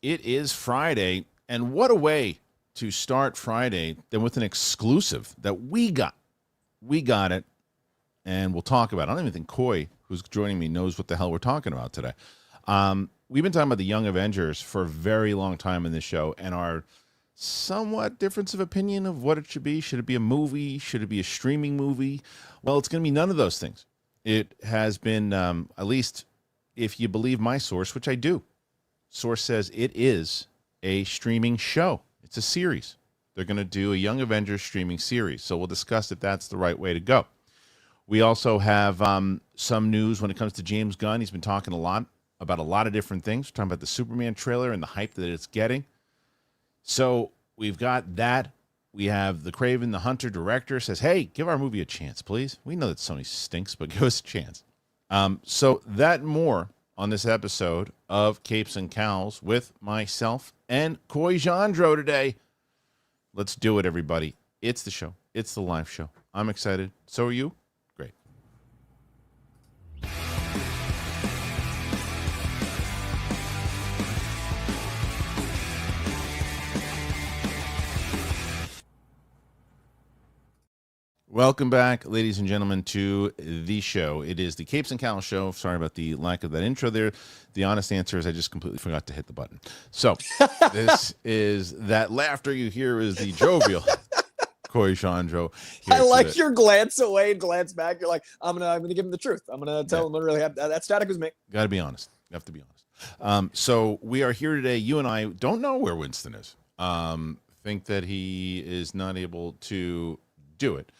It is Friday, and what a way to start Friday than with an exclusive that we got. We got it, and we'll talk about it. I don't even think Coy, who's joining me, knows what the hell we're talking about today. We've been talking about the Young Avengers for a very long time in this show, and our somewhat difference of opinion of what it should be. Should it be a movie? Should it be a streaming movie? Well, it's going to be none of those things. It has been, at least if you believe my source, which I do. Source says it is a streaming show. It's a series. They're going to do a Young Avengers streaming series. So we'll discuss if that's the right way to go. We also have some news when it comes to James Gunn. He's been talking a lot about a lot of different things. We're talking about the Superman trailer and the hype that it's getting. So we've got that. We have the Kraven The Hunter director says, hey, give our movie a chance, please. We know that Sony stinks, but give us a chance. So that and more on this episode of Capes and Cowls with myself and Coy Jandro today. Let's do it, everybody. It's the show. It's the live show. I'm excited. So are you? Great. Welcome back, ladies and gentlemen, to the show. It is the Capes and Cowls show. Sorry about the lack of that intro there. The honest answer is I just completely forgot to hit the button. So this is that laughter you hear is the jovial Coy Jandro. I like your glance away and glance back. You're like, I'm gonna give him the truth. I'm gonna tell him what really happened. That static was me. Got to be honest. You have to be honest. So we are here today. You and I don't know where Winston is. Think that he is not able to do it.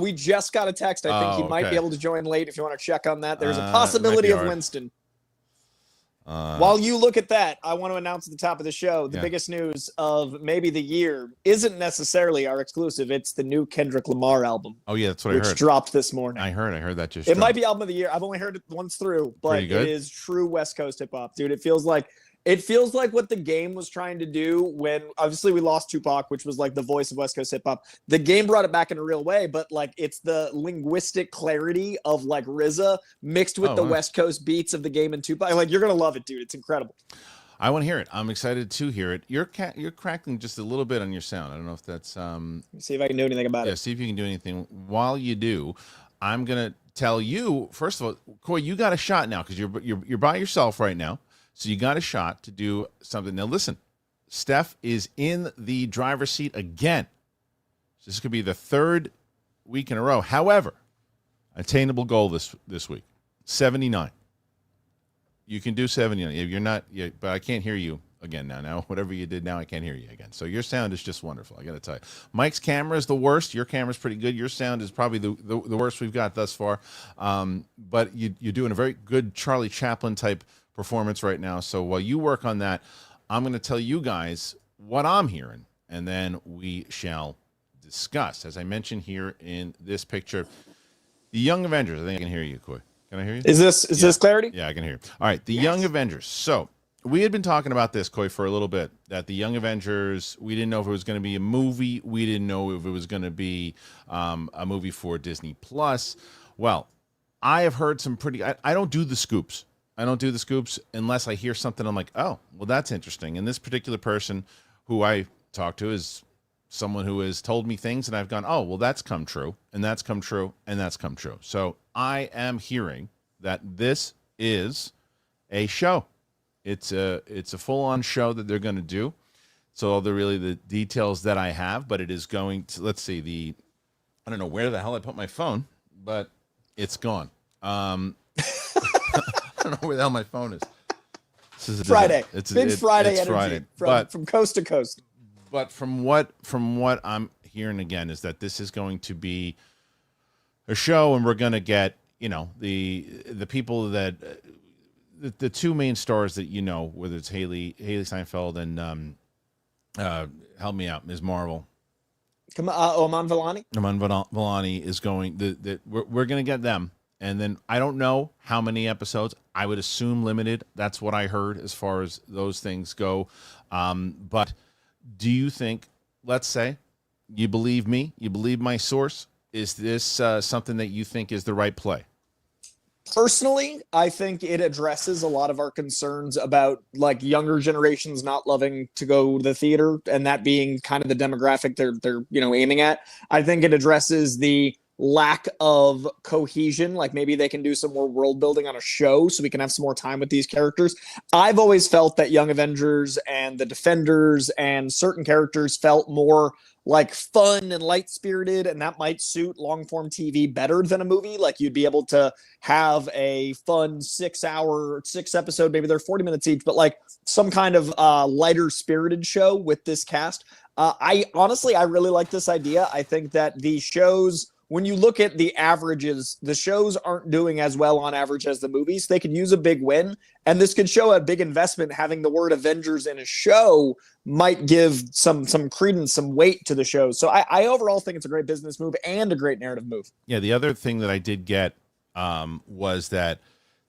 We just got a text. I think he might be able to join late if you want to check on that. There's a possibility of Winston. While you look at that, I want to announce at the top of the show, the biggest news of maybe the year isn't necessarily our exclusive. It's the new Kendrick Lamar album. Oh, yeah, that's what I heard. Which dropped this morning. I heard that just It might be album of the year. I've only heard it once through, but it is true West Coast hip hop, dude. It feels like what the game was trying to do when obviously we lost Tupac, which was like the voice of West Coast hip hop. The game brought it back in a real way, but like it's the linguistic clarity of like RZA mixed with the West Coast beats of the game and Tupac. Like you're going to love it, dude. It's incredible. I want to hear it. I'm excited to hear it. You're crackling just a little bit on your sound. I don't know if that's see if I can do anything about it. Yeah, see if you can do anything. While you do, I'm going to tell you, first of all, Coy, you got a shot now because you're by yourself right now. So you got a shot to do something. Now, listen, Steph is in the driver's seat again. So this could be the third week in a row. However, attainable goal this week, 79. You can do 79. If you're not, but I can't hear you again now. Now, whatever you did now, I can't hear you again. So your sound is just wonderful, I got to tell you. Mike's camera is the worst. Your camera's pretty good. Your sound is probably the worst we've got thus far. But you're doing a very good Charlie Chaplin type performance right now. So while you work on that, I'm going to tell you guys what I'm hearing, and then we shall discuss. As I mentioned here in this picture, the Young Avengers. I think I can hear you, Coy. Can I hear you? Is this clarity? Yeah, I can hear you. All right, the Young Avengers. So we had been talking about this, Coy, for a little bit, that the Young Avengers, we didn't know if it was going to be a movie. We didn't know if it was going to be a movie for Disney Plus. Well, I have heard some pretty, I don't do the scoops. I don't do the scoops unless I hear something. I'm like, oh, well, that's interesting. And this particular person who I talk to is someone who has told me things, and I've gone, oh, well, that's come true, and that's come true, and that's come true. So I am hearing that this is a show. It's a full-on show that they're going to do. So all the details that I have, but it is going to, let's see, I don't know where the hell I put my phone, but it's gone. I don't know where the hell my phone is. This is Friday. It's Friday it's energy Friday. From coast to coast. But from what I'm hearing again is that this is going to be a show, and we're going to get, the people that the two main stars that whether it's Haley Steinfeld and help me out, Ms. Marvel. Come on, Oman Vellani. Oman Vellani is going. We're going to get them. And then I don't know how many episodes. I would assume limited. That's what I heard as far as those things go. But do you think, let's say, you believe me, you believe my source, is this something that you think is the right play? Personally, I think it addresses a lot of our concerns about like younger generations not loving to go to the theater, and that being kind of the demographic they're aiming at. I think it addresses the lack of cohesion. Like maybe they can do some more world building on a show so we can have some more time with these characters. I've always felt that Young Avengers and the Defenders and certain characters felt more like fun and light spirited, and that might suit long form TV better than a movie. Like you'd be able to have a fun 6 episode, maybe they're 40 minutes each, but like some kind of lighter spirited show with this cast. I really like this idea. I think that the shows, when you look at the averages, the shows aren't doing as well on average as the movies. They could use a big win, and this could show a big investment. Having the word Avengers in a show might give some credence, some weight to the show. So I overall think it's a great business move and a great narrative move. Yeah, the other thing that I did get was that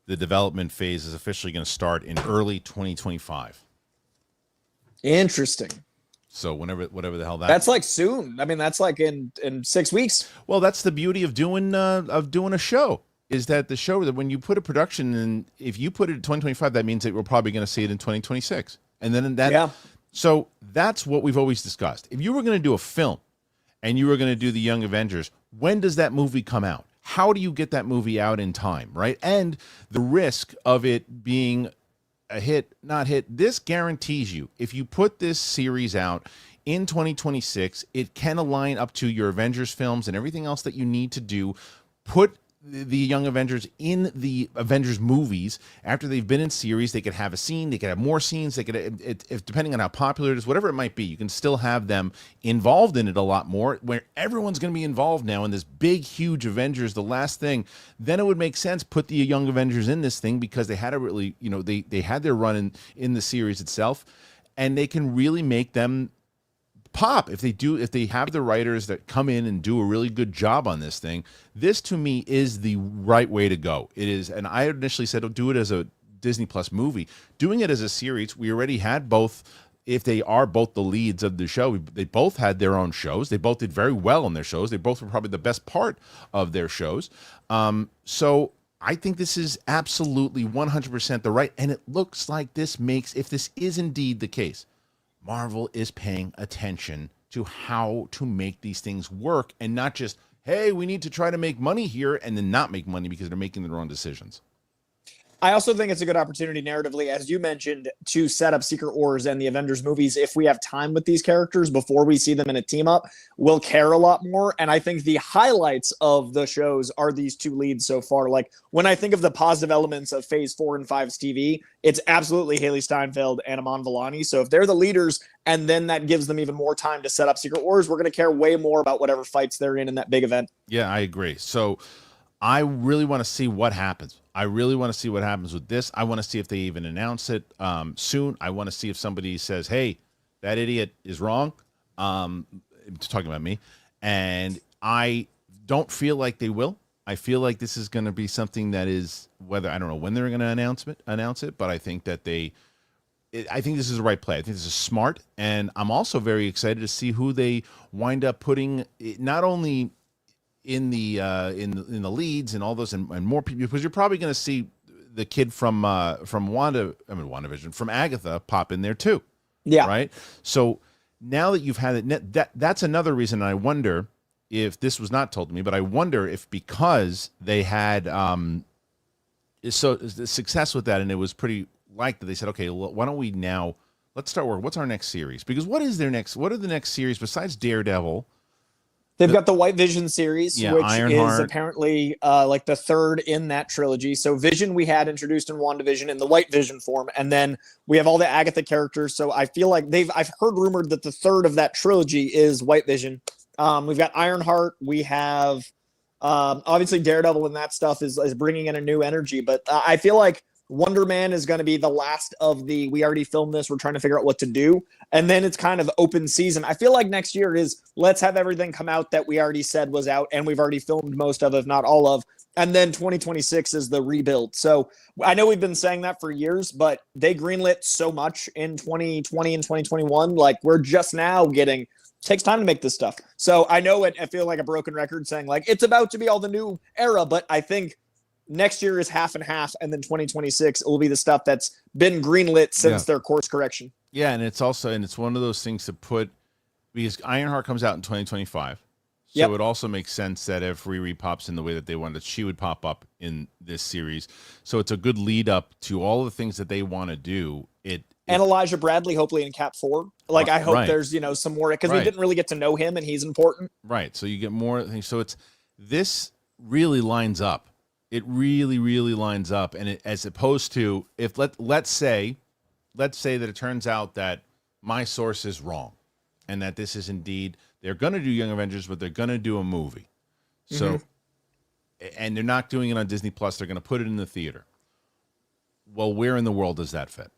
the development phase is officially going to start in early 2025. Interesting. So whatever the hell that's like soon. I mean, that's like in 6 weeks. Well, that's the beauty of doing a show, is that the show, that when you put a production in, if you put it in 2025, that means that we're probably going to see it in 2026. And then so that's what we've always discussed. If you were going to do a film and you were going to do the Young Avengers, when does that movie come out? How do you get that movie out in time, right? And the risk of it being a hit, not hit, this guarantees you, if you put this series out in 2026, it can align up to your Avengers films and everything else that you need to do. Put the Young Avengers in the Avengers movies. After they've been in series, they could have a scene, they could have more scenes, they could, if depending on how popular it is, whatever it might be, you can still have them involved in it a lot more, where everyone's going to be involved now in this big, huge Avengers, the last thing. Then it would make sense, put the Young Avengers in this thing, because they had a really, they had their run in the series itself, and they can really make them pop if they have the writers that come in and do a really good job on this thing. This to me is the right way to go. It is, and I initially said, oh, do it as a Disney Plus movie. Doing it as a series, we already had both. If they are both the leads of the show, they both had their own shows. They both did very well in their shows. They both were probably the best part of their shows. So I think this is absolutely 100% the right, and it looks like this makes, if this is indeed the case, Marvel is paying attention to how to make these things work, and not just, hey, we need to try to make money here and then not make money because they're making their own decisions. I also think it's a good opportunity narratively, as you mentioned, to set up Secret Wars and the Avengers movies. If we have time with these characters before we see them in a team up, we'll care a lot more. And I think the highlights of the shows are these two leads so far. Like when I think of the positive elements of phase 4 and 5's TV, it's absolutely Haley Steinfeld and Aman Vellani. So if they're the leaders, and then that gives them even more time to set up Secret Wars, we're going to care way more about whatever fights they're in that big event. Yeah, I agree. So I really want to see what happens. I really want to see what happens with this. I want to see if they even announce it soon. I want to see if somebody says, hey, that idiot is wrong. Talking about me. And I don't feel like they will. I feel like this is going to be something that is, whether, I don't know when they're going to announce it, but I think that I think this is the right play. I think this is smart. And I'm also very excited to see who they wind up putting, not only in the leads and all those, and more people, because you're probably going to see the kid from WandaVision, from Agatha, pop in there too. Yeah. Right. So now that you've had it, that's another reason. I wonder if this was not told to me, but I wonder if because they had so the success with that, and it was pretty liked, that they said, okay, why don't we now let's start working. What's our next series? Because what are the next series besides Daredevil? They've got the White Vision series, which Ironheart is apparently like the third in that trilogy. So Vision we had introduced in WandaVision in the White Vision form, and then we have all the Agatha characters. So I feel like I've heard rumored that the third of that trilogy is White Vision. We've got Ironheart. We have obviously Daredevil, and that stuff is bringing in a new energy. But I feel like Wonder Man is going to be the last of we already filmed this. We're trying to figure out what to do. And then it's kind of open season. I feel like next year is let's have everything come out that we already said was out and we've already filmed most of, if not all of. And then 2026 is the rebuild. So I know we've been saying that for years, but they greenlit so much in 2020 and 2021. Like we're just now takes time to make this stuff. So I know I feel like a broken record saying like it's about to be all the new era, but I think next year is half and half, and then 2026 will be the stuff that's been greenlit since their course correction. Yeah, and it's one of those things to put, because Ironheart comes out in 2025. So it also makes sense that if Riri pops in the way that they wanted, she would pop up in this series. So it's a good lead up to all the things that they want to do. And Elijah Bradley, hopefully in Cap 4. Like, I hope there's, some more, because we didn't really get to know him, and he's important. Right. So you get more things. So this really lines up. It really, really lines up. And as opposed to, if let's say that it turns out that my source is wrong, and that this is indeed, they're going to do Young Avengers, but they're going to do a movie. So, and they're not doing it on Disney Plus. They're going to put it in the theater. Well, where in the world does that fit?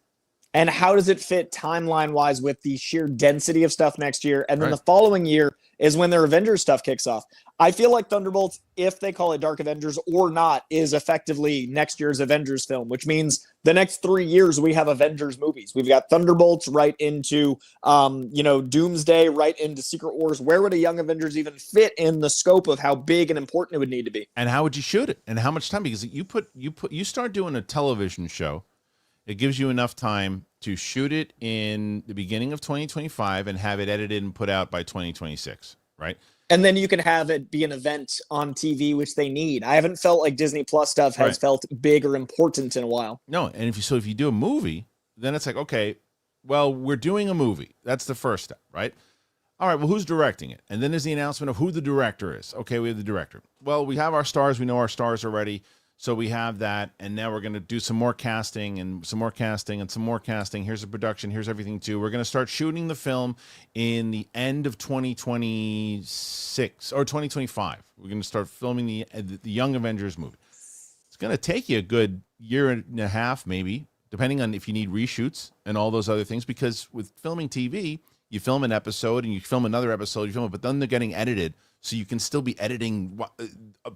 And how does it fit timeline-wise with the sheer density of stuff next year? And then the following year is when their Avengers stuff kicks off. I feel like Thunderbolts, if they call it Dark Avengers or not, is effectively next year's Avengers film, which means the next 3 years we have Avengers movies. We've got Thunderbolts right into, Doomsday, right into Secret Wars. Where would a Young Avengers even fit in the scope of how big and important it would need to be? And how would you shoot it? And how much time? Because you start doing a television show, it gives you enough time to shoot it in the beginning of 2025 and have it edited and put out by 2026, right? And then you can have it be an event on TV, which they need. I haven't felt like Disney Plus stuff has felt big or important in a while. No, and if you do a movie, then it's like, okay, well, we're doing a movie. That's the first step, right? All right, well, who's directing it? And then there's the announcement of who the director is. Okay, we have the director. Well, we have our stars. We know our stars already. So we have that, and now we're going to do some more casting and some more casting and some more casting. Here's the production. Here's everything, too. We're going to start shooting the film in the end of 2026 or 2025. We're going to start filming the Young Avengers movie. It's going to take you a good year and a half, maybe, depending on if you need reshoots and all those other things, because with filming TV, you film an episode and you film another episode, you film it, but then they're getting edited. So you can still be editing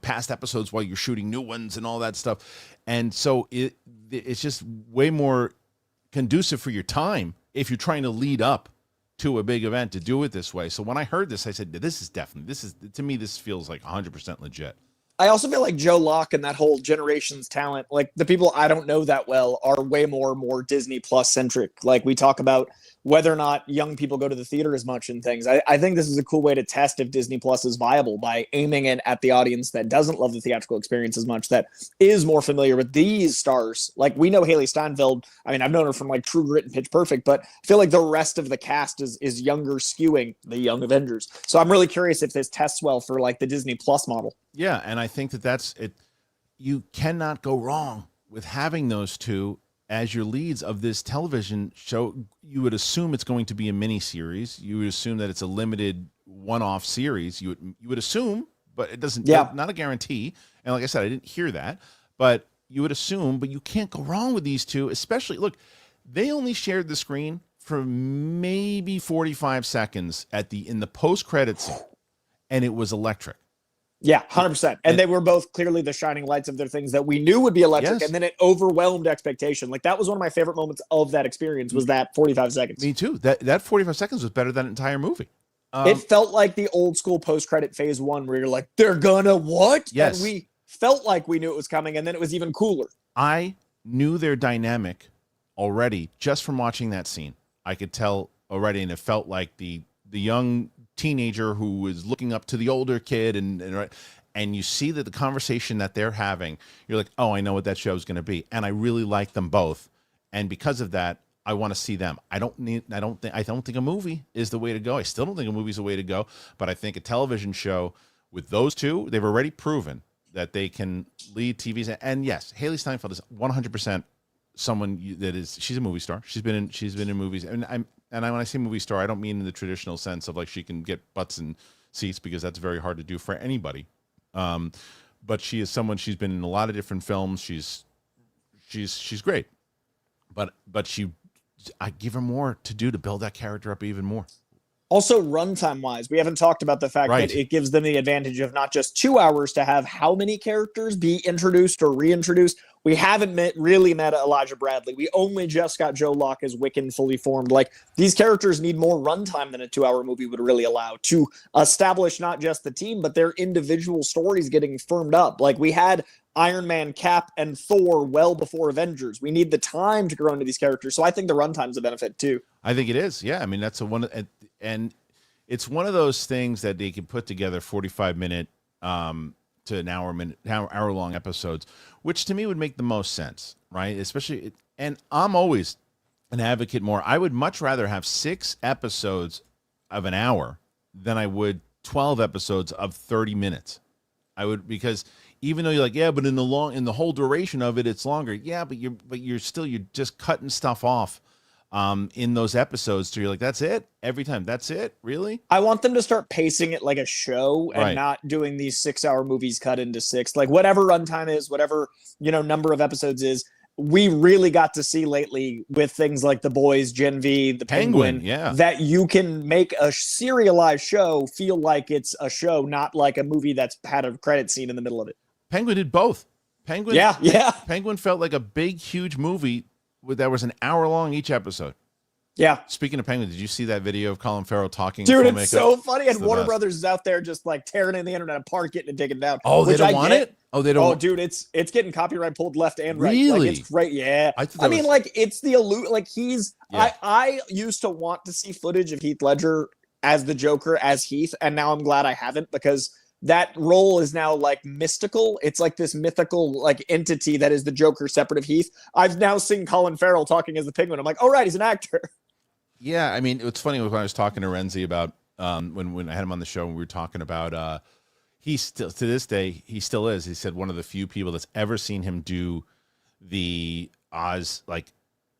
past episodes while you're shooting new ones and all that stuff. And so it's just way more conducive for your time if you're trying to lead up to a big event to do it this way. So when I heard this, I said, to me, this feels like 100% legit. I also feel like Joe Locke and that whole generation's talent, like the people I don't know that well, are way more Disney Plus centric. Like we talk about whether or not young people go to the theater as much and things. I think this is a cool way to test if Disney Plus is viable by aiming it at the audience that doesn't love the theatrical experience as much, that is more familiar with these stars. Like we know Haley Steinfeld. I mean, I've known her from like True Grit and Pitch Perfect, but I feel like the rest of the cast is younger, skewing the Young Avengers. So I'm really curious if this tests well for like the Disney Plus model. Yeah, and I think that's it. You cannot go wrong with having those two as your leads of this television show. You would assume it's going to be a mini series. You would assume that it's a limited one-off series. You would assume, but it doesn't. Not a guarantee. And like I said, I didn't hear that, but you would assume. But you can't go wrong with these two, especially. Look, they only shared the screen for maybe 45 seconds in the post-credit scene, and it was electric. Yeah, 100%. And they were both clearly the shining lights of their things that we knew would be electric, and then it overwhelmed expectation. Like that was one of my favorite moments of that experience, was that 45 seconds. Me too. That 45 seconds was better than an entire movie. It felt like the old school post-credit phase one where you're like, they're gonna what? Yes. And we felt like we knew it was coming, and then it was even cooler. I knew their dynamic already just from watching that scene. I could tell already, and it felt like the young teenager who was looking up to the older kid, and you see that the conversation that they're having, you're like, oh, I know what that show is going to be, and I really like them both, and because of that, I want to see them. I don't think a movie is the way to go. I still don't think a movie is the way to go, but I think a television show with those two, they've already proven that they can lead TVs. And yes, Haley Steinfeld is 100% someone that is, she's a movie star. She's been in movies, and when I say movie star, I don't mean in the traditional sense of like she can get butts and seats, because that's very hard to do for anybody. But she is someone, she's been in a lot of different films. She's great. But I give her more to do to build that character up even more. Also, runtime wise, we haven't talked about the fact that it gives them the advantage of not just 2 hours to have how many characters be introduced or reintroduced. We haven't really met Elijah Bradley. We only just got Joe Locke as Wiccan fully formed. Like, these characters need more runtime than a 2-hour movie would really allow to establish not just the team, but their individual stories getting firmed up. Like, we had Iron Man, Cap, and Thor well before Avengers. We need the time to grow into these characters. So I think the runtime's a benefit too. I think it is. Yeah. I mean, that's and it's one of those things that they can put together 45-minute to an hour long episodes, which to me would make the most sense, right? Especially, and I'm always an advocate more. I would much rather have 6 episodes of an hour than I would 12 episodes of 30 minutes. I would, because even though you're like, yeah, but in the whole duration of it, it's longer. Yeah, but you're just cutting stuff off in those episodes. So you're like, that's it every time. That's it, really. I want them to start pacing it like a show and not doing these 6-hour movies cut into 6. Like, whatever runtime is, whatever number of episodes is. We really got to see lately with things like The Boys, Gen V, The Penguin, that you can make a serialized show feel like it's a show, not like a movie that's had a credit scene in the middle of it. Penguin did both. Penguin felt like a big, huge movie that was an hour long each episode. Yeah. Speaking of Penguin, did you see that video of Colin Farrell talking? Dude, it's so funny. And Warner Brothers is out there just like tearing in the internet apart, getting it taken down. Oh, they don't want it? Oh, they don't. Oh, dude, it's getting copyright pulled left and right. Really? Like, it's great. Yeah. I mean, like, it's the like he's. Yeah. I used to want to see footage of Heath Ledger as the Joker as Heath, and now I'm glad I haven't, because that role is now like mystical. It's like this mythical like entity that is the Joker separate of Heath. I've now seen Colin Farrell talking as the Penguin. I'm like, oh, right, he's an actor. Yeah, I mean, it's funny when I was talking to Renzi about when I had him on the show, and we were talking about he still, to this day, he still is. He said one of the few people that's ever seen him do the Oz like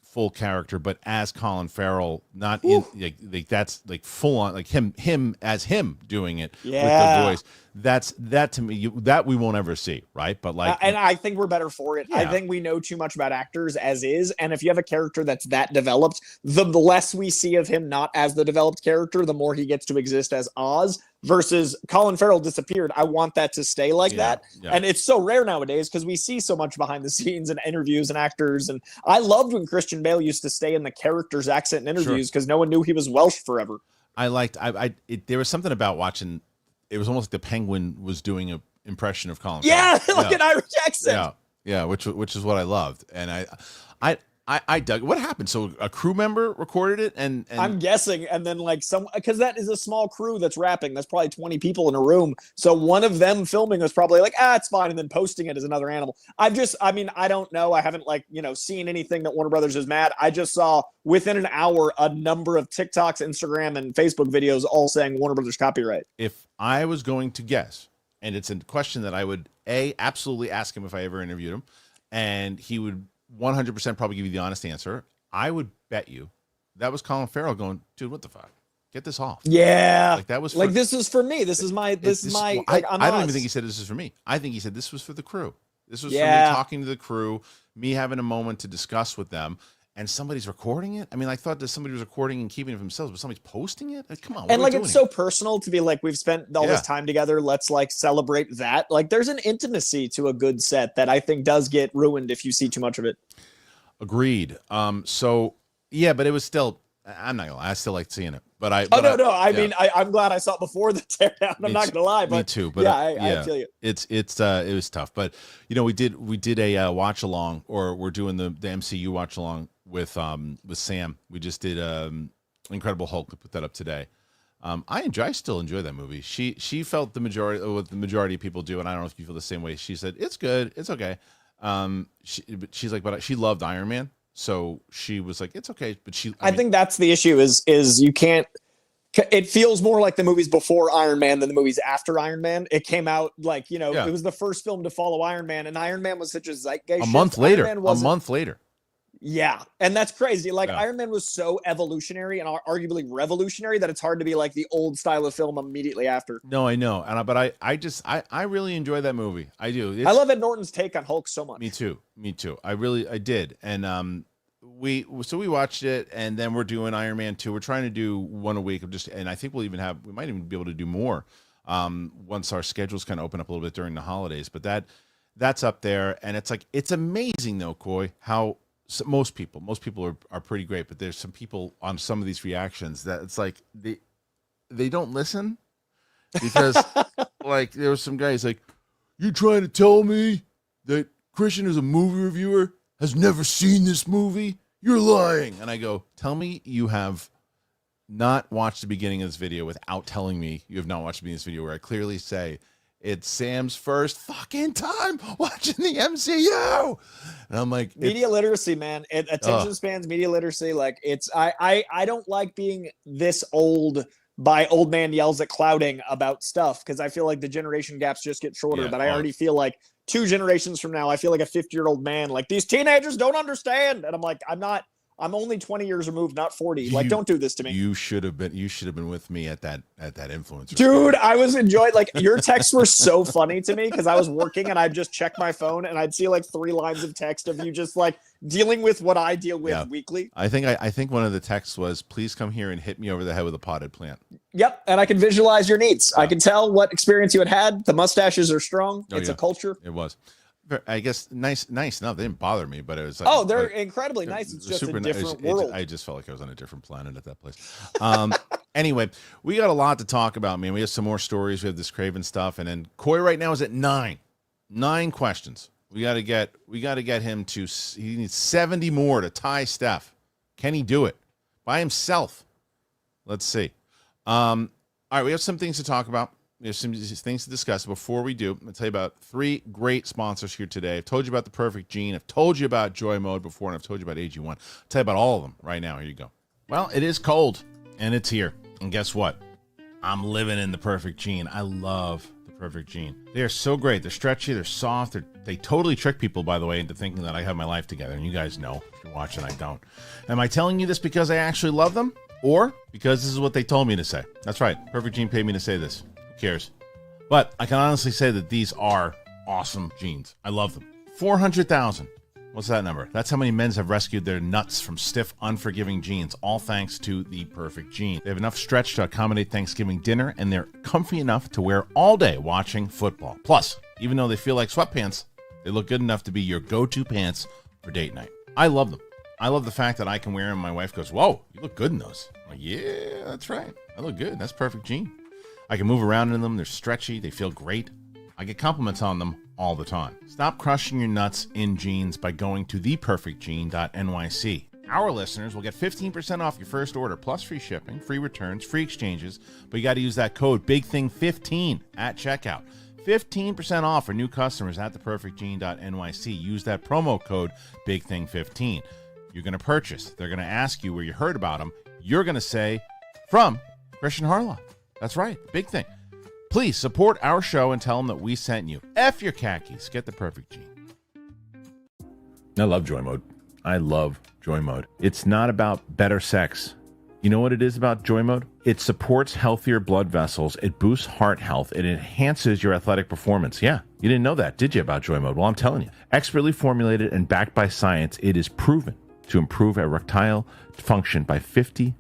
full character, but as Colin Farrell, not in like that's like full on like him as him doing it with the voice. That to me, that we won't ever see, right? But like, and I think we're better for it. Yeah. I think we know too much about actors as is, and if you have a character that's that developed, the less we see of him not as the developed character, the more he gets to exist as Oz. Versus Colin Farrell disappeared. I want that to stay like that. Yeah. And it's so rare nowadays because we see so much behind the scenes and interviews and actors. And I loved when Christian Bale used to stay in the character's accent in interviews because no one knew he was Welsh forever. I liked, there was something about watching, it was almost like the Penguin was doing an impression of Colin Farrell. Like an Irish accent. Yeah, which is what I loved. And I dug it. What happened? So a crew member recorded it, and I'm guessing, and then like because that is a small crew that's rapping. That's probably 20 people in a room. So one of them filming was probably like, it's fine, and then posting it as another animal. I mean, I don't know. I haven't seen anything that Warner Brothers is mad. I just saw within an hour a number of TikToks, Instagram, and Facebook videos all saying Warner Brothers copyright. If I was going to guess, and it's a question that I would absolutely ask him if I ever interviewed him, and he would 100% probably give you the honest answer. I would bet you that was Colin Farrell going, dude, what the fuck? Get this off. Yeah. Like that was like, this is for me. This is my, I don't even think he said this is for me. I think he said this was for the crew. This was for me talking to the crew, me having a moment to discuss with them. And somebody's recording it. I mean, I thought that somebody was recording and keeping it for themselves, but somebody's posting it. Like, come on. And like, it's so personal to be like, we've spent all this time together. Let's like celebrate that. Like, there's an intimacy to a good set that I think does get ruined if you see too much of it. Agreed. So yeah, but it was still, I'm not gonna lie, I still like seeing it. But I mean, I'm glad I saw it before the teardown. I'm not gonna lie, but me too. But I feel you. It was tough. But we did a watch along, or we're doing the MCU watch along with Sam. We just did Incredible Hulk. We put that up today. I still enjoy that movie. She felt the majority of what the majority of people do, and I don't know if you feel the same way. She said it's good, it's okay. She's like, but she loved Iron Man, so she was like, it's okay. But I think that's the issue is you can't. It feels more like the movies before Iron Man than the movies after Iron Man. It came out like it was the first film to follow Iron Man, and Iron Man was such a zeitgeist. A month later. Yeah, and that's crazy. Like Iron Man was so evolutionary and arguably revolutionary that it's hard to be like the old style of film immediately after. No, I know, but I really enjoy that movie. I do. I love Ed Norton's take on Hulk so much. Me too. I did, and we watched it, and then we're doing Iron Man 2. We're trying to do one a week and I think we might even be able to do more once our schedules kind of open up a little bit during the holidays. But that's up there. And it's like, it's amazing though, Coy, how most people are pretty great, but there's some people on some of these reactions that it's like they don't listen because like there was some guys like, you trying to tell me that Kristian is a movie reviewer, has never seen this movie? You're lying. And I go, tell me you have not watched the beginning of this video without telling me you have not watched the beginning of this video where I clearly say it's Sam's first fucking time watching the MCU. And I'm like, media literacy, man. Attention spans, media literacy. Like I don't like being this old by old man yells at clouding about stuff because I feel like the generation gaps just get shorter. Yeah, but I already feel like 2 generations from now, I feel like a 50-year-old man. Like these teenagers don't understand. And I'm like, I'm only 20 years removed, not 40. Like, don't do this to me. You should have been with me at that influencer. Dude, I was enjoying, like, your texts were so funny to me because I was working and I'd just check my phone and I'd see like 3 lines of text of you just like dealing with what I deal with weekly. I think one of the texts was, please come here and hit me over the head with a potted plant. Yep. And I can visualize your needs. I can tell what experience you had. The mustaches are strong. It's a culture. It was. I guess nice enough. They didn't bother me, but it was like, they're incredibly nice. It's just a different world. I just felt like I was on a different planet at that place. Anyway, we got a lot to talk about, man. We have some more stories. We have this Craven stuff, and then Coy right now is at 9 questions. We got to get him to. He needs 70 more to tie Steph. Can he do it by himself? Let's see. All right, we have some things to talk about. There's some things to discuss. Before we do, I'm going to tell you about 3 great sponsors here today. I've told you about the Perfect Gene. I've told you about Joy Mode before, and I've told you about AG1. I'll tell you about all of them right now. Here you go. Well, it is cold, and it's here. And guess what? I'm living in the Perfect Gene. I love the Perfect Gene. They are so great. They're stretchy. They're soft. They totally trick people, by the way, into thinking that I have my life together. And you guys know. If you're watching, I don't. Am I telling you this because I actually love them? Or because this is what they told me to say? That's right. Perfect Gene paid me to say this. Cares. But I can honestly say that these are awesome jeans. I love them. 400,000. What's that number? That's how many men have rescued their nuts from stiff, unforgiving jeans, all thanks to the Perfect Gene. They have enough stretch to accommodate Thanksgiving dinner, and they're comfy enough to wear all day watching football. Plus, even though they feel like sweatpants, they look good enough to be your go-to pants for date night. I love them. I love the fact that I can wear them. My wife goes, whoa, you look good in those. I'm like, yeah, that's right. I look good. That's Perfect Gene. I can move around in them. They're stretchy. They feel great. I get compliments on them all the time. Stop crushing your nuts in jeans by going to theperfectgene.nyc. Our listeners will get 15% off your first order, plus free shipping, free returns, free exchanges, but you got to use that code BIGTHING15 at checkout. 15% off for new customers at theperfectgene.nyc. Use that promo code BIGTHING15. You're going to purchase. They're going to ask you where you heard about them. You're going to say, from Kristian Harloff. That's right. Big thing. Please support our show and tell them that we sent you. F your khakis. Get the Perfect Gene. I love Joy Mode. I love Joy Mode. It's not about better sex. You know what it is about Joy Mode? It supports healthier blood vessels. It boosts heart health. It enhances your athletic performance. Yeah, you didn't know that, did you, about Joy Mode? Well, I'm telling you. Expertly formulated and backed by science, it is proven to improve erectile function by 50%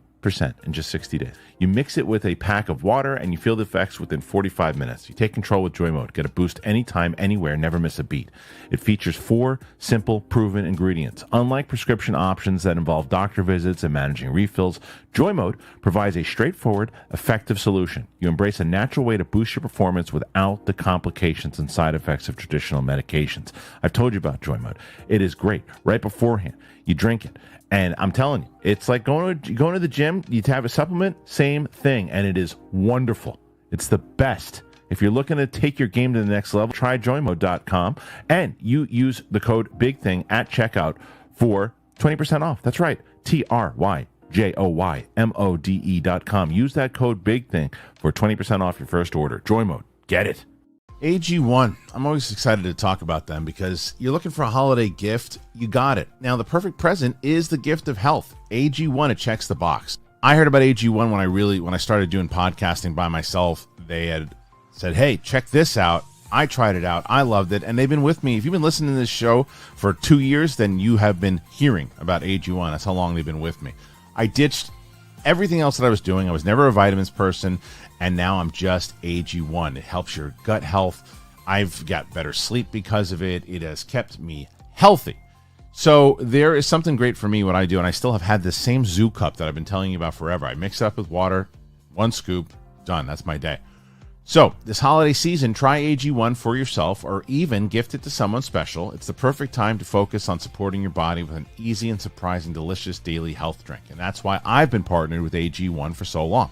in just 60 days. You mix it with a pack of water and you feel the effects within 45 minutes. You take control with Joy Mode. Get a boost anytime, anywhere, never miss a beat. It features 4 simple, proven ingredients. Unlike prescription options that involve doctor visits and managing refills, Joy Mode provides a straightforward, effective solution. You embrace a natural way to boost your performance without the complications and side effects of traditional medications. I've told you about Joy Mode. It is great. Right beforehand, you drink it. And I'm telling you, it's like going to the gym. You have a supplement, same thing, and it is wonderful. It's the best. If you're looking to take your game to the next level, try joymode.com, and you use the code BIGTHING at checkout for 20% off. That's right, TRYJOYMODE.com. Use that code BIGTHING for 20% off your first order. Joy Mode, get it. AG1, I'm always excited to talk about them because you're looking for a holiday gift, you got it. Now, the perfect present is the gift of health. AG1, it checks the box. I heard about AG1 when I started doing podcasting by myself. They had said, hey, check this out. I tried it out. I loved it. And they've been with me. If you've been listening to this show for 2 years, then you have been hearing about AG1. That's how long they've been with me. I ditched everything else that I was doing. I was never a vitamins person. And now I'm just AG1. It helps your gut health. I've got better sleep because of it. It has kept me healthy. So there is something great for me, what I do, and I still have had this same zoo cup that I've been telling you about forever. I mix it up with water, 1 scoop, done. That's my day. So this holiday season, try AG1 for yourself or even gift it to someone special. It's the perfect time to focus on supporting your body with an easy and surprising delicious daily health drink. And that's why I've been partnered with AG1 for so long.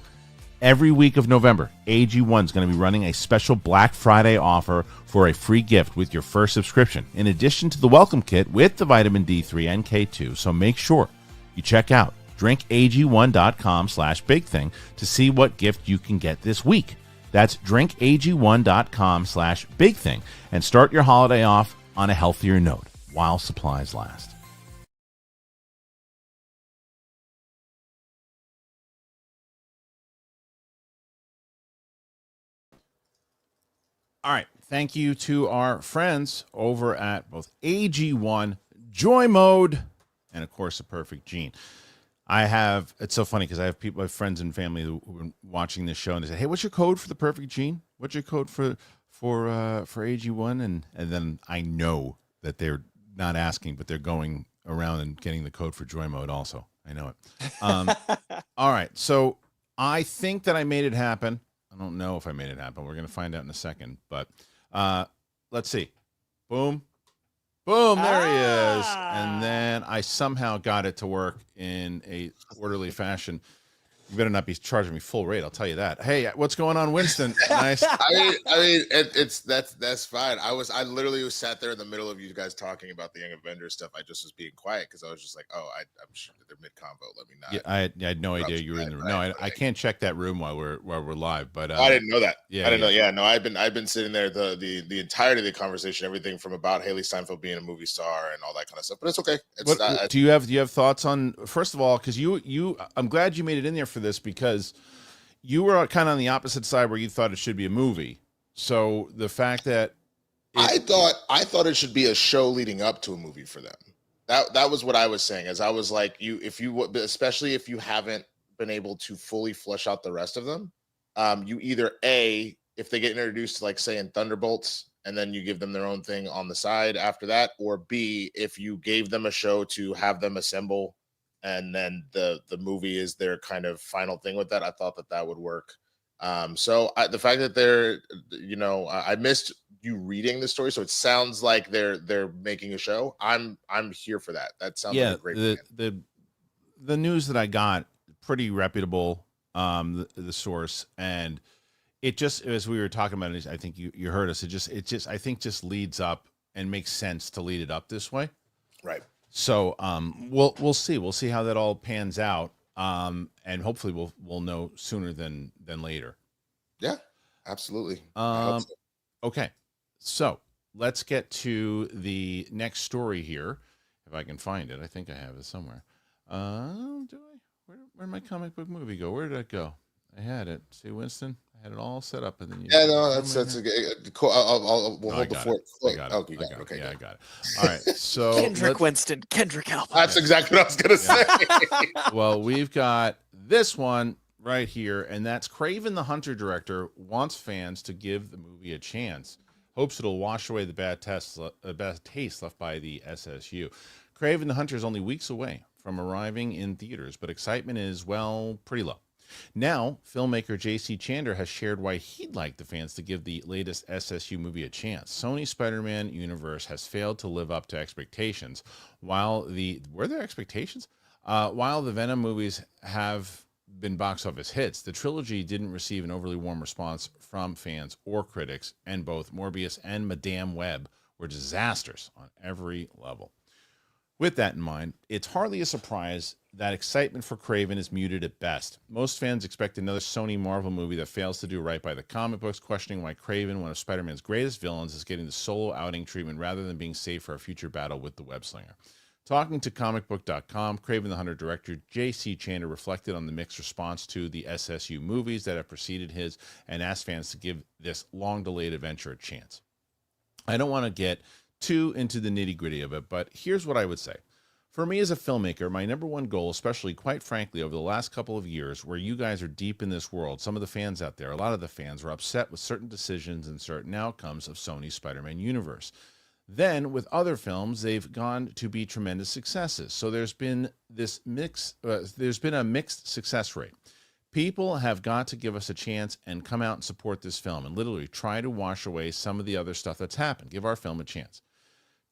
Every week of November, AG1 is going to be running a special Black Friday offer for a free gift with your first subscription, in addition to the welcome kit with the vitamin D3 and K2. So make sure you check out drinkag1.com/bigthing to see what gift you can get this week. That's drinkag1.com/bigthing and start your holiday off on a healthier note while supplies last. All right. Thank you to our friends over at both AG1, Joy Mode, and of course, The Perfect Gene. It's so funny because I have friends and family who are watching this show and they say, "Hey, what's your code for The Perfect Gene? What's your code for AG1?" And then I know that they're not asking, but they're going around and getting the code for Joy Mode also. I know it. All right. So I think that I made it happen. I don't know if I made it happen. We're going to find out in a second. But let's see. Boom. Boom. There he is. And then I somehow got it to work in a orderly fashion. You better not be charging me full rate. I'll tell you that. Hey, what's going on, Winston? Nice. That's fine. I literally sat there in the middle of you guys talking about the Young Avengers stuff. I just was being quiet because I was just like, oh, I'm sure they're mid combo. Let me not. Yeah, I had no idea you were in the room. No, I can't check that room while we're live. But I didn't know that. Yeah, I didn't know. Yeah, no, I've been sitting there the entirety of the conversation, everything from about Haley Steinfeld being a movie star and all that kind of stuff. But it's okay. Do you have thoughts on, first of all, because you I'm glad you made it in there for this, because you were kind of on the opposite side where you thought it should be a movie. So the fact that I thought it should be a show leading up to a movie for them. That was what I was saying. As I was like, especially if you haven't been able to fully flesh out the rest of them, you either if they get introduced to, like, say, in Thunderbolts, and then you give them their own thing on the side after that, or B, if you gave them a show to have them assemble, and then the movie is their kind of final thing with that. I thought that would work. So the fact that they're, I missed you reading the story, so it sounds like they're making a show. I'm here for that. That sounds like a great plan. The news that I got, pretty reputable, the source, and it just, as we were talking about it, I think you heard us. It just I think just leads up and makes sense to lead it up this way. Right. So we'll see. We'll see how that all pans out. And hopefully we'll know sooner than later. Yeah, absolutely. Okay. So let's get to the next story here. If I can find it. I think I have it somewhere. Do I? Where'd my comic book movie go? Where did it go? I had it. See, Winston? I had it all set up, and then that's cool. I'll hold the fort. I got it. Oh, you got it. Okay, yeah, I got it. All right. So Kendrick Winston. Kendrick help. That's exactly what I was gonna say. Well, we've got this one right here, and that's Kraven the Hunter director wants fans to give the movie a chance. Hopes it'll wash away the bad taste left by the SSU. Kraven the Hunter is only weeks away from arriving in theaters, but excitement is, well, pretty low. Now, filmmaker J.C. Chandler has shared why he'd like the fans to give the latest SSU movie a chance. Sony's Spider-Man universe has failed to live up to expectations. Were there expectations? While the Venom movies have been box office hits, the trilogy didn't receive an overly warm response from fans or critics, and both Morbius and Madame Web were disasters on every level. With that in mind, it's hardly a surprise that excitement for Kraven is muted at best. Most fans expect another Sony Marvel movie that fails to do right by the comic books, questioning why Kraven, one of Spider-Man's greatest villains, is getting the solo outing treatment rather than being saved for a future battle with the Web-Slinger. Talking to comicbook.com, Kraven the Hunter director J.C. Chandler reflected on the mixed response to the SSU movies that have preceded his and asked fans to give this long-delayed adventure a chance. I don't want to get too into the nitty-gritty of it, but here's what I would say. For me as a filmmaker, my number one goal, especially quite frankly over the last couple of years where you guys are deep in this world, some of the fans out there, a lot of the fans were upset with certain decisions and certain outcomes of Sony's Spider-Man universe. Then with other films, they've gone to be tremendous successes. So there's been this there's been a mixed success rate. People have got to give us a chance and come out and support this film and literally try to wash away some of the other stuff that's happened. Give our film a chance.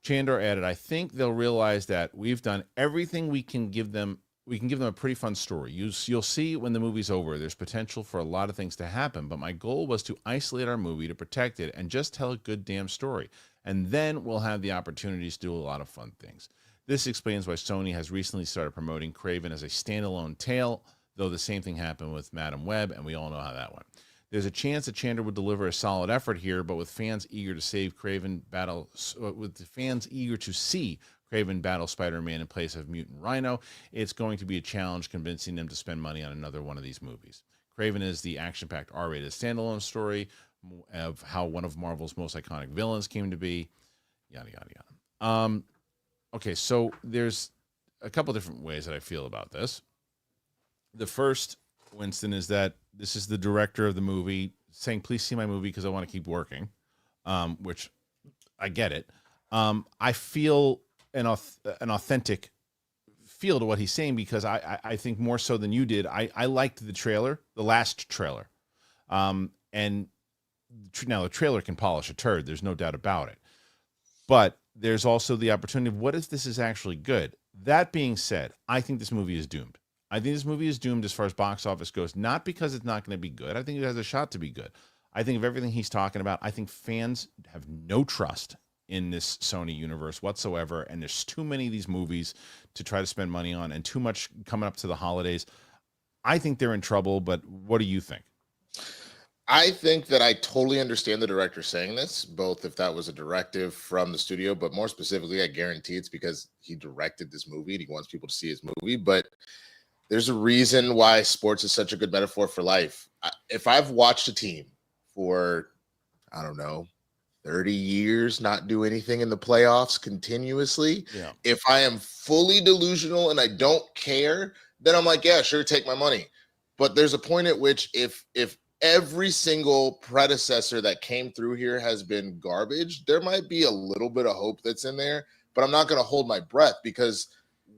Chandor added, I think they'll realize that we've done everything we can give them. We can give them a pretty fun story. You'll see when the movie's over, there's potential for a lot of things to happen, but my goal was to isolate our movie, to protect it, and just tell a good damn story. And then we'll have the opportunities to do a lot of fun things. This explains why Sony has recently started promoting Kraven as a standalone tale, though the same thing happened with Madam Web, and we all know how that went. There's a chance that Chandler would deliver a solid effort here, but with fans eager to see Kraven battle Spider-Man in place of Mutant Rhino, it's going to be a challenge convincing them to spend money on another one of these movies. Kraven is the action-packed R-rated standalone story of how one of Marvel's most iconic villains came to be, yada, yada, yada. Okay, so there's a couple different ways that I feel about this. The first, Winston, is that this is the director of the movie saying, please see my movie because I want to keep working, which I get it. I feel an authentic feel to what he's saying because I think more so than you did, I liked the trailer, the last trailer. And now the trailer can polish a turd. There's no doubt about it. But there's also the opportunity of what if this is actually good? That being said, I think this movie is doomed. I think this movie is doomed as far as box office goes, not because it's not going to be good. I think it has a shot to be good. I think of everything he's talking about. I think fans have no trust in this Sony universe whatsoever, and there's too many of these movies to try to spend money on and too much coming up to the holidays. I think they're in trouble, but what do you think? I think that I totally understand the director saying this, both if that was a directive from the studio, but more specifically, I guarantee it's because he directed this movie and he wants people to see his movie. But there's a reason why sports is such a good metaphor for life. If I've watched a team for, I don't know, 30 years not do anything in the playoffs continuously, if I am fully delusional and I don't care, then I'm like, yeah, sure, take my money. But there's a point at which if every single predecessor that came through here has been garbage, there might be a little bit of hope that's in there, but I'm not going to hold my breath because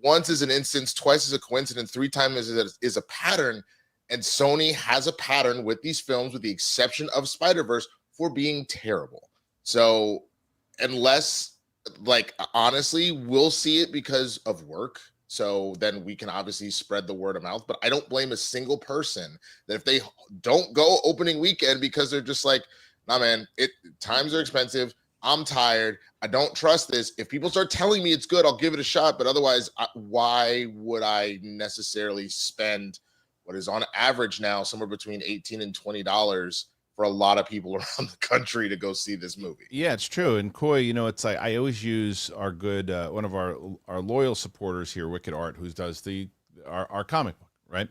once is an instance, twice is a coincidence, three times is a pattern. And Sony has a pattern with these films, with the exception of Spider-Verse, for being terrible. So unless, like, honestly, we'll see it because of work. So then we can obviously spread the word of mouth. But I don't blame a single person that if they don't go opening weekend because they're just like, nah, man, times are expensive. I'm tired. I don't trust this. If people start telling me it's good, I'll give it a shot. But otherwise, why would I necessarily spend what is on average now somewhere between $18 and $20 for a lot of people around the country to go see this movie? Yeah, it's true. And Coy, it's like I always use our good one of our loyal supporters here, Wicked Art, who does our comic book, right?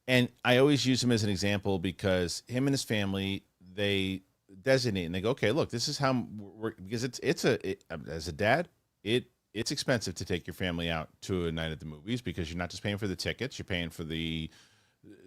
And I always use him as an example because him and his family, they designate and they go, okay, look, this is how because as a dad, it's expensive to take your family out to a night at the movies because you're not just paying for the tickets, you're paying for the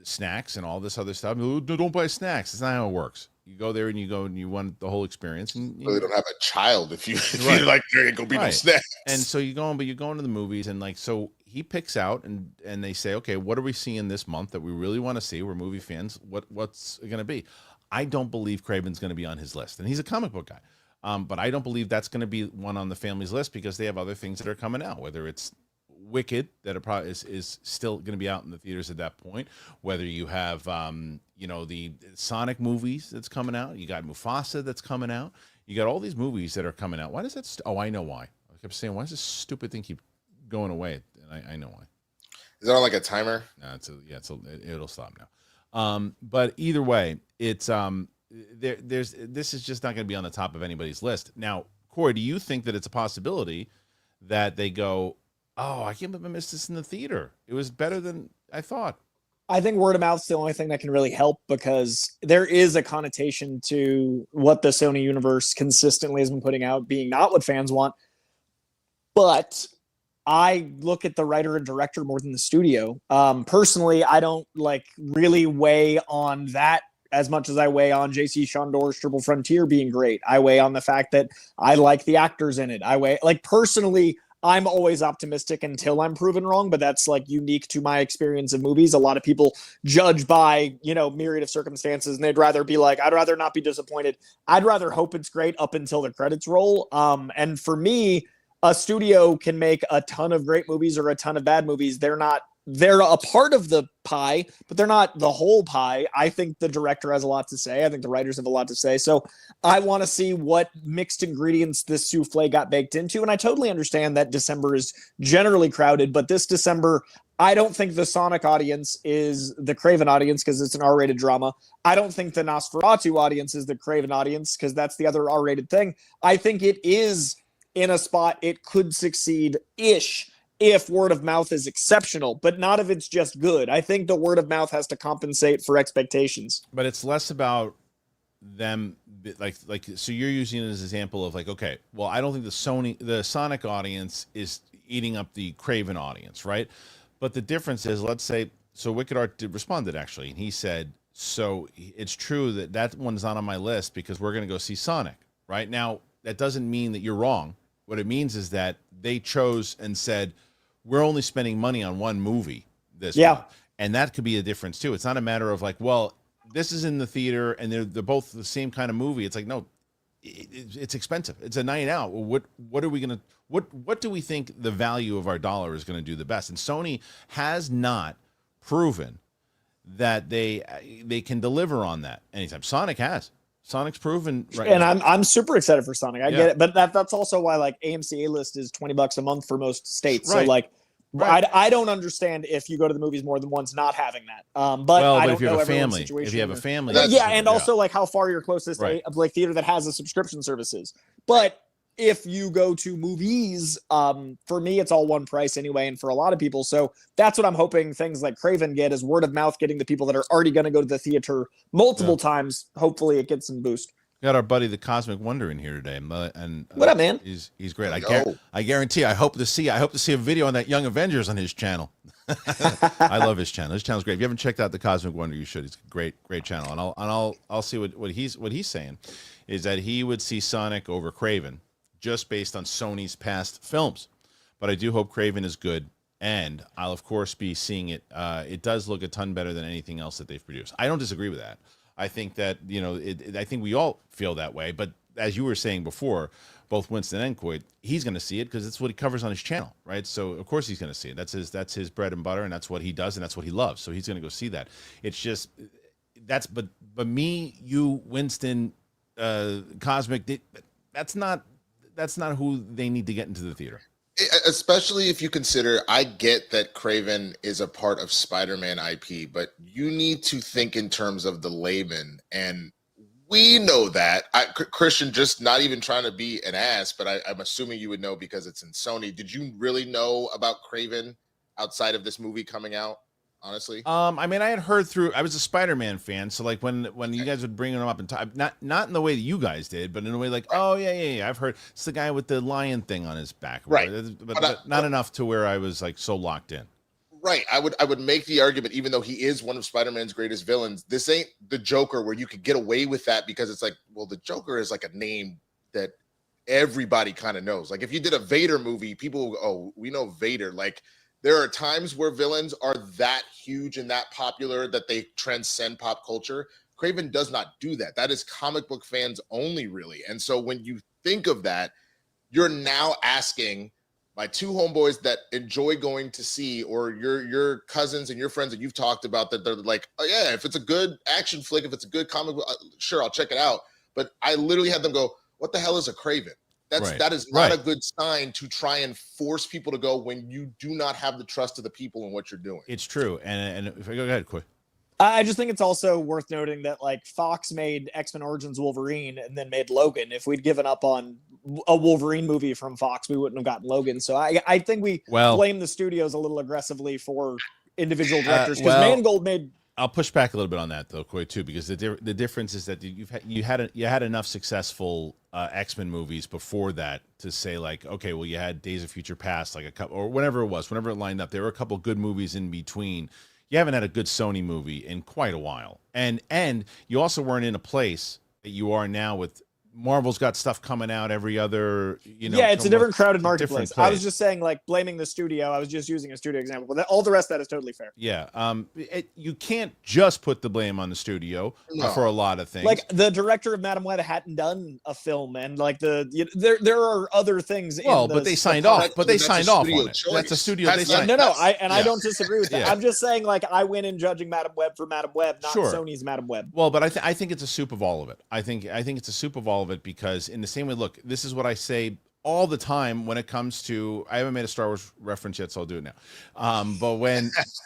snacks and all this other stuff. Don't buy snacks. That's not how it works. You go there and you want the whole experience. And you really don't have a child if you're like, there ain't gonna be no snacks. And so you're going to the movies and like, so he picks out and they say, okay, what are we seeing this month that we really want to see? We're movie fans. What's it going to be? I don't believe Kraven's going to be on his list, and he's a comic book guy. But I don't believe that's going to be one on the family's list because they have other things that are coming out, whether it's Wicked that probably is still going to be out in the theaters at that point, whether you have the Sonic movies that's coming out, you got Mufasa that's coming out, you got all these movies that are coming out. Why does that I know why. I kept saying, why does this stupid thing keep going away? And I know why. Is that on like a timer? No, it'll stop now. But either way, it's this is just not going to be on the top of anybody's list. Now, Corey, do you think that it's a possibility that they go, oh, I can't believe I missed this in the theater. It was better than I thought. I think word of mouth is the only thing that can really help because there is a connotation to what the Sony universe consistently has been putting out being not what fans want. But I look at the writer and director more than the studio. Personally, I don't like really weigh on that as much as I weigh on JC Chandor's Triple Frontier being great. I weigh on the fact that I like the actors in it. I weigh, like, personally, I'm always optimistic until I'm proven wrong, but that's like unique to my experience of movies. A lot of people judge by, myriad of circumstances, and they'd rather be like, I'd rather not be disappointed. I'd rather hope it's great up until the credits roll. And for me, a studio can make a ton of great movies or a ton of bad movies. They're a part of the pie, but they're not the whole pie. I think the director has a lot to say. I think the writers have a lot to say. So I want to see what mixed ingredients this souffle got baked into. And I totally understand that December is generally crowded, but this December, I don't think the Sonic audience is the Craven audience because it's an R-rated drama. I don't think the Nosferatu audience is the Craven audience because that's the other R-rated thing. I think it is in a spot it could succeed-ish if word of mouth is exceptional, but not if it's just good. I think the word of mouth has to compensate for expectations. But it's less about them, so you're using it as an example of like, okay, well, I don't think the Sonic audience is eating up the Craven audience, right? But the difference is, let's say, so Wicked Art responded actually, and he said, so it's true that one's not on my list because we're going to go see Sonic, right? Now, that doesn't mean that you're wrong. What it means is that they chose and said, we're only spending money on one movie this month. And that could be a difference too. It's not a matter of like, well, this is in the theater and they're both the same kind of movie. It's like, no, it's expensive. It's a night out. What are we going to, what do we think the value of our dollar is going to do the best? And Sony has not proven that they can deliver on that anytime. Sonic has. Sonic's proven right and now. I'm super excited for Sonic. I get it, but that's also why like AMC A-list is $20 a month for most states. Right. So like, I don't understand if you go to the movies more than once not having that. But I don't if you know have a everyone's family, situation. if you have a family, and also like how far your closest like theater that has a subscription service is. But if you go to movies, for me, it's all one price anyway, and for a lot of people. So that's what I'm hoping things like Craven get is word of mouth, getting the people that are already going to go to the theater multiple times. Hopefully it gets some boost. Got our buddy the Cosmic Wonder in here today, and what up, man? He's great. I guarantee. I hope to see a video on that Young Avengers on his channel. I love his channel. His channel's great. If you haven't checked out the Cosmic Wonder, you should. It's a great channel. And I'll see what he's saying is that he would see Sonic over Craven just based on Sony's past films. But I do hope Craven is good, and I'll of course be seeing it. It does look a ton better than anything else that they've produced. I don't disagree with that. I think that, I think we all feel that way. But as you were saying before, both Winston and Coy, he's going to see it because it's what he covers on his channel, right? So of course he's going to see it. That's his bread and butter, and that's what he does, and that's what he loves. So he's going to go see that. It's just but me, you, Winston, Cosmic, that's not who they need to get into the theater. Especially if you consider, I get that Craven is a part of Spider-Man IP, but you need to think in terms of the layman. And we know that. Kristian, just not even trying to be an ass, but I'm assuming you would know because it's in Sony. Did you really know about Craven outside of this movie coming out? Honestly, I mean, I had heard through. I was a Spider-Man fan, so like when you guys would bring him up and talk, not in the way that you guys did, but in a way like, oh yeah, I've heard it's the guy with the lion thing on his back, right? But not enough to where I was like so locked in. Right. I would make the argument, even though he is one of Spider-Man's greatest villains, this ain't the Joker where you could get away with that because it's like, well, the Joker is like a name that everybody kind of knows. Like if you did a Vader movie, people will go, oh, we know Vader. Like there are times where villains are that huge and that popular that they transcend pop culture. Craven does not do that. That is comic book fans only, really. And so when you think of that, you're now asking my two homeboys that enjoy going to see, or your cousins and your friends that you've talked about, that they're like, oh yeah, if it's a good action flick, if it's a good comic book, sure, I'll check it out. But I literally had them go, what the hell is a Craven? That is not a good sign to try and force people to go when you do not have the trust of the people in what you're doing. It's true. And if I go ahead, quick. I just think it's also worth noting that like Fox made X-Men Origins Wolverine and then made Logan. If we'd given up on a Wolverine movie from Fox, we wouldn't have gotten Logan. So I think we blame the studios a little aggressively for individual directors because Mangold made I'll push back a little bit on that though, Coy, too, because the difference is that you had enough successful X-Men movies before that to say like, okay, well, you had Days of Future Past, like a couple, or whenever it lined up, there were a couple good movies in between. You haven't had a good Sony movie in quite a while, and you also weren't in a place that you are now with. Marvel's got stuff coming out every other, Yeah, it's a different crowded marketplace. I was just saying, like, blaming the studio. I was just using a studio example, but all the rest of that is totally fair. Yeah, you can't just put the blame on the studio for a lot of things. Like the director of Madam Web hadn't done a film, and like there are other things. But they signed off. But they signed off on it. That's a studio. I don't disagree with that. Yeah. I'm just saying, like, I went in judging Madam Web for Madam Web, not Sony's Madam Web. Well, but I think it's a soup of all of it. I think it's a soup of all of it, because in the same way, look, this is what I say all the time when it comes to, I haven't made a Star Wars reference yet, so I'll do it now.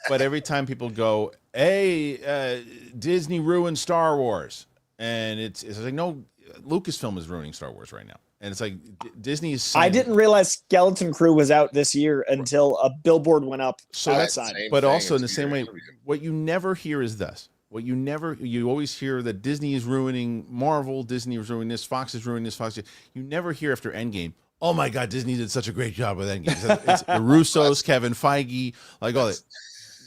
But every time people go, hey, Disney ruined Star Wars, and it's like, no, Lucasfilm is ruining Star Wars right now. And it's like Disney is saying, I didn't realize Skeleton Crew was out this year until a billboard went up outside. But also in the same way, what you never hear is this. You always hear that Disney is ruining Marvel, Disney is ruining this, Fox is ruining this, You never hear after Endgame, oh my God, Disney did such a great job with Endgame. It's the Russos, Kevin Feige, like all that.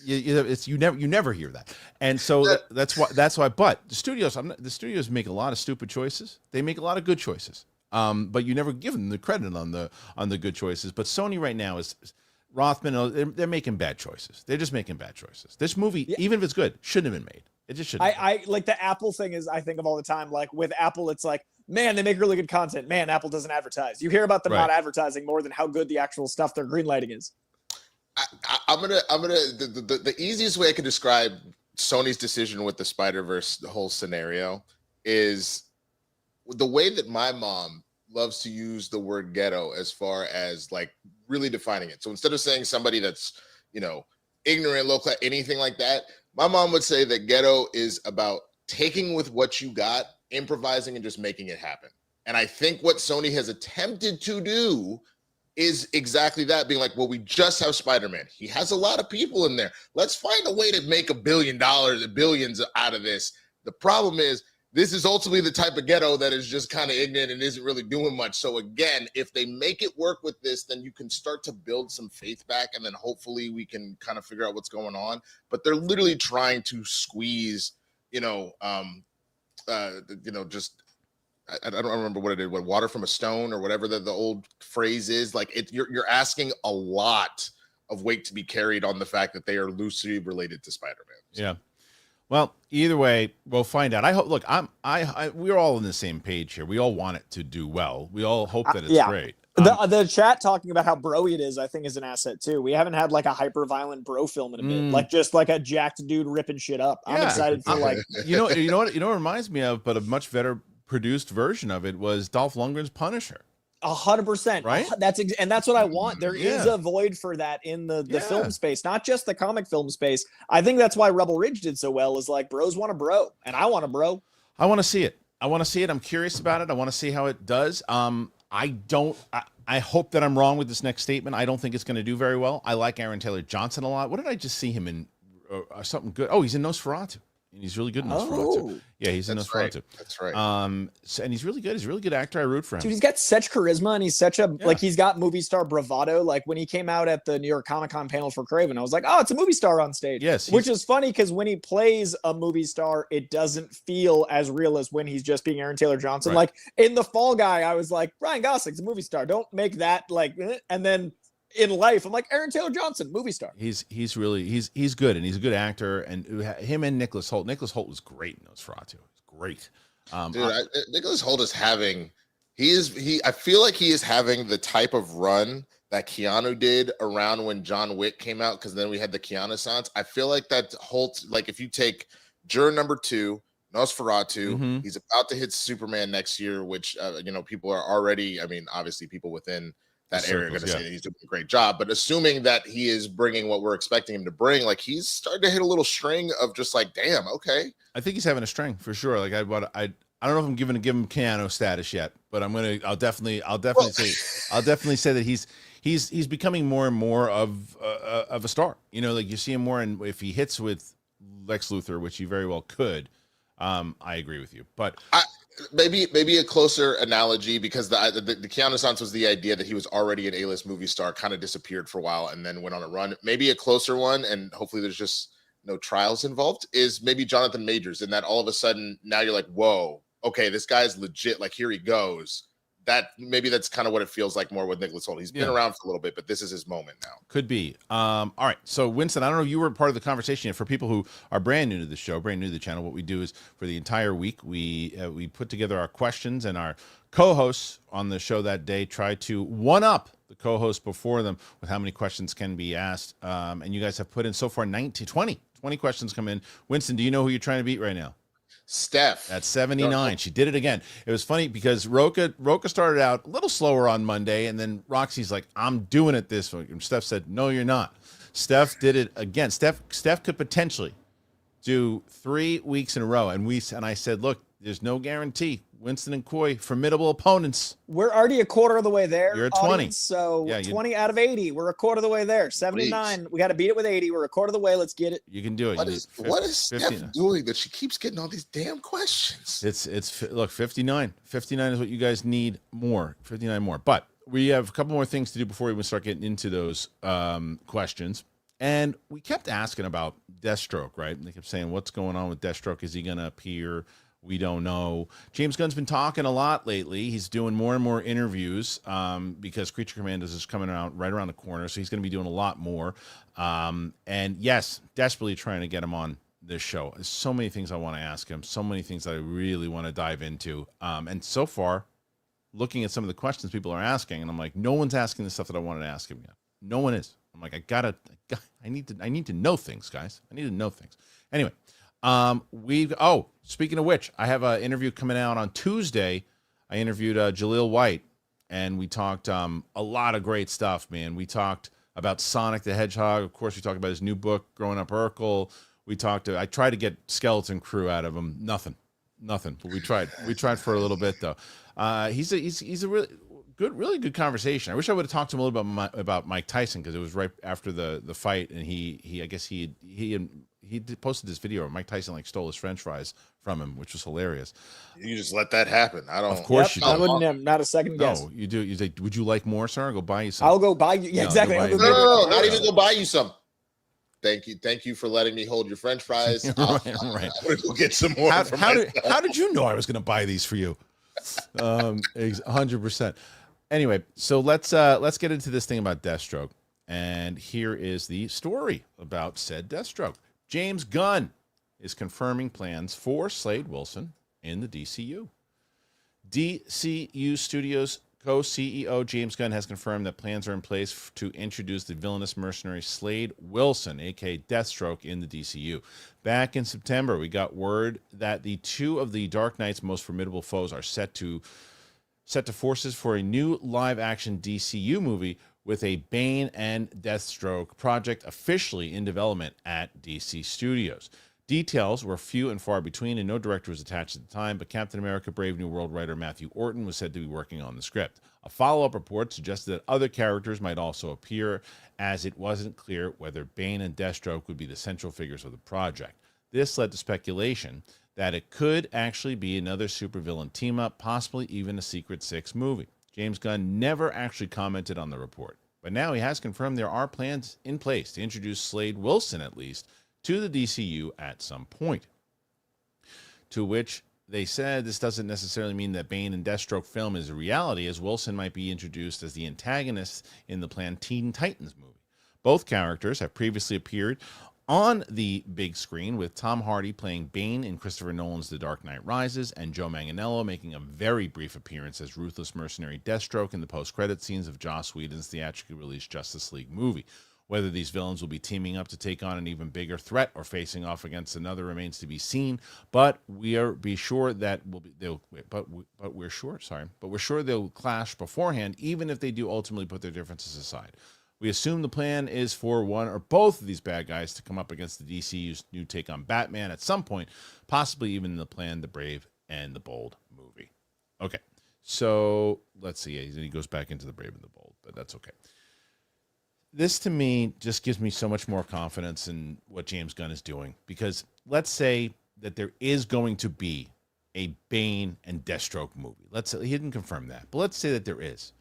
You never hear that. And so that's why. But the studios make a lot of stupid choices. They make a lot of good choices. But you never give them the credit on the good choices. But Sony right now is Rothman. They're making bad choices. They're just making bad choices. This movie, even if it's good, shouldn't have been made. It just shouldn't. I like the Apple thing is I think of all the time. Like with Apple, it's like, man, they make really good content. Man, Apple doesn't advertise. You hear about them not advertising more than how good the actual stuff they're greenlighting is. The easiest way I can describe Sony's decision with the Spider-Verse, the whole scenario, is the way that my mom loves to use the word ghetto as far as like really defining it. So instead of saying somebody that's, ignorant, low class, anything like that, my mom would say that ghetto is about taking with what you got, improvising, and just making it happen. And I think what Sony has attempted to do is exactly that, being like, well, we just have Spider-Man. He has a lot of people in there. Let's find a way to make $1 billion and billions out of this. The problem is, this is ultimately the type of ghetto that is just kind of ignorant and isn't really doing much. So again, if they make it work with this, then you can start to build some faith back, and then hopefully we can kind of figure out what's going on. But they're literally trying to squeeze, just I don't remember what it is, what water from a stone or whatever the old phrase is. Like you're asking a lot of weight to be carried on the fact that they are loosely related to Spider-Man. So. Yeah. Well, either way, we'll find out. I hope. Look, we're all on the same page here. We all want it to do well. We all hope that it's great. The chat talking about how broy it is, I think, is an asset too. We haven't had like a hyper violent bro film in a bit, like just like a jacked dude ripping shit up. I'm excited for like you know what it reminds me of, but a much better produced version of it was Dolph Lundgren's Punisher. 100%, right? That's what I want. There is a void for that in the film space, not just the comic film space. I think that's why Rebel Ridge did so well. Is like bros want a bro, and I want a bro. I want to see it. I'm curious about it. I want to see how it does. I hope that I'm wrong with this next statement. I don't think it's going to do very well. I like Aaron Taylor Johnson a lot. What did I just see him in? Something good. Oh, he's in Nosferatu. And he's really good in Nosferatu. Yeah, he's in Nosferatu. Right. That's right. And he's really good. He's a really good actor. I root for him. Dude, he's got such charisma, and he's such a like he's got movie star bravado. Like when he came out at the New York Comic-Con panel for Kraven, I was like, oh, it's a movie star on stage. Yes, which is funny because when he plays a movie star, it doesn't feel as real as when he's just being Aaron Taylor Johnson. Right. Like in The Fall Guy, I was like, Ryan Gosling's a movie star. Don't make that like, and then. In life, I'm like Aaron Taylor Johnson, movie star. He's really good, and he's a good actor. And him and Nicholas Holt. Nicholas Holt was great in Nosferatu. He's great. Nicholas Holt is having. I feel like he is having the type of run that Keanu did around when John Wick came out, because then we had the Keanu-sance. I feel like that Holt, like if you take Juror number 2, Nosferatu, he's about to hit Superman next year, which people are already. I mean, obviously, people within that area are going to say that he's doing a great job, but assuming that he is bringing what we're expecting him to bring, like he's starting to hit a little string of just like, damn, okay. I think he's having a string for sure. Like I don't know if I'm going to give him Keanu status yet, but I'll definitely say that he's becoming more and more of a star. Like you see him more, and if he hits with Lex Luthor, which he very well could, I agree with you. But maybe a closer analogy, because the Keanu Reeves was the idea that he was already an A-list movie star, kind of disappeared for a while and then went on a run. Maybe a closer one, and hopefully there's just no trials involved, is maybe Jonathan Majors, in that all of a sudden now you're like, whoa, okay, this guy's legit, like here he goes. That's kind of what it feels like more with Nicholas Holt. He's been around for a little bit, but this is his moment now. Could be. All right. So Winston, I don't know if you were part of the conversation yet. For people who are brand new to the show, brand new to the channel, what we do is for the entire week, we put together our questions, and our co-hosts on the show that day try to one-up the co-hosts before them with how many questions can be asked. And you guys have put in so far 20 questions come in. Winston, do you know who you're trying to beat right now? Steph at 79. She did it again. It was funny because Roka started out a little slower on Monday, and then Roxy's like, I'm doing it this week. And Steph said, no, you're not. Steph did it again. Steph could potentially do 3 weeks in a row. And I said, look, there's no guarantee. Winston and Coy, formidable opponents. We're already a quarter of the way there. You're at 20. Audience, so 20 out of 80. We're a quarter of the way there. 79. We got to beat it with 80. We're a quarter of the way. Let's get it. You can do it. What is Steph doing that she keeps getting all these damn questions? Look, 59. 59 is what you guys need more. 59 more. But we have a couple more things to do before we even start getting into those questions. And we kept asking about Deathstroke, right? And they kept saying, what's going on with Deathstroke? Is he going to appear? We don't know. James Gunn's been talking a lot lately. He's doing more and more interviews because Creature Commandos is coming out right around the corner. So he's going to be doing a lot more. And yes, desperately trying to get him on this show. There's so many things I want to ask him. So many things that I really want to dive into. And so far, looking at some of the questions people are asking, and I'm like, no one's asking the stuff that I wanted to ask him yet. No one is. I'm like, I need to know things, guys. I need to know things. Anyway. Speaking of which, I have an interview coming out on Tuesday. I interviewed Jaleel White, and we talked a lot of great stuff, man. We talked about Sonic the Hedgehog. Of course, we talked about his new book, Growing Up Urkel. I tried to get Skeleton Crew out of him. Nothing. But we tried. We tried for a little bit though. He's a really good conversation. I wish I would have talked to him a little bit about Mike Tyson, because it was right after the fight, and he posted this video where Mike Tyson stole his French fries from him, which was hilarious. You just let that happen. I don't. Of course you do. I wouldn't have, not a second guess. No, you do. You say, would you like more, sir? I'll go buy you some. I'll go buy you. Yeah, exactly. No, not even go buy you some. Thank you for letting me hold your French fries. Right. I'm gonna go get some more. How did you know I was going to buy these for you? 100%. Anyway, so let's get into this thing about Deathstroke. And here is the story about said Deathstroke. James Gunn is confirming plans for Slade Wilson in the DCU. DCU Studios co-CEO James Gunn has confirmed that plans are in place to introduce the villainous mercenary Slade Wilson, aka Deathstroke, in the DCU. Back in September, we got word that the two of the Dark Knight's most formidable foes are set to forces for a new live-action DCU movie with a Bane and Deathstroke project officially in development at DC Studios. Details were few and far between, and no director was attached at the time, but Captain America Brave New World writer Matthew Orton was said to be working on the script. A follow-up report suggested that other characters might also appear, as it wasn't clear whether Bane and Deathstroke would be the central figures of the project. This led to speculation that it could actually be another supervillain team-up, possibly even a Secret Six movie. James Gunn never actually commented on the report, but now he has confirmed there are plans in place to introduce Slade Wilson, at least, to the DCU at some point. To which they said this doesn't necessarily mean that Bane and Deathstroke film is a reality, as Wilson might be introduced as the antagonist in the planned Teen Titans movie. Both characters have previously appeared on the big screen, with Tom Hardy playing Bane in Christopher Nolan's The Dark Knight Rises, and Joe Manganiello making a very brief appearance as ruthless mercenary Deathstroke in the post-credit scenes of Joss Whedon's theatrically released Justice League movie. Whether these villains will be teaming up to take on an even bigger threat or facing off against another remains to be seen. But we're sure they'll clash beforehand, even if they do ultimately put their differences aside. We assume the plan is for one or both of these bad guys to come up against the DCU's new take on Batman at some point, possibly even in the plan The Brave and the Bold movie. Okay, so let's see. He goes back into The Brave and the Bold, but that's okay. This to me just gives me so much more confidence in what James Gunn is doing, because let's say that there is going to be a Bane and Deathstroke movie. Let's say he didn't confirm that, but let's say that there is.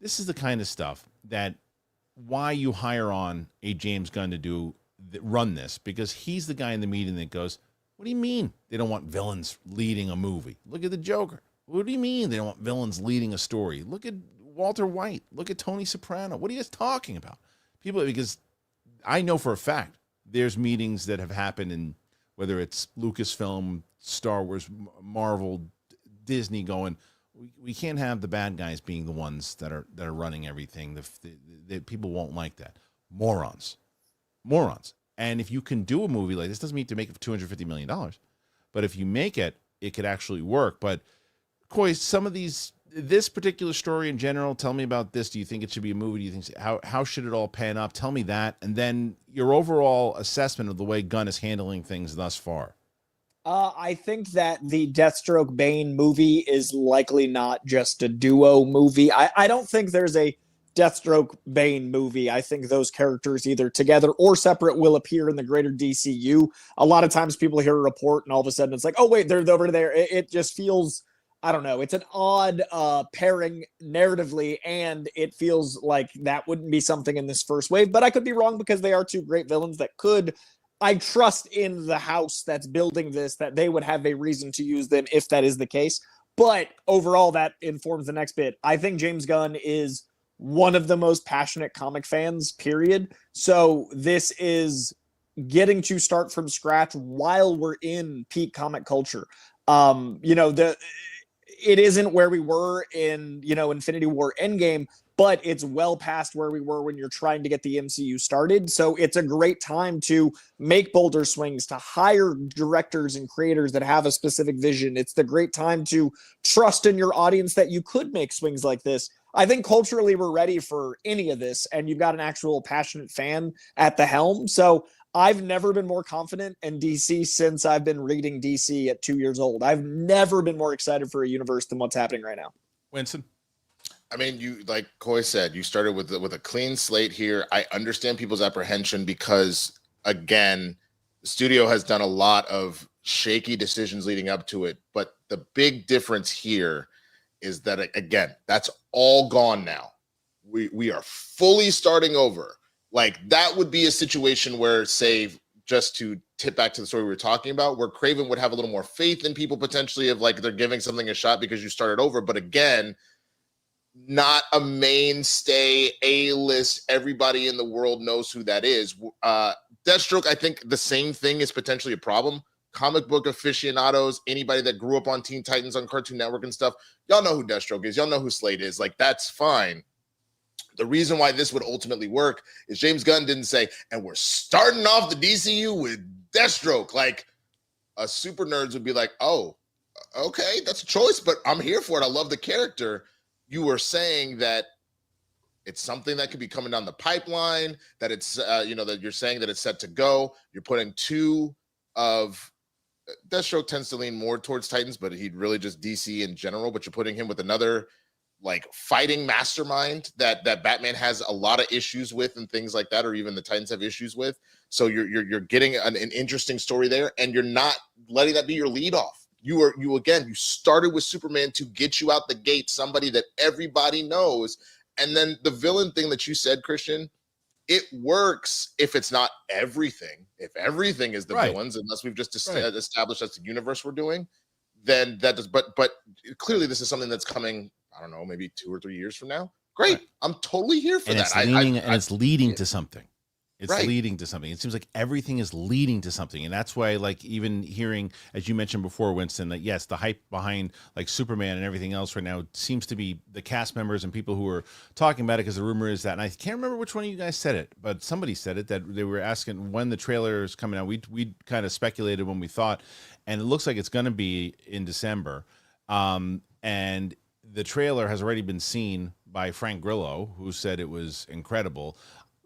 This is the kind of stuff that why you hire on a James Gunn to run this, because he's the guy in the meeting that goes, what do you mean they don't want villains leading a movie? Look at the Joker. What do you mean they don't want villains leading a story? Look at Walter White. Look at Tony Soprano. What are you guys talking about? Because I know for a fact there's meetings that have happened in, whether it's Lucasfilm, Star Wars, Marvel, Disney, going, we can't have the bad guys being the ones that are running everything. The people won't like that. Morons. And if you can do a movie like this, doesn't mean to make it for $250 million, but if you make it, it could actually work. But Coy, some of this particular story in general, tell me about this. Do you think it should be a movie? Do you think how should it all pan up? Tell me that, and then your overall assessment of the way Gunn is handling things thus far. I think that the Deathstroke Bane movie is likely not just a duo movie. I don't think there's a Deathstroke Bane movie. I think those characters, either together or separate, will appear in the greater DCU. A lot of times people hear a report and all of a sudden it's like, oh wait, they're over there. It just feels, I don't know, it's an odd pairing narratively, and it feels like that wouldn't be something in this first wave, but I could be wrong, because they are two great villains that could, I trust in the house that's building this, that they would have a reason to use them if that is the case. But overall, that informs the next bit. I think James Gunn is one of the most passionate comic fans, period. So this is getting to start from scratch while we're in peak comic culture. It isn't where we were in, Infinity War Endgame, but it's well past where we were when you're trying to get the MCU started. So it's a great time to make bolder swings, to hire directors and creators that have a specific vision. It's the great time to trust in your audience that you could make swings like this. I think culturally we're ready for any of this, and you've got an actual passionate fan at the helm. So I've never been more confident in DC since I've been reading DC at 2 years old. I've never been more excited for a universe than what's happening right now. Winston? I mean, you, like Coy said, you started with a clean slate here. I understand people's apprehension because, again, the studio has done a lot of shaky decisions leading up to it. But the big difference here is that, again, that's all gone now. We are fully starting over. Like, that would be a situation where, say, just to tip back to the story we were talking about, where Craven would have a little more faith in people potentially, of like they're giving something a shot because you started over. But again, not a mainstay, A-list, everybody in the world knows who that is. Deathstroke, I think the same thing is potentially a problem. Comic book aficionados, anybody that grew up on Teen Titans on Cartoon Network and stuff, y'all know who Deathstroke is. Y'all know who Slade is. Like, that's fine. The reason why this would ultimately work is James Gunn didn't say, and we're starting off the DCU with Deathstroke. Like, a super nerds would be like, oh, okay, that's a choice, but I'm here for it. I love the character. You were saying that it's something that could be coming down the pipeline, that it's, that you're saying that it's set to go. You're putting two of Deathstroke tends to lean more towards Titans, but he'd really just DC in general, but you're putting him with another like fighting mastermind that Batman has a lot of issues with and things like that, or even the Titans have issues with. So you're getting an interesting story there, and you're not letting that be your lead off. You started with Superman to get you out the gate, somebody that everybody knows. And then the villain thing that you said, Kristian, it works if it's not everything. If everything is the villains, unless we've just established that's the universe we're doing, then that does. But clearly this is something that's coming, I don't know, maybe 2 or 3 years from now. Great. Right. I'm totally here for that. It's leading to something. It's leading to something. It seems like everything is leading to something. And that's why, like, even hearing, as you mentioned before, Winston, that yes, the hype behind like Superman and everything else right now seems to be the cast members and people who are talking about it, because the rumor is that, and I can't remember which one of you guys said it, but somebody said it, that they were asking when the trailer is coming out. We kind of speculated when we thought, and it looks like it's going to be in December. And the trailer has already been seen by Frank Grillo, who said it was incredible.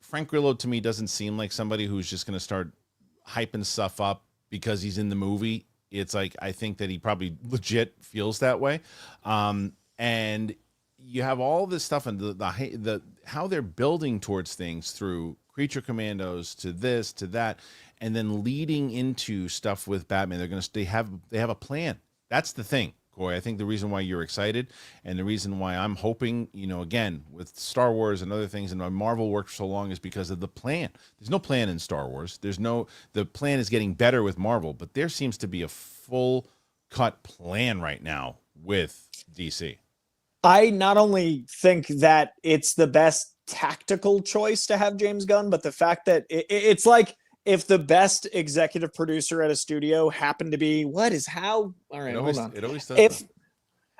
Frank Grillo, to me, doesn't seem like somebody who's just going to start hyping stuff up because he's in the movie. It's like, I think that he probably legit feels that way. And you have all this stuff, and the how they're building towards things through Creature Commandos to this to that, and then leading into stuff with Batman. They have a plan. That's the thing, Coy. I think the reason why you're excited and the reason why I'm hoping, again, with Star Wars and other things and why Marvel worked for so long is because of the plan. There's no plan in Star Wars. The plan is getting better with Marvel, but there seems to be a full cut plan right now with DC. I not only think that it's the best tactical choice to have James Gunn, but the fact that it's like if the best executive producer at a studio happened to be all right, hold on. It always does.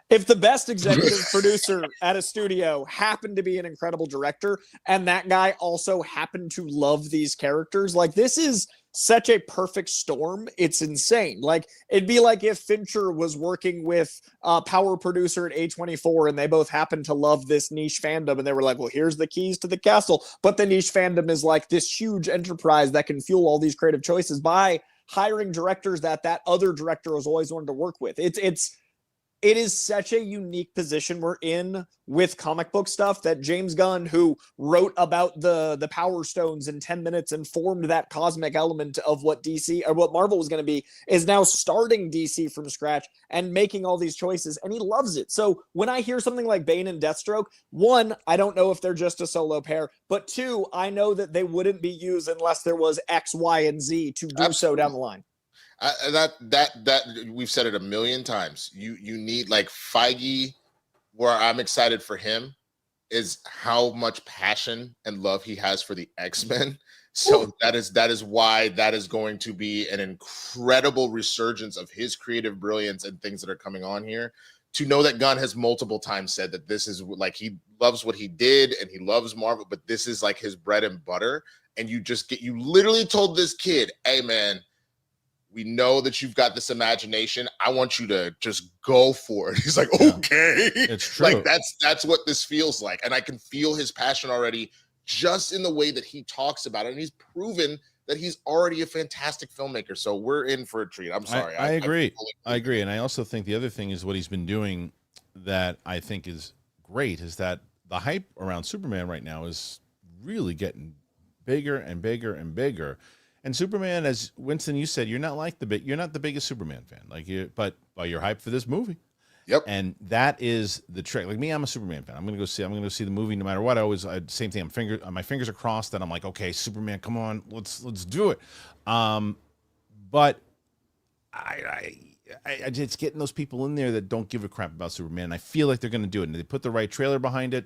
If the best executive producer at a studio happened to be an incredible director, and that guy also happened to love these characters, like this is such a perfect storm. It's insane. Like it'd be like if Fincher was working with a power producer at A24 and they both happened to love this niche fandom and they were like, well, here's the keys to the castle. But the niche fandom is like this huge enterprise that can fuel all these creative choices by hiring directors that other director has always wanted to work with. It is such a unique position we're in with comic book stuff that James Gunn, who wrote about the Power Stones in 10 minutes and formed that cosmic element of what DC or what Marvel was going to be, is now starting DC from scratch and making all these choices, and he loves it. So when I hear something like Bane and Deathstroke, one, I don't know if they're just a solo pair, but two, I know that they wouldn't be used unless there was X, Y, and Z to do so down the line. That we've said it a million times. You need like Feige. Where I'm excited for him is how much passion and love he has for the X-Men. So that is why that is going to be an incredible resurgence of his creative brilliance and things that are coming on here. To know that Gunn has multiple times said that this is like he loves what he did and he loves Marvel, but this is like his bread and butter. And you literally told this kid, hey man, we know that you've got this imagination. I want you to just go for it. He's like, okay. It's true. Like that's what this feels like. And I can feel his passion already just in the way that he talks about it. And he's proven that he's already a fantastic filmmaker. So we're in for a treat. I'm sorry. I agree. I agree. And I also think the other thing is what he's been doing that I think is great is that the hype around Superman right now is really getting bigger and bigger and bigger. And Superman, as Winston, you said, you're not the biggest Superman fan, but you're hyped for this movie. Yep. And that is the trick. Like me, I'm a Superman fan. I'm gonna go see the movie no matter what. Same thing. My fingers are crossed that I'm like, okay, Superman, come on, let's do it. But I it's getting those people in there that don't give a crap about Superman. And I feel like they're gonna do it. And they put the right trailer behind it.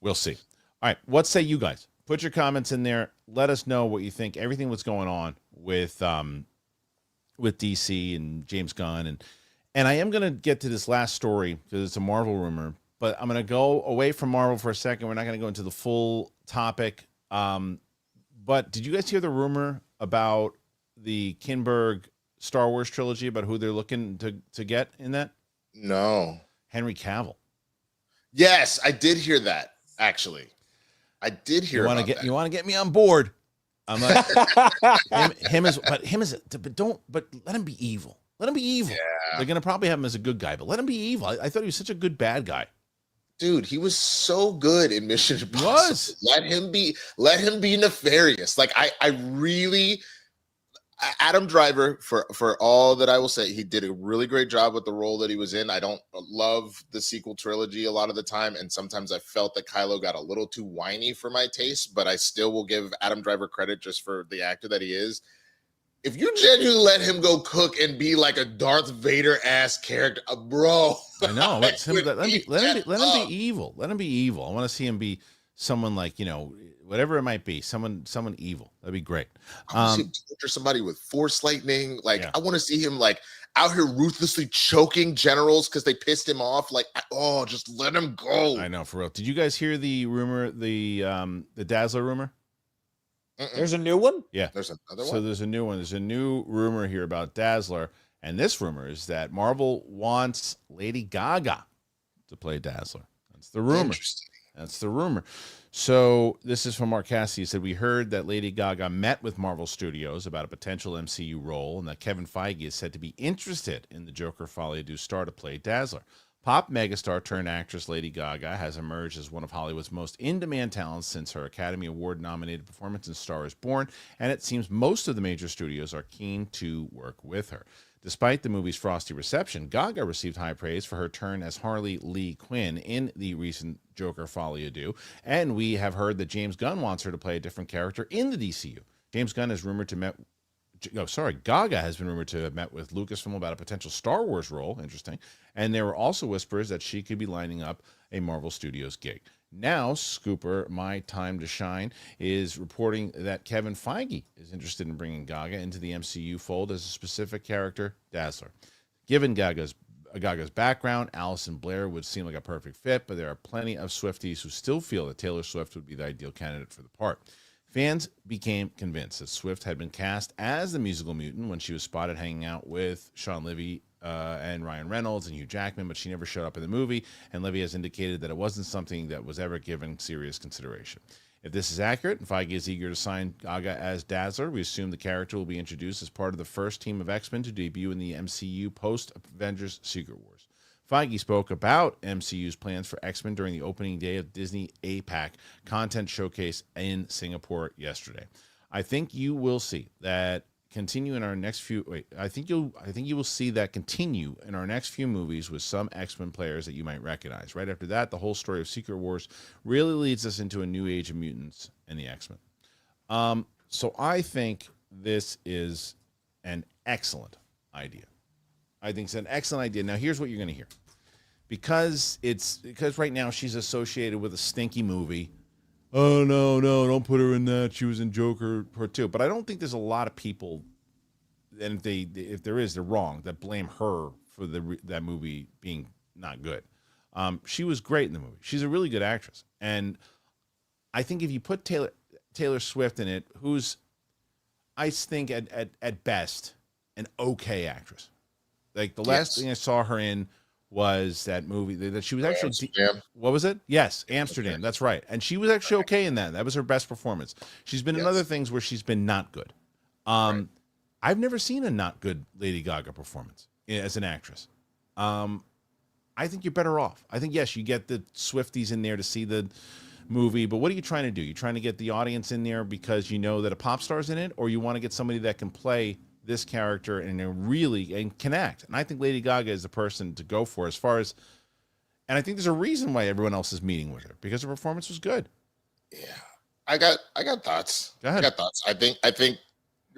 We'll see. All right, what say you guys? Put your comments in there. Let us know what you think. Everything that's going on with DC and James Gunn, and I am going to get to this last story because it's a Marvel rumor. But I'm going to go away from Marvel for a second. We're not going to go into the full topic. But did you guys hear the rumor about the Kinberg Star Wars trilogy about who they're looking to get in that? No. Henry Cavill. Yes, I did hear that actually. I did hear about that. You want to get me on board? I'm like but let him be evil. Let him be evil. Yeah. They're gonna probably have him as a good guy, but let him be evil. I thought he was such a good bad guy. Dude, he was so good in Mission Impossible. Let him be nefarious. Like I really Adam Driver, for all that I will say, he did a really great job with the role that he was in. I don't love the sequel trilogy a lot of the time, and sometimes I felt that Kylo got a little too whiny for my taste, but I still will give Adam Driver credit just for the actor that he is. If you genuinely let him go cook and be like a Darth Vader-ass character, bro. I know. Let him be evil. Let him be evil. I want to see him be someone like, whatever it might be, someone evil. That'd be great. I want to see him torture somebody with force lightning. I want to see him out here ruthlessly choking generals because they pissed him off. Just let him go. I know, for real. Did you guys hear the rumor, the Dazzler rumor? There's a new one? Yeah. There's another one? So there's a new one. There's a new rumor here about Dazzler. And this rumor is that Marvel wants Lady Gaga to play Dazzler. That's the rumor. Interesting. That's the rumor. So this is from Mark Cassidy. He said, we heard that Lady Gaga met with Marvel Studios about a potential MCU role and that Kevin Feige is said to be interested in the Joker Folie à Deux star to play Dazzler. Pop megastar turned actress Lady Gaga has emerged as one of Hollywood's most in-demand talents since her Academy Award-nominated performance in Star is Born, and it seems most of the major studios are keen to work with her. Despite the movie's frosty reception, Gaga received high praise for her turn as Harley Lee Quinn in the recent Joker Folie à Deux, and we have heard that James Gunn wants her to play a different character in the DCU. Gaga has been rumored to have met with Lucasfilm about a potential Star Wars role, interesting, and there were also whispers that she could be lining up a Marvel Studios gig. Now, Scooper, My Time to Shine, is reporting that Kevin Feige is interested in bringing Gaga into the MCU fold as a specific character, Dazzler. Given Gaga's background, Allison Blair would seem like a perfect fit, but there are plenty of Swifties who still feel that Taylor Swift would be the ideal candidate for the part. Fans became convinced that Swift had been cast as the musical mutant when she was spotted hanging out with Sean Levy and Ryan Reynolds and Hugh Jackman, but she never showed up in the movie, and Levy has indicated that it wasn't something that was ever given serious consideration. If this is accurate, and Feige is eager to sign Gaga as Dazzler, we assume the character will be introduced as part of the first team of X-Men to debut in the MCU post-Avengers Secret Wars. Feige spoke about MCU's plans for X-Men during the opening day of Disney APAC content showcase in Singapore yesterday. I think you will see that continue in our next few. I think you will see that continue in our next few movies with some X-Men players that you might recognize. Right after that, the whole story of Secret Wars really leads us into a new age of mutants and the X-Men. So I think this is an excellent idea. I think it's an excellent idea. Now, here's what you're going to hear. Because right now she's associated with a stinky movie. Oh, no, don't put her in that. She was in Joker Part 2. But I don't think there's a lot of people, and if there is, they're wrong, that blame her for that movie being not good. She was great in the movie. She's a really good actress. And I think if you put Taylor Swift in it, who's, I think, at best, an okay actress. Like the last thing I saw her in was that movie that she was actually. Amsterdam. What was it? Yes, Amsterdam. That's right. And she was actually okay in that. That was her best performance. She's been in other things where she's been not good. I've never seen a not good Lady Gaga performance as an actress. I think you're better off. I think, yes, you get the Swifties in there to see the movie, but what are you trying to do? You're trying to get the audience in there because you know that a pop star's in it, or you want to get somebody that can play this character and can act. And I think Lady Gaga is the person to go for as far as, and I think there's a reason why everyone else is meeting with her, because her performance was good. Yeah. I got thoughts. Go ahead. I got thoughts. I think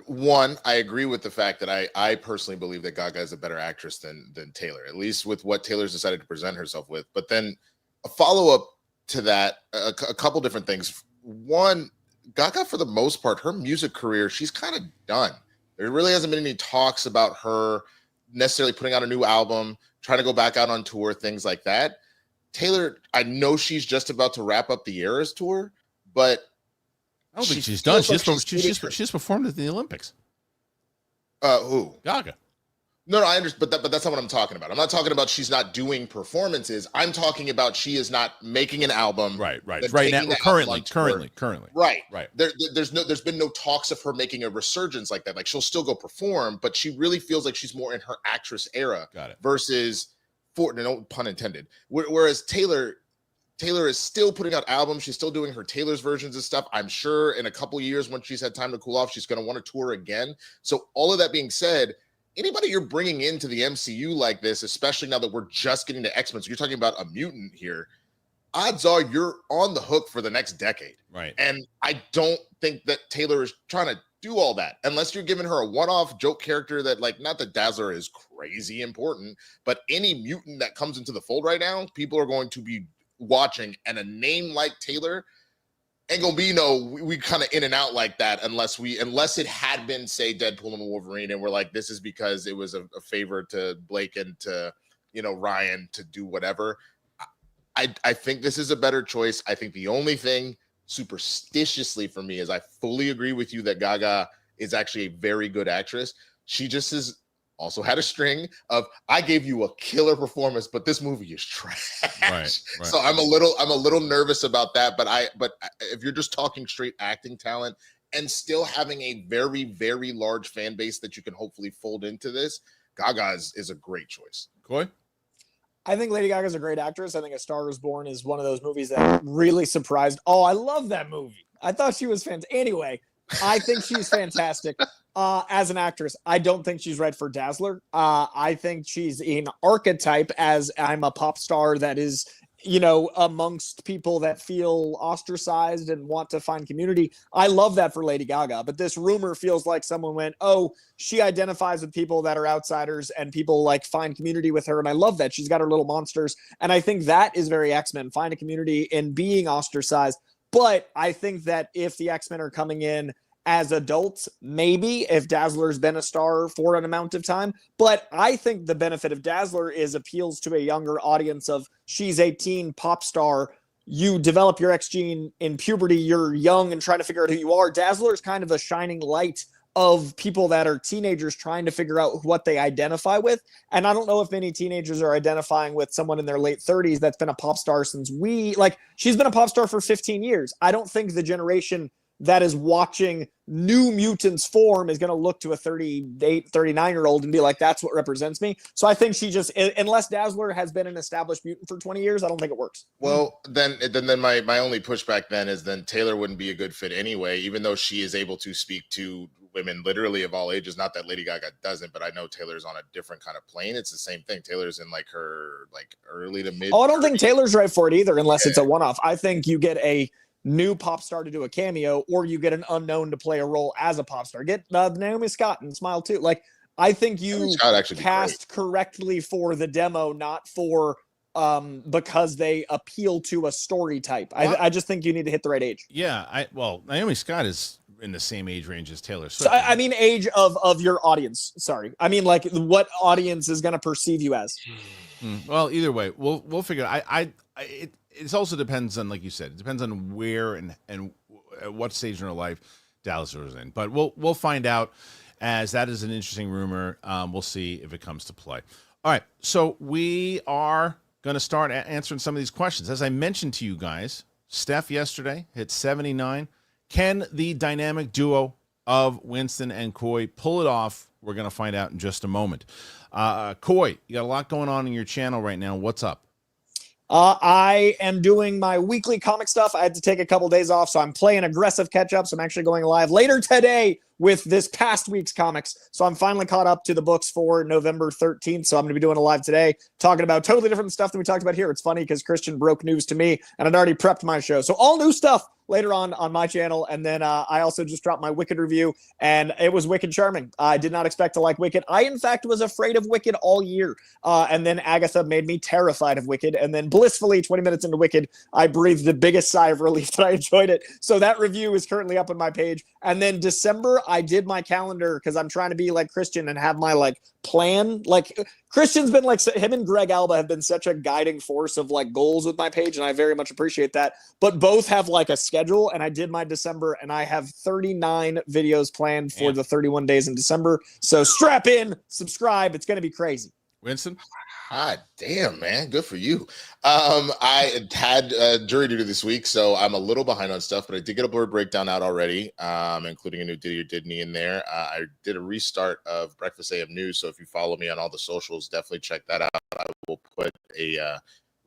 one, I agree with the fact that I personally believe that Gaga is a better actress than Taylor, at least with what Taylor's decided to present herself with. But then a follow-up to that, a couple different things. One, Gaga, for the most part, her music career, she's kind of done. There really hasn't been any talks about her necessarily putting out a new album, trying to go back out on tour, things like that. Taylor, I know she's just about to wrap up the Eras tour, but I don't think she's done. She's performed at the Olympics. Who? Gaga. No, I understand, but that's not what I'm talking about. I'm not talking about she's not doing performances. I'm talking about she is not making an album. Right now, currently. Right. There's been no talks of her making a resurgence like that. Like she'll still go perform, but she really feels like she's more in her actress era. Got it. Versus, no pun intended. Whereas Taylor is still putting out albums. She's still doing her Taylor's versions of stuff. I'm sure in a couple years when she's had time to cool off, she's going to want to tour again. So all of that being said, anybody you're bringing into the MCU like this, especially now that we're just getting to X-Men, so you're talking about a mutant here, odds are you're on the hook for the next decade. Right. And I don't think that Taylor is trying to do all that unless you're giving her a one-off joke character that, like, not that Dazzler is crazy important, but any mutant that comes into the fold right now, people are going to be watching, and a name like Taylor ain't gonna be we kind of in and out like that unless it had been, say, Deadpool and Wolverine, and we're like, this is because it was a favor to Blake and to Ryan to do whatever. I think this is a better choice. I think the only thing superstitiously for me is I fully agree with you that Gaga is actually a very good actress. She just is also had a string of, I gave you a killer performance, but this movie is trash. Right. So I'm a little nervous about that. But if you're just talking straight acting talent and still having a very, very large fan base that you can hopefully fold into this, Gaga is a great choice. Coy? I think Lady Gaga's a great actress. I think A Star Is Born is one of those movies that really surprised. Oh, I love that movie. I thought she was fantastic. Anyway, I think she's fantastic as an actress. I don't think she's right for Dazzler. I think she's an archetype as I'm a pop star that is, amongst people that feel ostracized and want to find community. I love that for Lady Gaga, but this rumor feels like someone went, oh, she identifies with people that are outsiders and people like find community with her. And I love that. She's got her little monsters. And I think that is very X-Men, find a community in being ostracized. But I think that if the X-Men are coming in as adults, maybe if Dazzler's been a star for an amount of time. But I think the benefit of Dazzler is appeals to a younger audience of she's a teen pop star. You develop your X gene in puberty. You're young and trying to figure out who you are. Dazzler is kind of a shining light of people that are teenagers trying to figure out what they identify with. And I don't know if many teenagers are identifying with someone in their late 30s that's been a pop star since she's been a pop star for 15 years. I don't think the generation that is watching New Mutants form is going to look to a 38, 39-year-old and be like, that's what represents me. So I think she just, unless Dazzler has been an established mutant for 20 years, I don't think it works. Well, then my only pushback then is then Taylor wouldn't be a good fit anyway, even though she is able to speak to women literally of all ages. Not that Lady Gaga doesn't, but I know Taylor's on a different kind of plane. It's the same thing. Taylor's in like her early to mid. Oh, I don't think Taylor's right for it either, unless it's a one-off. I think you get a new pop star to do a cameo, or you get an unknown to play a role as a pop star. Get Naomi Scott and Smile too. Like, I think you cast correctly for the demo, not for because they appeal to a story type. I just think you need to hit the right age. Yeah, Naomi Scott is in the same age range as Taylor Swift. So, I mean, age of your audience. Sorry, I mean like what audience is going to perceive you as. Well, either way, we'll figure it. It also depends on, like you said, it depends on where and at what stage in her life Dallas was in. But we'll find out, as that is an interesting rumor. We'll see if it comes to play. All right, so we are going to start answering some of these questions. As I mentioned to you guys, Steph yesterday hit 79. Can the dynamic duo of Winston and Coy pull it off? We're going to find out in just a moment. Coy, you got a lot going on in your channel right now. What's up? I am doing my weekly comic stuff. I had to take a couple days off, so I'm playing aggressive catch up. So I'm actually going live later today with this past week's comics. So I'm finally caught up to the books for November 13th. So I'm going to be doing a live today, talking about totally different stuff than we talked about here. It's funny because Kristian broke news to me and I'd already prepped my show. So all new stuff later on my channel. And then I also just dropped my Wicked review, and it was wicked charming. I did not expect to like Wicked. I, in fact, was afraid of Wicked all year. And then Agatha made me terrified of Wicked. And then blissfully, 20 minutes into Wicked, I breathed the biggest sigh of relief that I enjoyed it. So that review is currently up on my page. And then December, I did my calendar because I'm trying to be like Kristian and have my plan. Kristian's been him and Greg Alba have been such a guiding force of goals with my page, and I very much appreciate that. But both have a schedule, and I did my December, and I have 39 videos planned for the 31 days in December. So strap in, subscribe. It's going to be crazy. Winston? God damn, man. Good for you. I had jury duty this week, so I'm a little behind on stuff, but I did get a blurb breakdown out already, including a new Did or Didn't in there. I did a restart of Breakfast AM News, so if you follow me on all the socials, definitely check that out. I will put a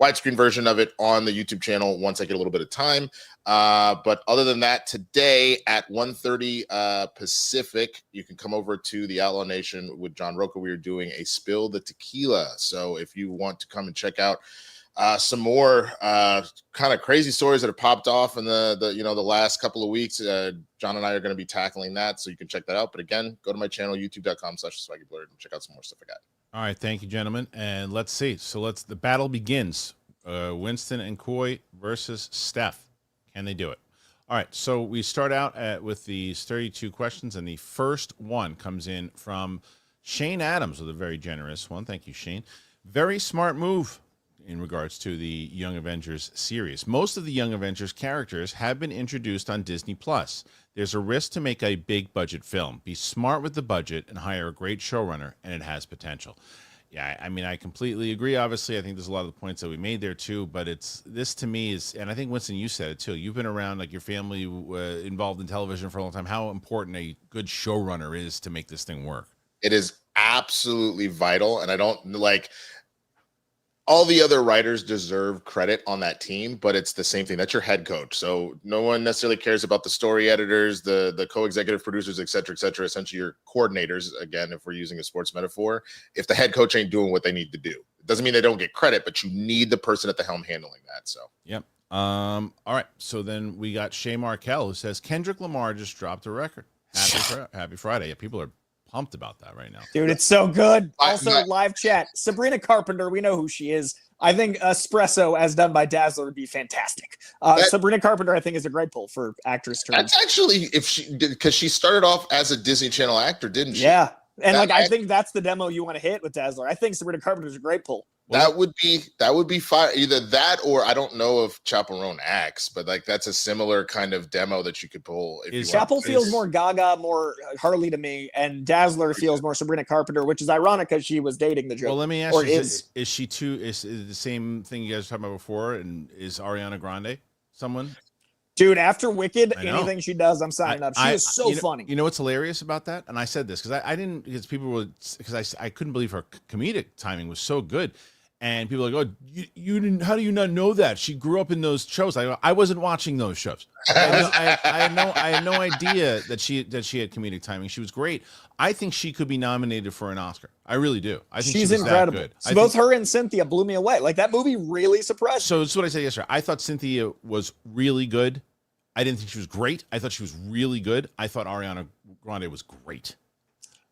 widescreen version of it on the YouTube channel once I get a little bit of time. But other than that, today at 1:30 Pacific, you can come over to the Outlaw Nation with John Roca. We are doing a Spill the Tequila. So if you want to come and check out some more kind of crazy stories that have popped off in the last couple of weeks, John and I are going to be tackling that. So you can check that out. But again, go to my channel, youtube.com/swaggyblurred, and check out some more stuff I got. All right, thank you, gentlemen. And let's see. So the battle begins. Winston and Coy versus Steph. Can they do it? All right, so we start out with these 32 questions, and the first one comes in from Shane Adams with a very generous one. Thank you, Shane. Very smart move in regards to the Young Avengers series. Most of the Young Avengers characters have been introduced on Disney+. There's a risk to make a big budget film. Be smart with the budget and hire a great showrunner, and it has potential. Yeah, I mean, I completely agree. Obviously, I think there's a lot of the points that we made there too, but this to me is, and I think Winston, you said it too. You've been around, your family involved in television for a long time. How important a good showrunner is to make this thing work. It is absolutely vital, and I don't all the other writers deserve credit on that team, but it's the same thing. That's your head coach. So no one necessarily cares about the story editors, the co-executive producers, et cetera, essentially your coordinators, again, if we're using a sports metaphor. If the head coach ain't doing what they need to do, it doesn't mean they don't get credit, but you need the person at the helm handling that. So yep. All right. So then we got Shay Markel, who says Kendrick Lamar just dropped a record. Happy Friday. Yeah, people are pumped about that right now. Dude, it's so good. Also, live chat. Sabrina Carpenter, we know who she is. I think Espresso, as done by Dazzler, would be fantastic. Sabrina Carpenter, I think, is a great pull for actress terms. That's actually, if she did, because she started off as a Disney Channel actor, didn't she? Yeah. And I think that's the demo you want to hit with Dazzler. I think Sabrina Carpenter is a great pull. That would be fire. Either that or I don't know if Chaperone acts, but like that's a similar kind of demo that you could pull. Chapel feels more Gaga, more Harley to me, and Dazzler feels more Sabrina Carpenter, which is ironic because she was dating the Joker. Well, let me ask you: is she too? Is the same thing you guys were talking about before? And is Ariana Grande someone? Dude, after Wicked, anything she does, I'm signing up. She is so funny. You know what's hilarious about that? And I said this because I didn't, because I couldn't believe her comedic timing was so good. And people are like, oh, you didn't, how do you not know that? She grew up in those shows. I wasn't watching those shows. I had no idea that she had comedic timing. She was great. I think she could be nominated for an Oscar. I really do. I think she's incredible. That good. So both her and Cynthia blew me away. Like that movie really surprised me. So this is what I said yesterday. I thought Cynthia was really good. I didn't think she was great. I thought she was really good. I thought Ariana Grande was great.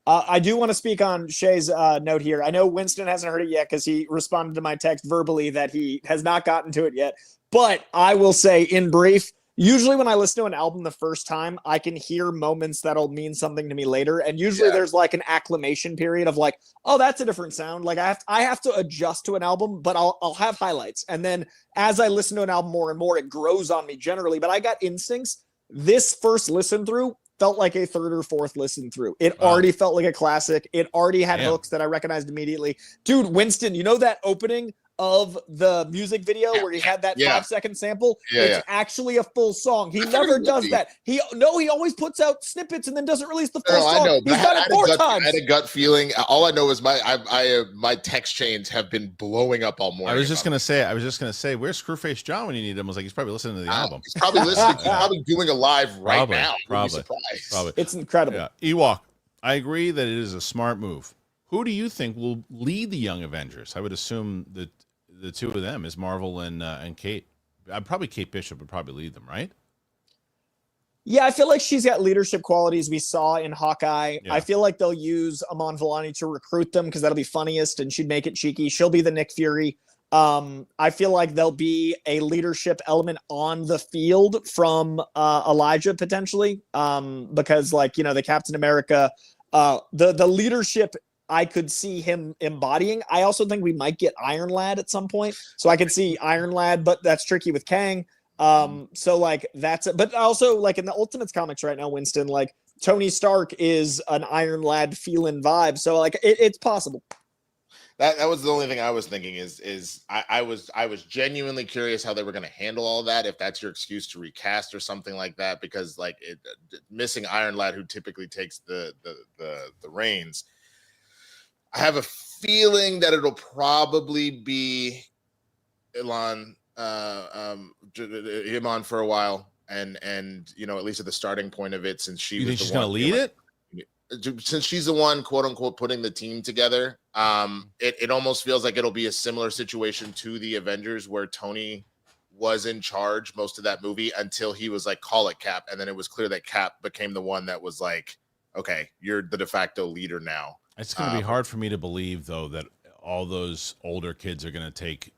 I do want to speak on Shay's note here. I know Winston hasn't heard it yet because he responded to my text verbally that he has not gotten to it yet. But I will say in brief, usually when I listen to an album the first time, I can hear moments that'll mean something to me later. And usually there's like an acclimation period of like, oh, that's a different sound. Like I have to adjust to an album, but I'll have highlights. And then as I listen to an album more and more, it grows on me generally. But I got instincts. This first listen through felt like a third or fourth listen through. It already felt like a classic. It already had hooks that I recognized immediately. Dude, Winston, you know that opening of the music video where he had that 5-second sample? It's actually a full song. He never does that. He always puts out snippets and then doesn't release the full song. I know, he's done it 4 times. I had a gut feeling. All I know is my text chains have been blowing up all morning. I was just gonna say, where's Screwface John when you need him? I was like, he's probably listening to the album. He's probably listening. He's probably doing a live right now. Probably. It's incredible. Yeah. Ewok, I agree that it is a smart move. Who do you think will lead the Young Avengers? I would assume that the two of them is Marvel and Kate. Probably Kate Bishop would probably lead them, right? Yeah, I feel like she's got leadership qualities we saw in Hawkeye. Yeah. I feel like they'll use Amon Villani to recruit them because that'll be funniest and she'd make it cheeky. She'll be the Nick Fury. I feel like there'll be a leadership element on the field from Elijah potentially because like, you know, the Captain America, the leadership I could see him embodying. I also think we might get Iron Lad at some point. So I could see Iron Lad, but that's tricky with Kang. So like that's it. But also like in the Ultimates comics right now, Winston, like Tony Stark is an Iron Lad feeling vibe. So like it's possible. That was the only thing I was thinking is I was genuinely curious how they were going to handle all that, if that's your excuse to recast or something like that, because like missing Iron Lad, who typically takes the reins. I have a feeling that it'll probably be Iman for a while, and you know, at least at the starting point of it, since she was she's going to lead it. Since she's the one, quote unquote, putting the team together, it almost feels like it'll be a similar situation to the Avengers, where Tony was in charge most of that movie until he was like, call it Cap, and then it was clear that Cap became the one that was like, okay, you're the de facto leader now. It's going to be hard for me to believe, though, that all those older kids are going to take.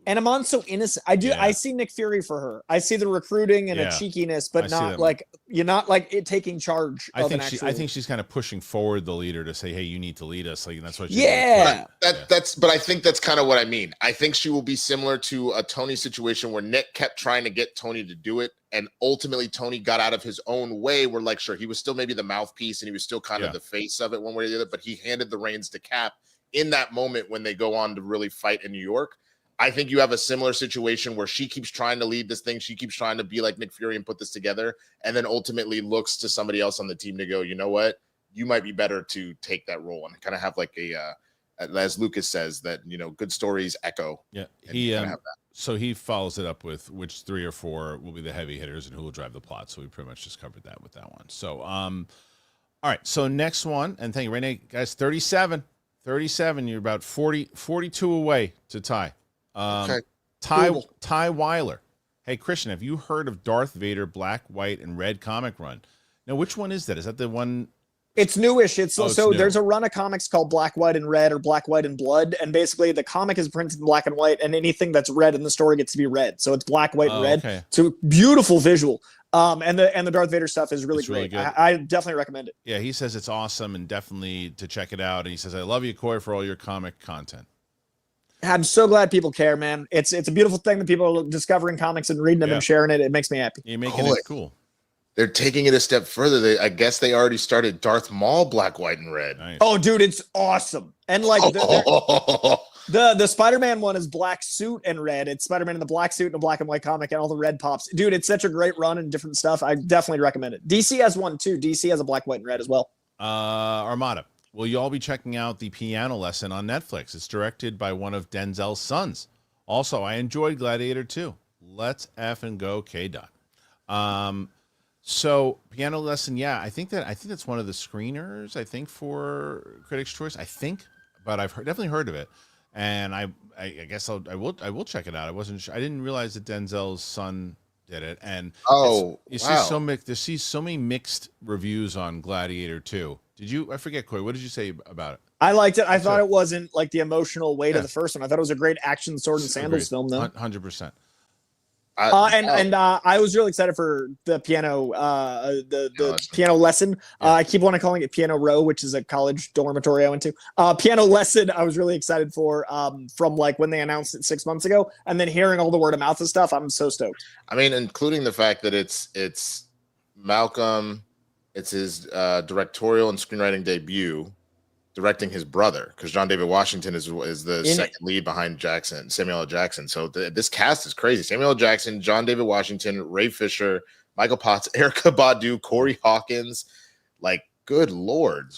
And Amon's so innocent. I see Nick Fury for her. I see the recruiting and a cheekiness, but not like you're not like it taking charge. I think she's kind of pushing forward the leader to say, hey, you need to lead us. Like, and that's what. But I think that's kind of what I mean. I think she will be similar to a Tony situation where Nick kept trying to get Tony to do it, and ultimately Tony got out of his own way. Where like, sure, he was still maybe the mouthpiece and he was still kind of the face of it one way or the other, but he handed the reins to Cap in that moment when they go on to really fight in New York. I think you have a similar situation where she keeps trying to lead this thing. She keeps trying to be like Nick Fury and put this together, and then ultimately looks to somebody else on the team to go, you know what, you might be better to take that role and kind of have like as Lucas says, that good stories echo. Yeah, So he follows it up with which 3 or 4 will be the heavy hitters and who will drive the plot. So we pretty much just covered that with that one. So all right, so next one, and thank you, Renee, guys. 37. You're about 42 away to tie. Okay. Ty Weiler. Hey, Kristian, have you heard of Darth Vader Black, White, and Red comic run? Now, which one is that? Is that the one? It's newish. It's new. There's a run of comics called Black, White, and Red, or Black, White, and Blood, and basically the comic is printed in black and white, and anything that's red in the story gets to be red. So it's black, white, and red. Okay. So beautiful visual. And the Darth Vader stuff is really great. Good. I definitely recommend it. Yeah, he says it's awesome and definitely to check it out. And he says, "I love you, Coy, for all your comic content." I'm so glad people care, man. It's a beautiful thing that people are discovering comics and reading them and sharing it. It makes me happy. You're making it cool. They're taking it a step further. I guess they already started Darth Maul Black, White, and Red. Nice. Oh, dude, it's awesome. And like the Spider-Man one is black suit and red. It's Spider-Man in the black suit and a black and white comic and all the red pops. Dude, it's such a great run and different stuff. I definitely recommend it. DC has one too. DC has a black, white, and red as well. Armada. Will you all be checking out the Piano Lesson on Netflix? It's directed by one of Denzel's sons. Also, I enjoyed Gladiator 2. Let's effing go, K-Dot. So Piano Lesson, yeah, I think that's one of the screeners, I think, for Critics' Choice. I think, but I've definitely heard of it. And I guess I will check it out. I wasn't sure. I didn't realize that Denzel's son did it. And see so many mixed reviews on Gladiator 2. I forget, Coy, what did you say about it? I liked it. I thought it wasn't like the emotional weight of the first one. I thought it was a great action sword and sandals film, though. 100%. I was really excited for the piano, piano lesson. I keep wanting calling it Piano Row, which is a college dormitory I went to. Piano lesson, I was really excited for from like when they announced it 6 months ago, and then hearing all the word of mouth and stuff. I'm so stoked. I mean, including the fact that it's Malcolm, it's his directorial and screenwriting debut, directing his brother, because John David Washington is the second lead behind Samuel L. Jackson. So this cast is crazy. Samuel L. Jackson, John David Washington, Ray Fisher, Michael Potts, Erykah Badu, Corey Hawkins. Like, good Lord.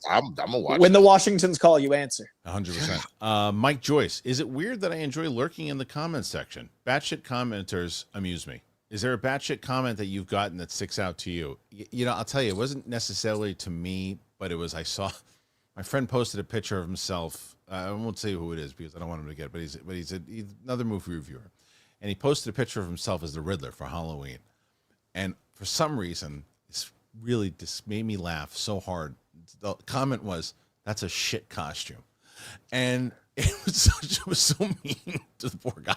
I'm gonna watch when the Washingtons call, you answer. 100%. Mike Joyce, is it weird that I enjoy lurking in the comments section? Batshit commenters amuse me. Is there a batshit comment that you've gotten that sticks out to you? I'll tell you, it wasn't necessarily to me, but it was, I saw my friend posted a picture of himself. I won't say who it is because I don't want him to get it, but he's another movie reviewer. And he posted a picture of himself as the Riddler for Halloween. And for some reason, it's really just made me laugh so hard. The comment was, "That's a shit costume." And it was so mean to the poor guy.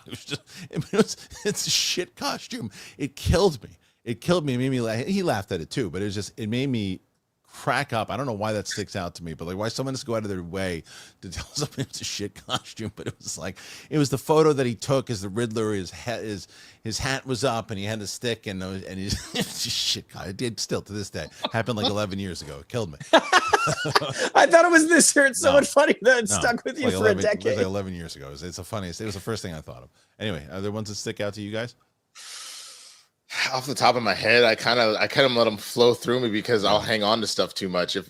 It's a shit costume. It killed me. It made me laugh. He laughed at it too, but it made me crack up. I don't know why that sticks out to me, but like why someone has to go out of their way to tell somebody it's a shit costume. But it was the photo that he took as the Riddler. His hat was up and he had a stick and he's just shit. It did still to this day. Happened like 11 years ago. It killed me. I thought it was this year. It's so much funny that it stuck with you for a decade. It was like 11 years ago. It's the funniest. It was the first thing I thought of. Anyway, are there ones that stick out to you guys? Off the top of my head, I kind of let them flow through me because I'll hang on to stuff too much. If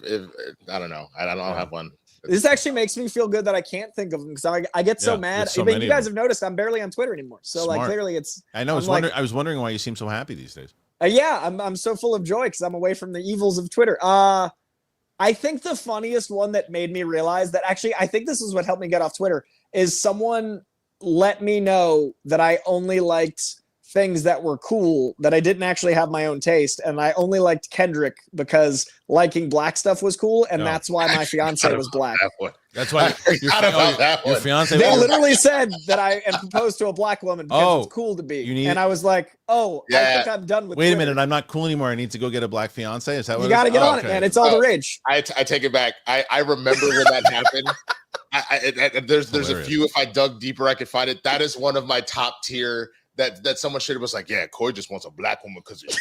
I don't know, I don't have one. This actually makes me feel good that I can't think of them because I get so mad. So you guys have noticed I'm barely on Twitter anymore. So like clearly it's. I know. I was wondering why you seem so happy these days. Yeah, I'm so full of joy because I'm away from the evils of Twitter. I think the funniest one that made me realize that actually I think this is what helped me get off Twitter is someone let me know that I only liked things that were cool, that I didn't actually have my own taste, and I only liked Kendrick because liking black stuff was cool, and that's why my fiance was black. That's why your fiance. They literally said that I am proposed to a black woman because it's cool to be. And I was like, I think I'm done with. Wait a minute, I'm not cool anymore. I need to go get a black fiance. Is that what you got to get on it, man? It's all the rage. I take it back. I remember when that happened. There's a few. If I dug deeper, I could find it. That is one of my top tier. That someone should have was like, yeah, Corey just wants a black woman because it's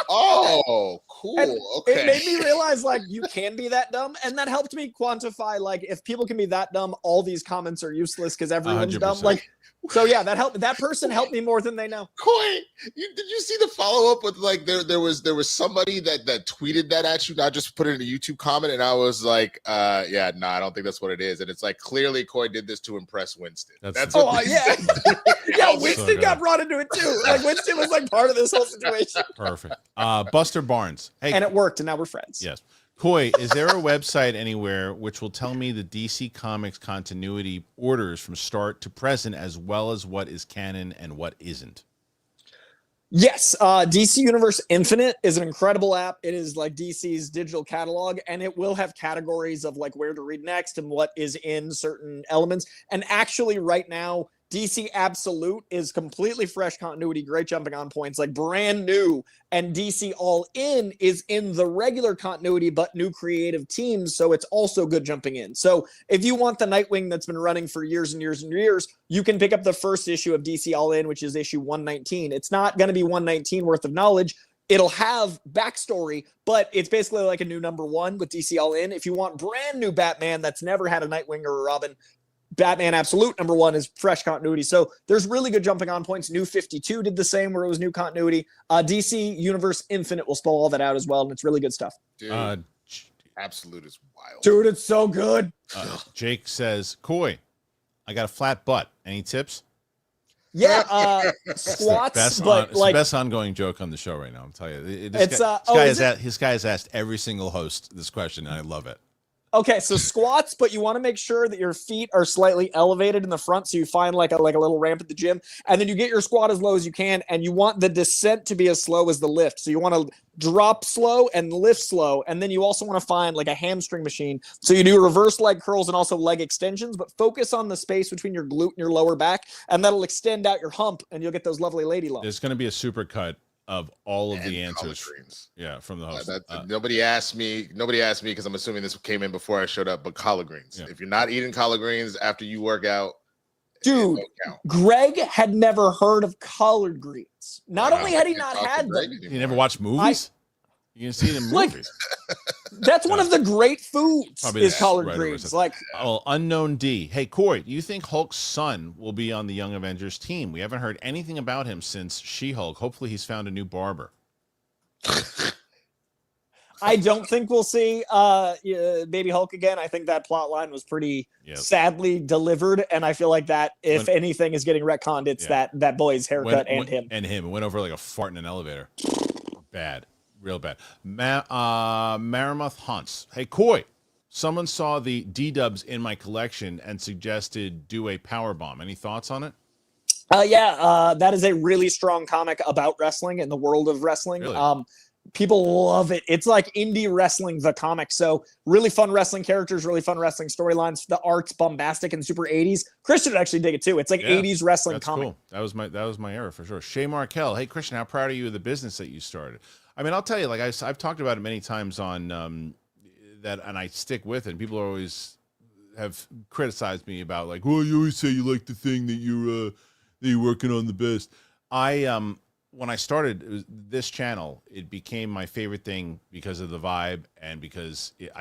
oh, cool. And okay. It made me realize like you can be that dumb, and that helped me quantify like if people can be that dumb, all these comments are useless because everyone's 100%. dumb. Like So yeah, that person helped me more than they know. Coy, did you see the follow up with like there was somebody that tweeted that at you, not just put it in a YouTube comment, and I was like, yeah, no, I don't think that's what it is, and it's like clearly Coy did this to impress Winston. That's what yeah, yeah. Winston got brought into it too. Like Winston was like part of this whole situation. Perfect. Buster Barnes, hey, and it worked, and now we're friends. Yes. Coy, is there a website anywhere which will tell me the DC Comics continuity orders from start to present, as well as what is canon and what isn't? Yes, DC Universe Infinite is an incredible app. It is like DC's digital catalog, and it will have categories of like where to read next and what is in certain elements. And actually, right now, DC Absolute is completely fresh continuity, great jumping on points, like brand new. And DC All In is in the regular continuity, but new creative teams. So it's also good jumping in. So if you want the Nightwing that's been running for years and years and years, you can pick up the first issue of DC All In, which is issue 119. It's not going to be 119 worth of knowledge. It'll have backstory, but it's basically like a new #1 with DC All In. If you want brand new Batman that's never had a Nightwing or a Robin, Batman Absolute #1 is fresh continuity. So there's really good jumping on points. New 52 did the same where it was new continuity. DC Universe Infinite will spell all that out as well, and it's really good stuff. Dude, Absolute is wild. Dude, it's so good. Jake says, Coy, I got a flat butt. Any tips? Yeah, squats, but it's like the best ongoing joke on the show right now. I'm telling you, this guy has asked every single host this question, and I love it. Okay, so squats, but you want to make sure that your feet are slightly elevated in the front, so you find like a little ramp at the gym, and then you get your squat as low as you can, and you want the descent to be as slow as the lift. So you want to drop slow and lift slow, and then you also want to find like a hamstring machine. So you do reverse leg curls and also leg extensions, but focus on the space between your glute and your lower back, and that'll extend out your hump, and you'll get those lovely lady lumps. There's going to be a supercut of all of the answers. Yeah, from the host. Nobody asked me because I'm assuming this came in before I showed up, but collard greens. Yeah. If you're not eating collard greens after you work out, dude, Greg had never heard of collard greens. Not only had he not had them, you never watched movies? You can see it in movies. That's one of the great foods is collard greens. Like, Unknown D. Hey, Corey, do you think Hulk's son will be on the Young Avengers team? We haven't heard anything about him since She-Hulk. Hopefully he's found a new barber. I don't think we'll see Baby Hulk again. I think that plot line was pretty sadly delivered, and I feel like that, if anything is getting retconned, it's that boy's haircut and him. It went over like a fart in an elevator. Bad. Real bad. Maramuth Hunts. Hey, Coy, someone saw the D-dubs in my collection and suggested do a power bomb. Any thoughts on it? That is a really strong comic about wrestling and the world of wrestling. Really? People love it. It's like indie wrestling, the comic. So really fun wrestling characters, really fun wrestling storylines. The art's bombastic and super 80s. Christian would actually dig it too. It's like 80s wrestling comic. Cool. That was my era for sure. Shay Markel. Hey, Christian, how proud are you of the business that you started? I mean, I'll tell you, like I've talked about it many times on that, and I stick with it. And people always have criticized me about like, well, you always say you like the thing that you're working on the best. When I started this channel, it became my favorite thing because of the vibe and because it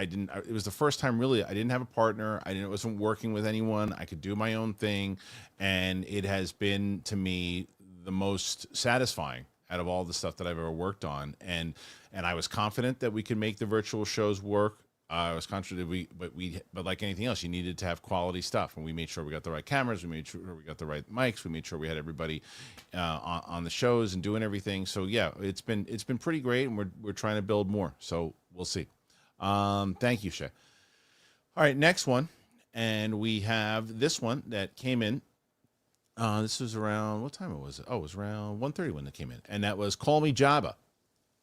was the first time really I didn't have a partner. I wasn't working with anyone. I could do my own thing, and it has been to me the most satisfying out of all the stuff that I've ever worked on. And I was confident that we could make the virtual shows work. I was confident but like anything else, you needed to have quality stuff. And we made sure we got the right cameras. We made sure we got the right mics. We made sure we had everybody on the shows and doing everything. So yeah, it's been pretty great, and we're trying to build more. So we'll see. Thank you, Shay. All right, next one. And we have this one that came in. This was around, what time was it? Oh, it was around 1:30 when it came in. And that was Call Me Jabba.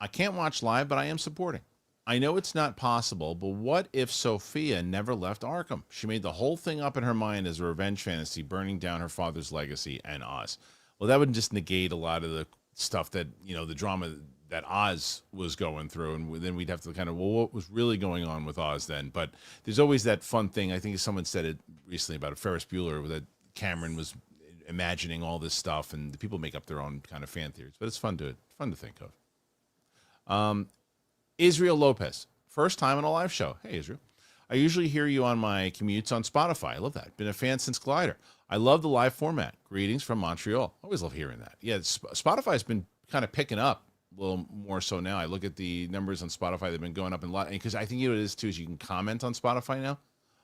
I can't watch live, but I am supporting. I know it's not possible, but what if Sophia never left Arkham? She made the whole thing up in her mind as a revenge fantasy, burning down her father's legacy and Oz. Well, that would just negate a lot of the stuff that, the drama that Oz was going through. And then we'd have to kind of, well, what was really going on with Oz then? But there's always that fun thing. I think someone said it recently about a Ferris Bueller, that Cameron was imagining all this stuff, and the people make up their own kind of fan theories, but it's fun to think of. Israel Lopez, first time on a live show. Hey, Israel. I usually hear you on my commutes on Spotify. I love that. Been a fan since Glider. I love the live format. Greetings from Montreal. Always love hearing that. Yeah, Spotify's been kind of picking up a little more so now. I look at the numbers on Spotify; they've been going up a lot. Because I think what it is too is you can comment on Spotify now.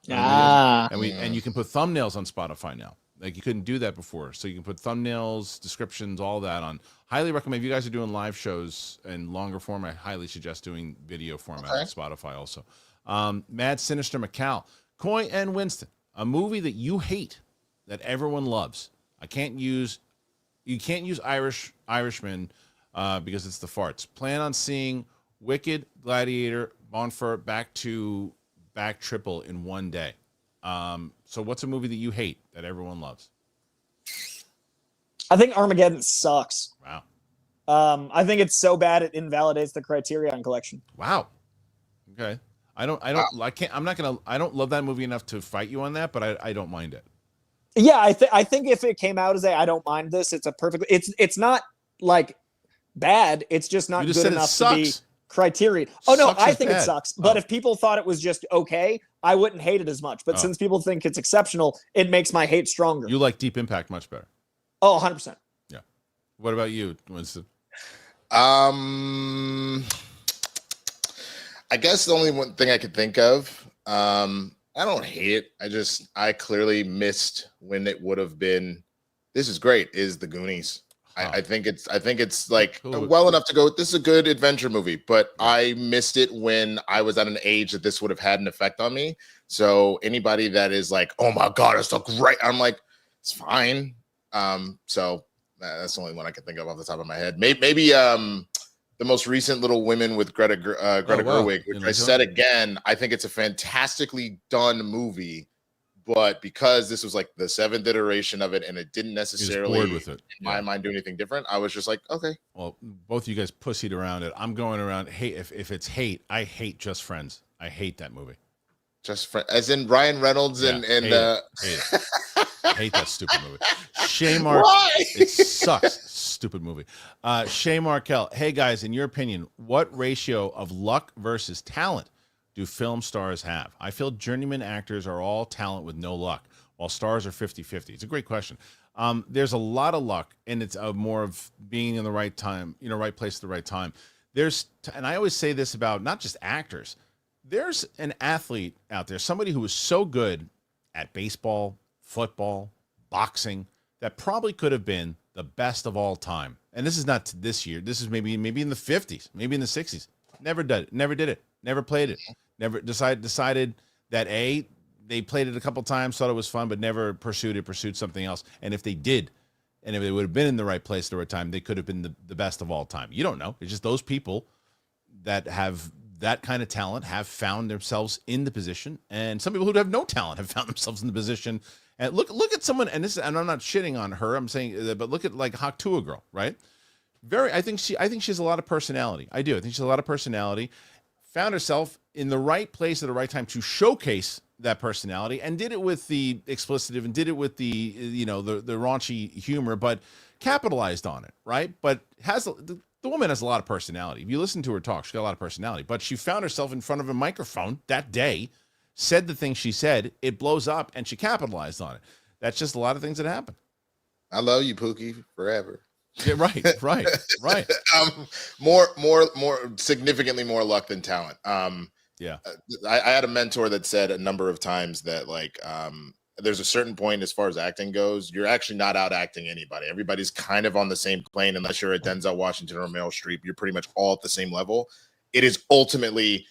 And you can put thumbnails on Spotify now. Like you couldn't do that before. So you can put thumbnails, descriptions, all that on. Highly recommend. If you guys are doing live shows and longer form, I highly suggest doing video format on Spotify also. Mad Sinister McCall, Coy and Winston, a movie that you hate that everyone loves. You can't use Irishman because it's the farts. Plan on seeing Wicked, Gladiator, Bonfire, back triple in one day. So what's a movie that you hate that everyone loves? I think Armageddon sucks. Wow. I think it's so bad it invalidates the Criterion Collection. Wow. Okay. I don't love that movie enough to fight you on that, but I don't mind it. Yeah, I think if it came out as I don't mind this, it's not like bad. It's just not good enough to be Criterion. Oh no, I think it sucks. But if people thought it was just okay, I wouldn't hate it as much. But since people think it's exceptional, it makes my hate stronger. You like Deep Impact much better. Oh, 100%. Yeah. What about you, Winston? I guess the only one thing I could think of, I don't hate it. I clearly missed when it would have been. This is great. Is the Goonies? I think it's like well enough to go. This is a good adventure movie, but I missed it when I was at an age that this would have had an effect on me. So anybody that is like, oh my god, it's so great, I'm like, it's fine. So that's the only one I can think of off the top of my head. Maybe the most recent Little Women with Greta Gerwig, which I said again, I think it's a fantastically done movie, but because this was like the 7th iteration of it and it didn't necessarily, with it. in my mind, do anything different, I was just like, okay. Well, both of you guys pussied around it. I'm going around, hey, if it's hate, I hate Just Friends. I hate that movie. Just Friends, as in Ryan Reynolds and hate that stupid movie. Shay Mark, it sucks. Stupid movie. Shay Markel, hey guys, in your opinion, what ratio of luck versus talent do film stars have? I feel journeyman actors are all talent with no luck, while stars are 50-50. It's a great question. There's a lot of luck, and it's more of being in the right time, right place at the right time. And I always say this about not just actors. There's an athlete out there, somebody who is so good at baseball, football, boxing, that probably could have been the best of all time. And this is not this year. This is maybe in the 50s, maybe in the 60s. Never did it. Never played it. Never decided that they played it a couple times, thought it was fun, but never pursued something else. And if they did, and if they would have been in the right place at the right time, they could have been the best of all time. You don't know. It's just those people that have that kind of talent have found themselves in the position, and some people who have no talent have found themselves in the position. And look at someone, and I'm not shitting on her. I'm saying, but look at like Haktua Girl, right? I think she has a lot of personality. I do. I think she has a lot of personality. Found herself in the right place at the right time to showcase that personality, and did it with the explicitive, and did it with the the raunchy humor, but capitalized on it, right? But the woman has a lot of personality. If you listen to her talk, she's got a lot of personality. But she found herself in front of a microphone that day, said the thing she said, it blows up, and she capitalized on it. That's just a lot of things that happen. I love you, Pookie, forever. Yeah, right. More, significantly more luck than talent. Yeah. I had a mentor that said a number of times that there's a certain point as far as acting goes, you're actually not out acting anybody. Everybody's kind of on the same plane, unless you're a Denzel Washington or Meryl Streep. You're pretty much all at the same level. It is ultimately,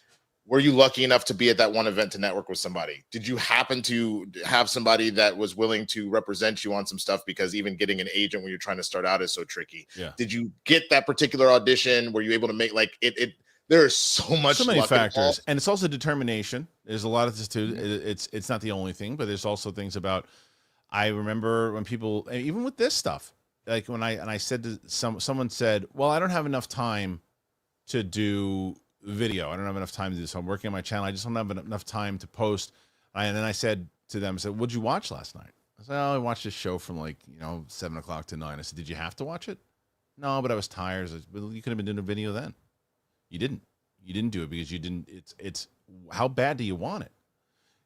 were you lucky enough to be at that one event to network with somebody? Did you happen to have somebody that was willing to represent you on some stuff? Because even getting an agent when you're trying to start out is so tricky. Yeah. Did you get that particular audition? Were you able to make it? There is so many factors, involved. And it's also determination. There's a lot of this too. It's not the only thing, but there's also things about. I remember when people, even with this stuff, like when I said to someone said, "Well, I don't have enough time to do video. I don't have enough time to do this. I'm working on my channel. I just don't have enough time to post." And then I said to them, "What'd you watch last night?" I said, "Oh, I watched this show from 7 o'clock to 9." I said, "Did you have to watch it?" "No, but I was tired." I said, "Well, you could have been doing a video then." You didn't do it because you didn't. It's how bad do you want it?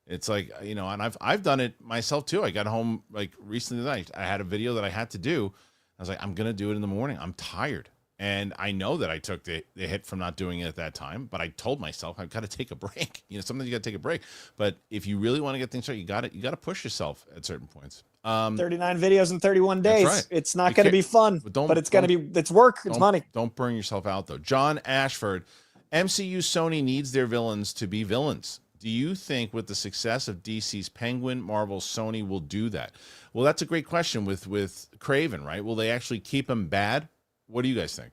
It's like, you know, and I've done it myself too. I got home like recently tonight. I had a video that I had to do. I was like, I'm gonna do it in the morning. I'm tired. And I know that I took the hit from not doing it at that time, but I told myself I've got to take a break. You know, sometimes you got to take a break. But if you really want to get things started, you got to push yourself at certain points. 39 videos in 31 days. Right. It's not going to be fun, but it's going to be, it's work, it's money. Don't burn yourself out though. John Ashford, MCU Sony needs their villains to be villains. Do you think with the success of DC's Penguin, Marvel's Sony will do that? Well, that's a great question with Craven, right? Will they actually keep him bad? What do you guys think?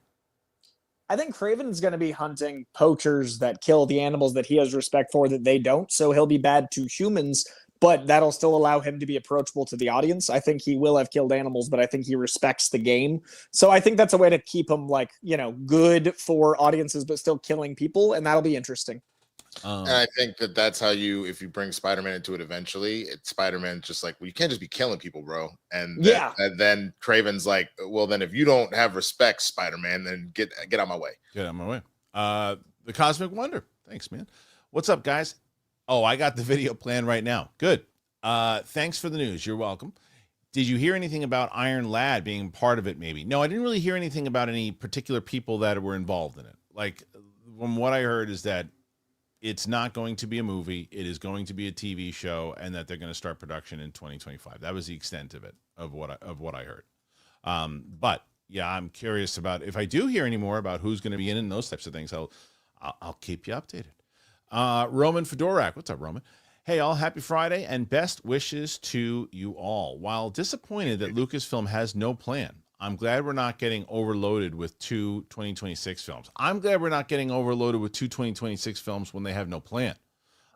I think Kraven's going to be hunting poachers that kill the animals that he has respect for that they don't. So he'll be bad to humans, but that'll still allow him to be approachable to the audience. I think he will have killed animals, but I think he respects the game. So I think that's a way to keep him like, you know, good for audiences, but still killing people. And that'll be interesting. And I think that's how if you bring Spider-Man into it eventually, it's Spider-Man just like, well, you can't just be killing people, bro. And then Craven's like, well, then if you don't have respect, Spider-Man, then get out of my way. Get out of my way. The Cosmic Wonder. Thanks, man. What's up, guys? Oh, I got the video plan right now. Good. Thanks for the news. You're welcome. Did you hear anything about Iron Lad being part of it, maybe? No, I didn't really hear anything about any particular people that were involved in it. Like, from what I heard is that it's not going to be a movie. It is going to be a TV show, and that they're going to start production in 2025. That was the extent of it, of what I heard. But yeah, I'm curious about if I do hear any more about who's going to be in it and those types of things. I'll keep you updated. Roman Fedorak, what's up, Roman? Hey, all, happy Friday and best wishes to you all. While disappointed that Lucasfilm has no plan, I'm glad we're not getting overloaded with 2026 films. I'm glad we're not getting overloaded with 2026 films when they have no plan.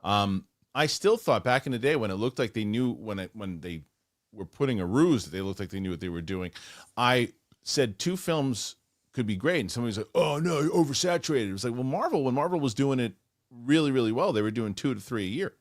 I still thought back in the day when it looked like they knew when they were putting a ruse that they looked like they knew what they were doing. I said 2 films could be great, and somebody's like, "Oh no, you're oversaturated." It was like, well, when Marvel was doing it really, really well, they were doing 2 to 3 a year,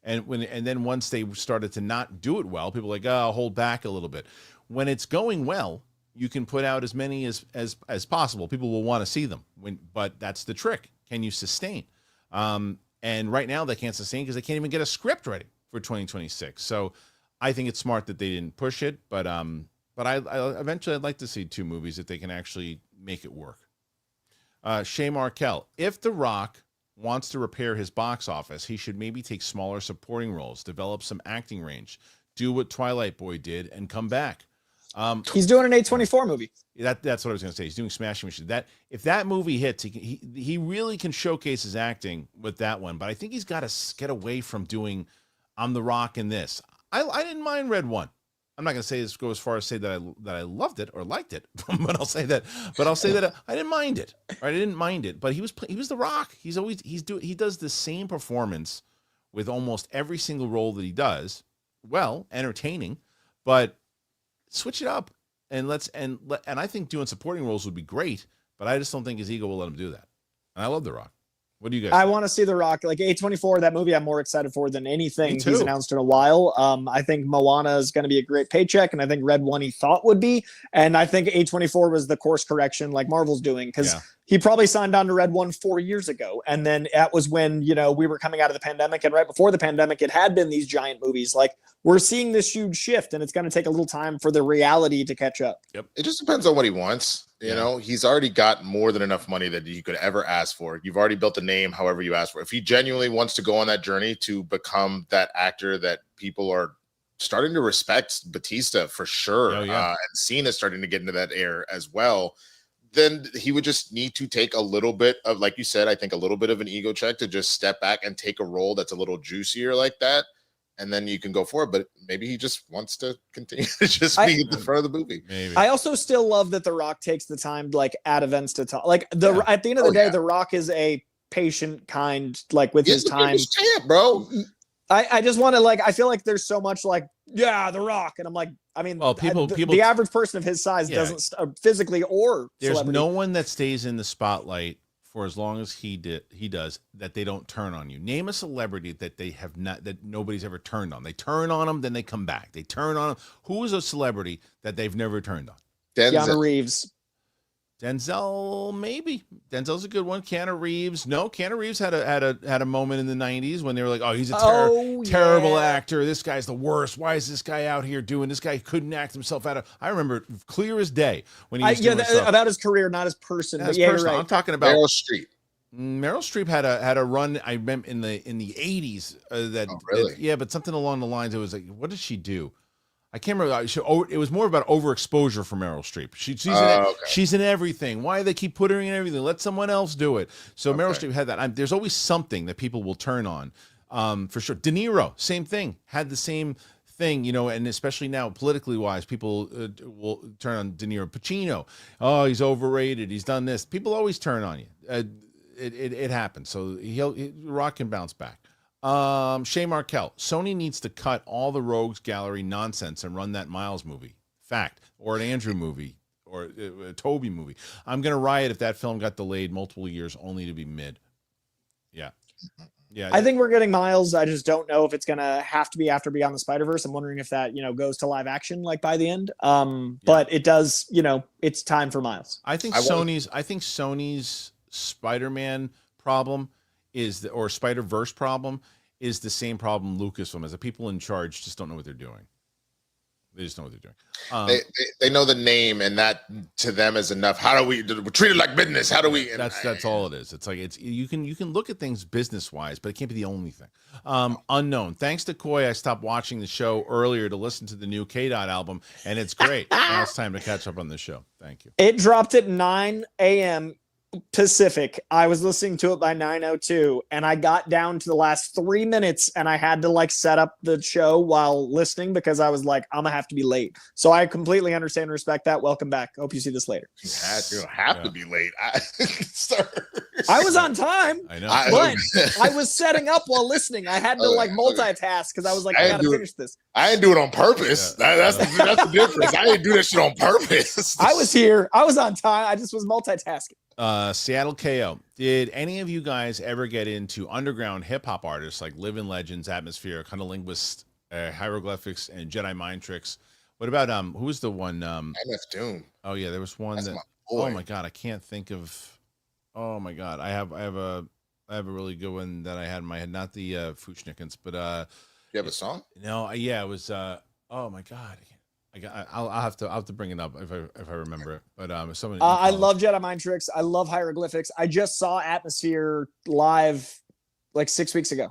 and then once they started to not do it well, people were like, "Oh, hold back a little bit." When it's going well, you can put out as many as possible. People will want to see them. But that's the trick. Can you sustain? And right now they can't sustain because they can't even get a script ready for 2026. So I think it's smart that they didn't push it. But I eventually I'd like to see 2 movies if they can actually make it work. Shay Markel, if The Rock wants to repair his box office, he should maybe take smaller supporting roles, develop some acting range, do what Twilight Boy did, and come back. He's doing an A24 movie. That's what I was going to say. He's doing Smashing Machine. If that movie hits, he really can showcase his acting with that one. But I think he's got to get away from doing I'm the Rock in this. I didn't mind Red One. I'm not going to go as far as say that I loved it or liked it, but I'll say that I didn't mind it. Right? I didn't mind it, but he was the Rock. He does the same performance with almost every single role that he does. Well, entertaining, but switch it up and I think doing supporting roles would be great, but I just don't think his ego will let him do that. And I love The Rock. What do you guys think? I want to see The Rock. Like A24, that movie I'm more excited for than anything he's announced in a while. I think Moana is going to be a great paycheck, and I think Red One he thought would be. And I think A24 was the course correction like Marvel's doing, because he probably signed on to Red One 4 years ago. And then that was when, we were coming out of the pandemic, and right before the pandemic, it had been these giant movies. Like, we're seeing this huge shift, and it's going to take a little time for the reality to catch up. Yep. It just depends on what he wants. You know, he's already got more than enough money that he could ever ask for. You've already built a name however you ask for. If he genuinely wants to go on that journey to become that actor that people are starting to respect, Batista for sure, and Cena's starting to get into that air as well, then he would just need to take a little bit of, like you said, I think a little bit of an ego check to just step back and take a role that's a little juicier like that. And then you can go for it, but maybe he just wants to continue to just be at the front of the movie. Maybe. I also still love that The Rock takes the time, like at events, to talk. Like at the end of the day, The Rock is a patient, kind, like with his time. Champ, bro. I just want to I feel like there's so much The Rock, and I'm like, I mean, well, people, the average person of his size doesn't physically or there's celebrity. no one that stays in the spotlight for as long as he does that they don't turn on you. Name a celebrity that they have not, that nobody's ever turned on. They turn on them, then they come back. They turn on them. Who is a celebrity that they've never turned on? Keanu Reeves. Denzel, maybe. Denzel's a good one. Keanu Reeves. No, Keanu Reeves had a moment in the 90s when they were like, oh, he's a terrible actor. This guy's the worst. Why is this guy out here doing this? Guy couldn't act himself out of. I remember clear as day when he was doing stuff. About his career, not his person. But yeah, right. I'm talking about Meryl Streep. Meryl Streep had a run. I remember in the 80s really? But something along the lines. It was like, what did she do? I can't remember. It was more about overexposure for Meryl Streep. She's in everything. Why do they keep putting her in everything? Let someone else do it. So Meryl Streep had that. There's always something that people will turn on, for sure. De Niro, same thing. Had the same thing, and especially now, politically wise, people will turn on De Niro. Pacino, oh, he's overrated. He's done this. People always turn on you. It happens. So Rock can bounce back. Shay Markel, Sony needs to cut all the Rogues Gallery nonsense and run that Miles movie. Fact. Or an Andrew movie. Or a Toby movie. I'm going to riot if that film got delayed multiple years only to be mid. Yeah. Yeah. I think we're getting Miles. I just don't know if it's going to have to be after Beyond the Spider-Verse. I'm wondering if that, goes to live action like by the end. But it does, it's time for Miles. I think Sony's Spider-Man problem or Spider-Verse problem is the same problem Lucasfilm has. The people in charge just don't know what they're doing. They just know what they're doing. They know the name, and that to them is enough. How do we treat it like business? How do we? That's all it is. It's like you can look at things business wise, but it can't be the only thing. Unknown. Thanks to Coy, I stopped watching the show earlier to listen to the new K-Dot album, and it's great. Now it's time to catch up on the show. Thank you. It dropped at 9 a.m. Pacific. I was listening to it by 9:02, and I got down to the last 3 minutes, and I had to set up the show while listening because I was like, I'm gonna have to be late. So I completely understand and respect that. Welcome back. Hope you see this later. You don't have to be late. I was on time. I know, but I was setting up while listening. I had to multitask because I was like, I gotta finish this. I didn't do it on purpose. Yeah. That's the difference. I didn't do that shit on purpose. I was here. I was on time. I just was multitasking. Seattle KO. Did any of you guys ever get into underground hip hop artists like Living Legends, Atmosphere, Cunnilinguist, Hieroglyphics, and Jedi Mind Tricks? What about who was the one? MF Doom. Oh yeah, there was one. Oh my god, I can't think of. Oh my god, I have a really good one that I had in my head. Not the Fuchnikins, but you have a song? No, yeah, it was. Oh my god. I'll have to bring it up if I remember it. But I love Jedi Mind Tricks. I love Hieroglyphics. I just saw Atmosphere live like 6 weeks ago.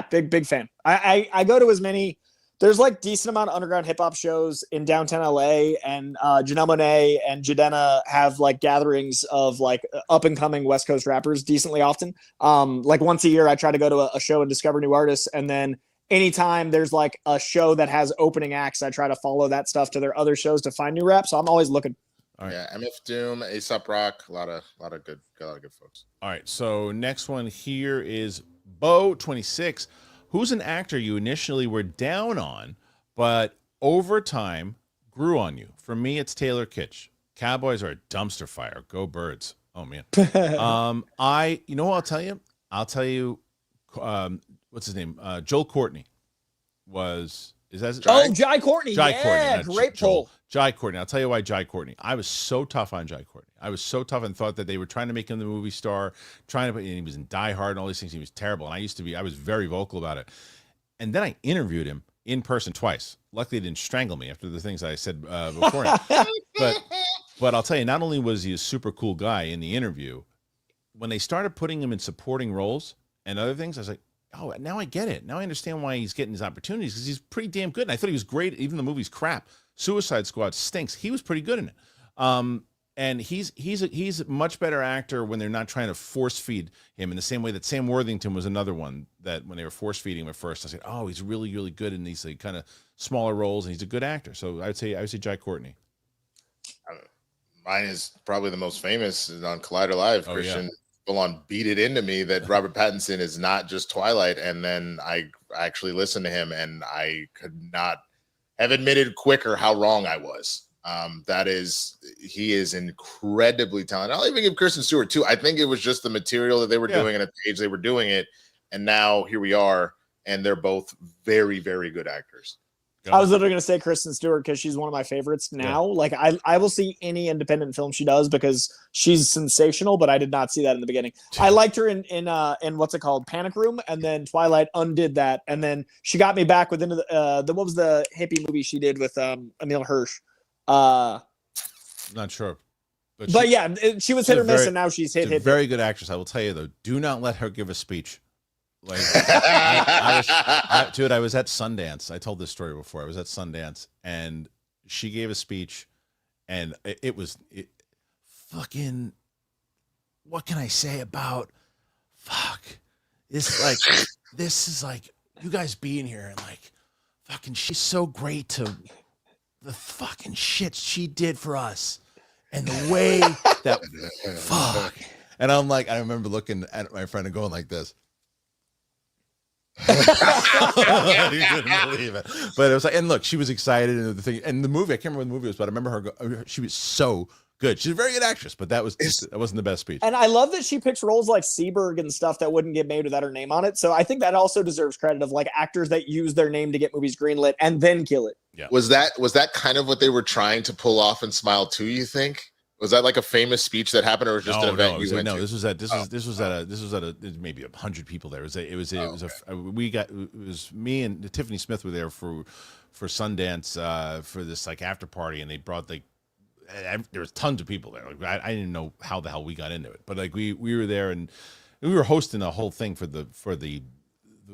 Big fan. I go to as many. There's decent amount of underground hip hop shows in downtown LA, and Janelle Monáe and Jadena have gatherings of up and coming West Coast rappers decently often. Once a year, I try to go to a show and discover new artists, and then anytime there's a show that has opening acts, I try to follow that stuff to their other shows to find new rap. So I'm always looking. All right. Yeah, MF Doom, A$AP Rock, a lot of good folks. All right. So next one here is Bo26. Who's an actor you initially were down on, but over time grew on you? For me, it's Taylor Kitsch. Cowboys are a dumpster fire. Go Birds. Oh man. You know what I'll tell you? What's his name? Joel Courtney Jai Courtney. Great pull. Jai Courtney. I'll tell you why Jai Courtney. I was so tough on Jai Courtney. I was so tough and thought that they were trying to make him the movie star, and he was in Die Hard and all these things. He was terrible. And I was very vocal about it. And then I interviewed him in person twice. Luckily, he didn't strangle me after the things I said before. But I'll tell you, not only was he a super cool guy in the interview, when they started putting him in supporting roles and other things, I was like, oh, now I get it. Now I understand why he's getting his opportunities, because he's pretty damn good. And I thought he was great. Even the movie's crap. Suicide Squad stinks. He was pretty good in it. And he's a much better actor when they're not trying to force feed him in the same way that Sam Worthington was another one that when they were force feeding him at first, I said, oh, he's really, really good in these kind of smaller roles, and he's a good actor. So I would say Jai Courtney. Mine is probably the most famous on Collider Live. Kristian full on beat it into me that Robert Pattinson is not just Twilight, and then I actually listened to him, and I could not have admitted quicker how wrong I was. He is incredibly talented. I'll even give Kristen Stewart too. I think it was just the material that they were doing and at the age they were doing it, and now here we are, and they're both very, very good actors. I was literally going to say Kristen Stewart because she's one of my favorites now. Yeah. Like I will see any independent film she does because she's sensational, but I did not see that in the beginning. I liked her in what's it called, Panic Room, and then Twilight undid that, and then she got me back within the what was the hippie movie she did with Emil Hirsch? Not sure. But yeah, she was hit or miss, and now she's hit. Very good actress. I will tell you though, do not let her give a speech. Like, dude, I was at Sundance. I told this story before. I was at Sundance, and she gave a speech, and it was fucking. What can I say about? Fuck, this is like you guys being here and like, fucking. She's so great to the fucking shit she did for us, and the way that fuck. And I'm like, I remember looking at my friend and going like this. He couldn't believe it, but it was like, and look, she was excited, and the thing, and the movie, I can't remember what the movie was, but I remember her. She was so good. She's a very good actress, but that wasn't the best speech. And I love that she picks roles like Seberg and stuff that wouldn't get made without her name on it. So I think that also deserves credit of like actors that use their name to get movies greenlit and then kill it. Yeah. Was that kind of what they were trying to pull off in Smile 2, you think? Was that like a famous speech that happened, or was just an event you went to? No, this was at maybe 100 people there. It was me and Tiffany Smith were there for Sundance for this like after party, and they brought like there was tons of people there. Like I didn't know how the hell we got into it, but like we were there and we were hosting a whole thing for the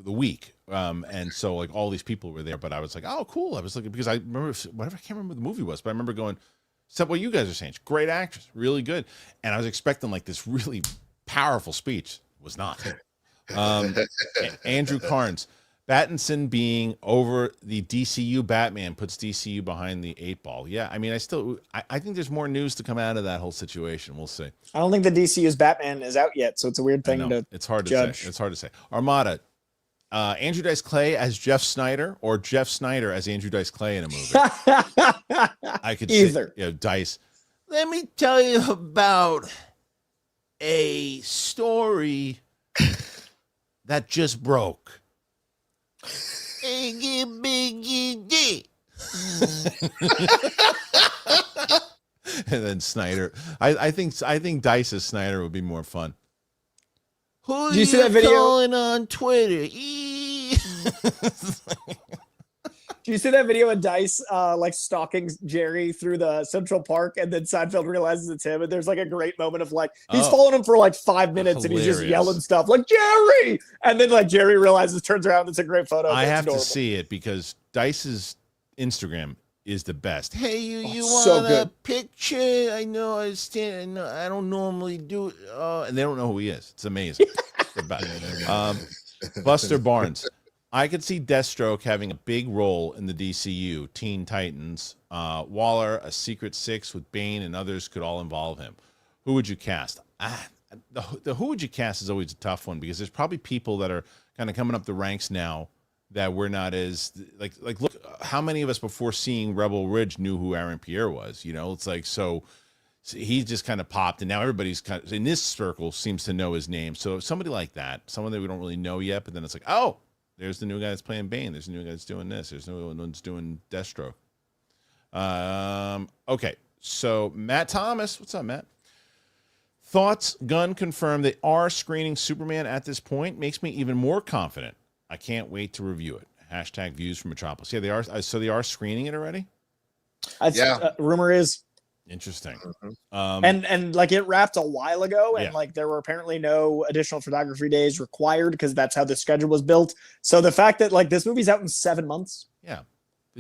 week, and so like all these people were there. But I was like, oh cool. I was looking because I remember I can't remember what the movie was, but I remember going. Except what you guys are saying. Great actress, really good. And I was expecting like this really powerful speech. It was not. Andrew Carnes, Pattinson being over the DCU Batman puts DCU behind the 8 ball. Yeah, I mean, I think there's more news to come out of that whole situation. We'll see. I don't think the DCU's Batman is out yet, so it's a weird thing to It's hard judge. to say. It's hard to say. Armada. Andrew Dice Clay as Jeff Snyder or Jeff Snyder as Andrew Dice Clay in a movie. I could either. Dice. Let me tell you about a story that just broke. And then Snyder. I think Dice as Snyder would be more fun. Who Did you see that video on Twitter? Do you see that video of Dice like stalking Jerry through the Central Park, and then Seinfeld realizes it's him, and there's like a great moment of like he's following him for like 5 minutes, and he's just yelling stuff like Jerry, and then like Jerry realizes, turns around, it's a great photo. I have to see it because Dice's Instagram is the best. Hey, you want so good. A picture? I know I don't normally do it. And they don't know who he is. It's amazing. Buster Barnes. I could see Deathstroke having a big role in the DCU, Teen Titans. Waller, a Secret Six with Bane and others could all involve him. Who would you cast? The who would you cast is always a tough one because there's probably people that are kind of coming up the ranks now that we're not as like look how many of us before seeing Rebel Ridge knew who Aaron Pierre was, you know? It's like so he just kind of popped, and now everybody's kind of in this circle seems to know his name. So somebody like that, someone that we don't really know yet, but then it's like, oh, there's the new guy that's playing Bane, there's the new guy that's doing this, there's the new one that's doing Deathstroke. Okay, so Matt Thomas, what's up, Matt? Thoughts? Gunn confirmed they are screening Superman at this point. Makes me even more confident. I can't wait to review it. Hashtag views from Metropolis. Yeah, they are. So they are screening it already? Rumor is. Interesting. And like it wrapped a while ago, and like there were apparently no additional photography days required because that's how the schedule was built. So the fact that like this movie's out in 7 months. Yeah.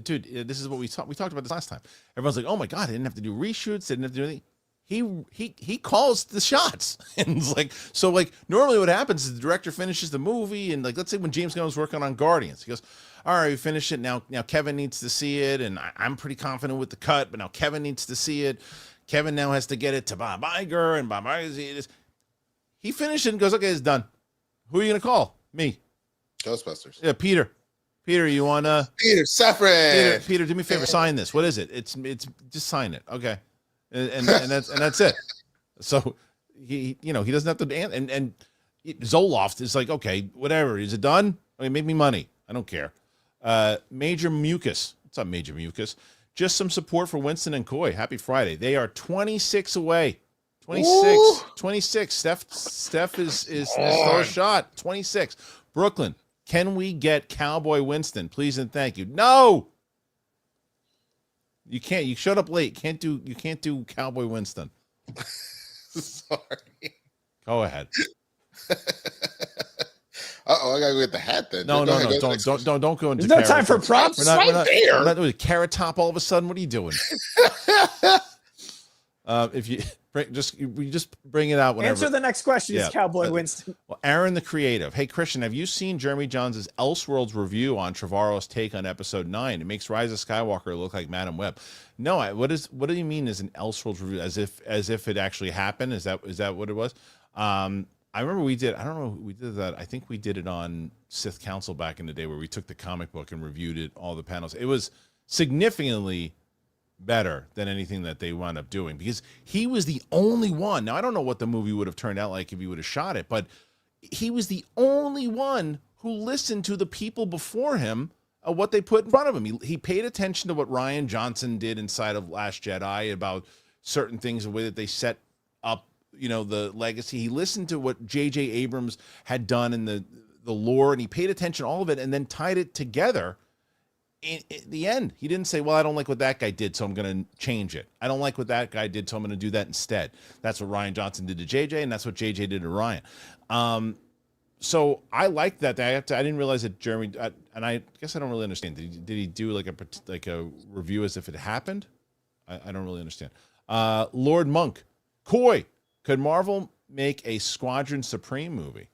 Dude, this is what we talked about this last time. Everyone's like, oh my God, they didn't have to do reshoots, they didn't have to do anything. He calls the shots. And it's like, so like normally what happens is the director finishes the movie, and like let's say when James Gunn was working on Guardians, he goes, all right, we finished it. Now Kevin needs to see it, and I'm pretty confident with the cut, but now Kevin needs to see it. Kevin now has to get it to Bob Iger, and Bob Iger he finished it and goes, okay, it's done. Who are you gonna call? Me. Ghostbusters. Yeah, Peter, you wanna Peter Safran. Peter, do me a favor, sign this. What is it? It's just sign it. Okay. And that's it. So he doesn't have to and Zoloft is like, okay, whatever. Is it done? I mean, make me money. I don't care. Major Mucus What's up, Major Mucus? Just some support for Winston and Coy. Happy Friday. They are 26 away. 26. Steph is throw a shot. 26. Brooklyn, can we get Cowboy Winston, please and thank you? No. You can't. You showed up late. You can't do Cowboy Winston. Sorry. Go ahead. I gotta go get the hat then. No. Don't go into. There's no time for props. We're not doing Carrot Top all of a sudden. What are you doing? If you just bring it out whenever. Answer the next question. Is Cowboy Winston? Well, Aaron the Creative. Hey Christian, have you seen Jeremy Johns' Elseworlds review on Trevorrow's take on episode 9? It makes Rise of Skywalker look like Madam Web. No, what do you mean as an Elseworlds review? As if it actually happened? Is that what it was? I remember we did. I don't know. We did that. I think we did it on Sith Council back in the day, where we took the comic book and reviewed it, all the panels. It was significantly better than anything that they wound up doing, because he was the only one. Now, I don't know what the movie would have turned out like if he would have shot it, but he was the only one who listened to the people before him, what they put in front of him. He paid attention to what Rian Johnson did inside of Last Jedi about certain things, the way that they set up, the legacy. He listened to what J.J. Abrams had done in the lore, and he paid attention to all of it and then tied it together. In the end, he didn't say, well, I don't like what that guy did, so I'm going to change it. I don't like what that guy did, so I'm going to do that instead. That's what Rian Johnson did to JJ, and that's what JJ did to Ryan. So I like that. I didn't realize that Jeremy, and I guess I don't really understand. Did he do like a review as if it happened? I don't really understand. Lord Monk, Coy, could Marvel make a Squadron Supreme movie?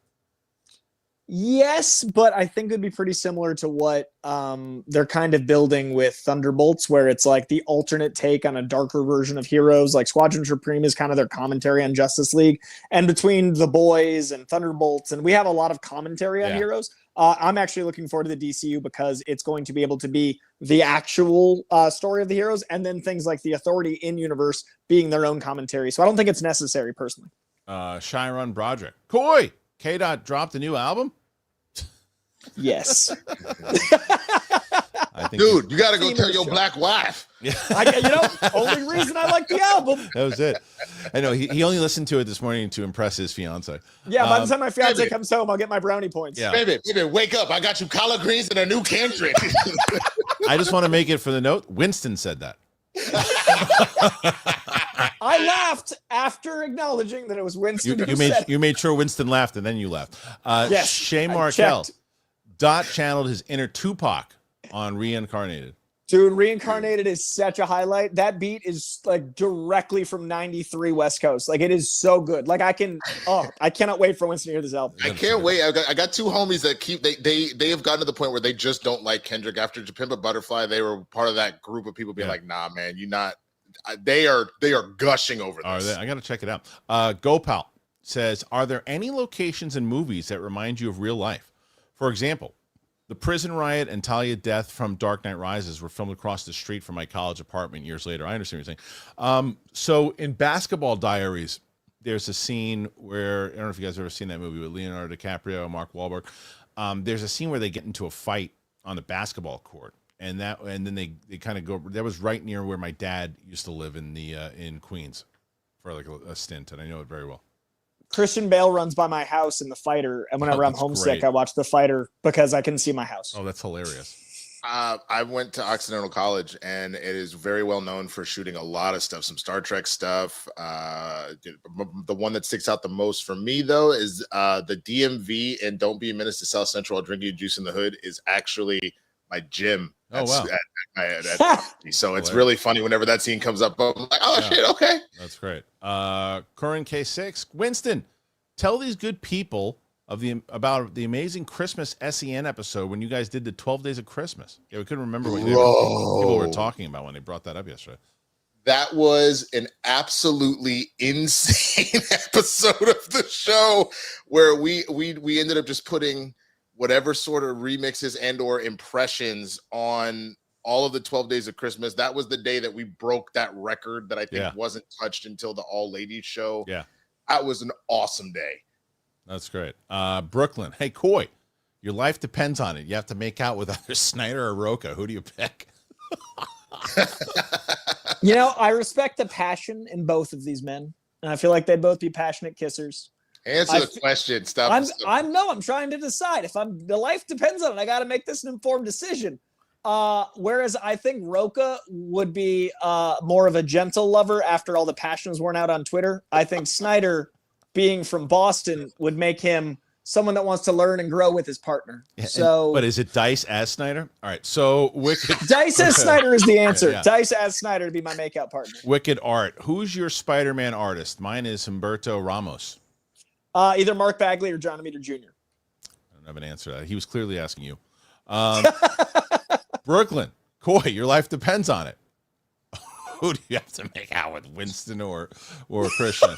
Yes, but I think it would be pretty similar to what they're kind of building with Thunderbolts, where it's like the alternate take on a darker version of heroes. Like Squadron Supreme is kind of their commentary on Justice League. And between The Boys and Thunderbolts, and we have a lot of commentary on heroes. I'm actually looking forward to the DCU because it's going to be able to be the actual story of the heroes, and then things like the Authority in-universe being their own commentary. So I don't think it's necessary, personally. Chiron Broderick. Coy, K-Dot dropped a new album? Yes. Dude, you got to go tell your black wife. Yeah. Only reason I like the album. That was it. I know he only listened to it this morning to impress his fiance. Yeah, by the time my fiance comes home, I'll get my brownie points. Yeah. Baby, wake up. I got you collard greens and a new Kendrick. I just want to make it for the note. Winston said that. I laughed after acknowledging that it was Winston. You made sure Winston laughed, and then you laughed. Yes, Shay Markel. Dot channeled his inner Tupac on Reincarnated. Dude, Reincarnated is such a highlight. That beat is like directly from 93 West Coast. Like, it is so good. Like, I cannot wait for Winston to hear this album. I can't wait. I got two homies that they have gotten to the point where they just don't like Kendrick. After Japimpa Butterfly, they were part of that group of people being like, nah, man, you're not. They are gushing over this. I got to check it out. Gopal says, are there any locations in movies that remind you of real life? For example, the prison riot and Talia death from Dark Knight Rises were filmed across the street from my college apartment years later. I understand what you're saying. So in Basketball Diaries, there's a scene where, I don't know if you guys have ever seen that movie with Leonardo DiCaprio and Mark Wahlberg. There's a scene where they get into a fight on the basketball court. And then they kind of go, that was right near where my dad used to live in Queens for like a stint. And I know it very well. Christian Bale runs by my house in The Fighter, and whenever I'm homesick, great. I watch The Fighter because I can see my house. Oh, that's hilarious. I went to Occidental College, and it is very well known for shooting a lot of stuff, some Star Trek stuff. The one that sticks out the most for me, though, is the DMV and Don't Be a Menace to South Central, I'll Drink You Juice in the Hood is actually my gym. Oh, wow. So it's really funny whenever that scene comes up. I'm like, oh, shit, okay. That's great. Current K6. Winston, tell these good people about the amazing Christmas SEN episode when you guys did the 12 Days of Christmas. Yeah, we couldn't remember what people were talking about when they brought that up yesterday. That was an absolutely insane episode of the show where we ended up just putting whatever sort of remixes and or impressions on all of the 12 Days of Christmas. That was the day that we broke that record that I think wasn't touched until the All Ladies show. Yeah. That was an awesome day. That's great. Brooklyn. Hey, Coy, your life depends on it. You have to make out with either Snyder or Roca. Who do you pick? You know, I respect the passion in both of these men, and I feel like they'd both be passionate kissers. Answer the question. Stop. I'm trying to decide if the life depends on it. I got to make this an informed decision. Whereas I think Roca would be more of a gentle lover after all the passion was worn out on Twitter. I think Snyder, being from Boston, would make him someone that wants to learn and grow with his partner. So, but is it Dice as Snyder? All right, so Wicked Dice as Snyder is the answer. Yeah. Dice as Snyder to be my makeout partner. Wicked Art. Who's your Spider-Man artist? Mine is Humberto Ramos. Either Mark Bagley or John Romita Jr. I don't have an answer to that. He was clearly asking you. Brooklyn, Coy, your life depends on it. Who do you have to make out with, Winston or Christian?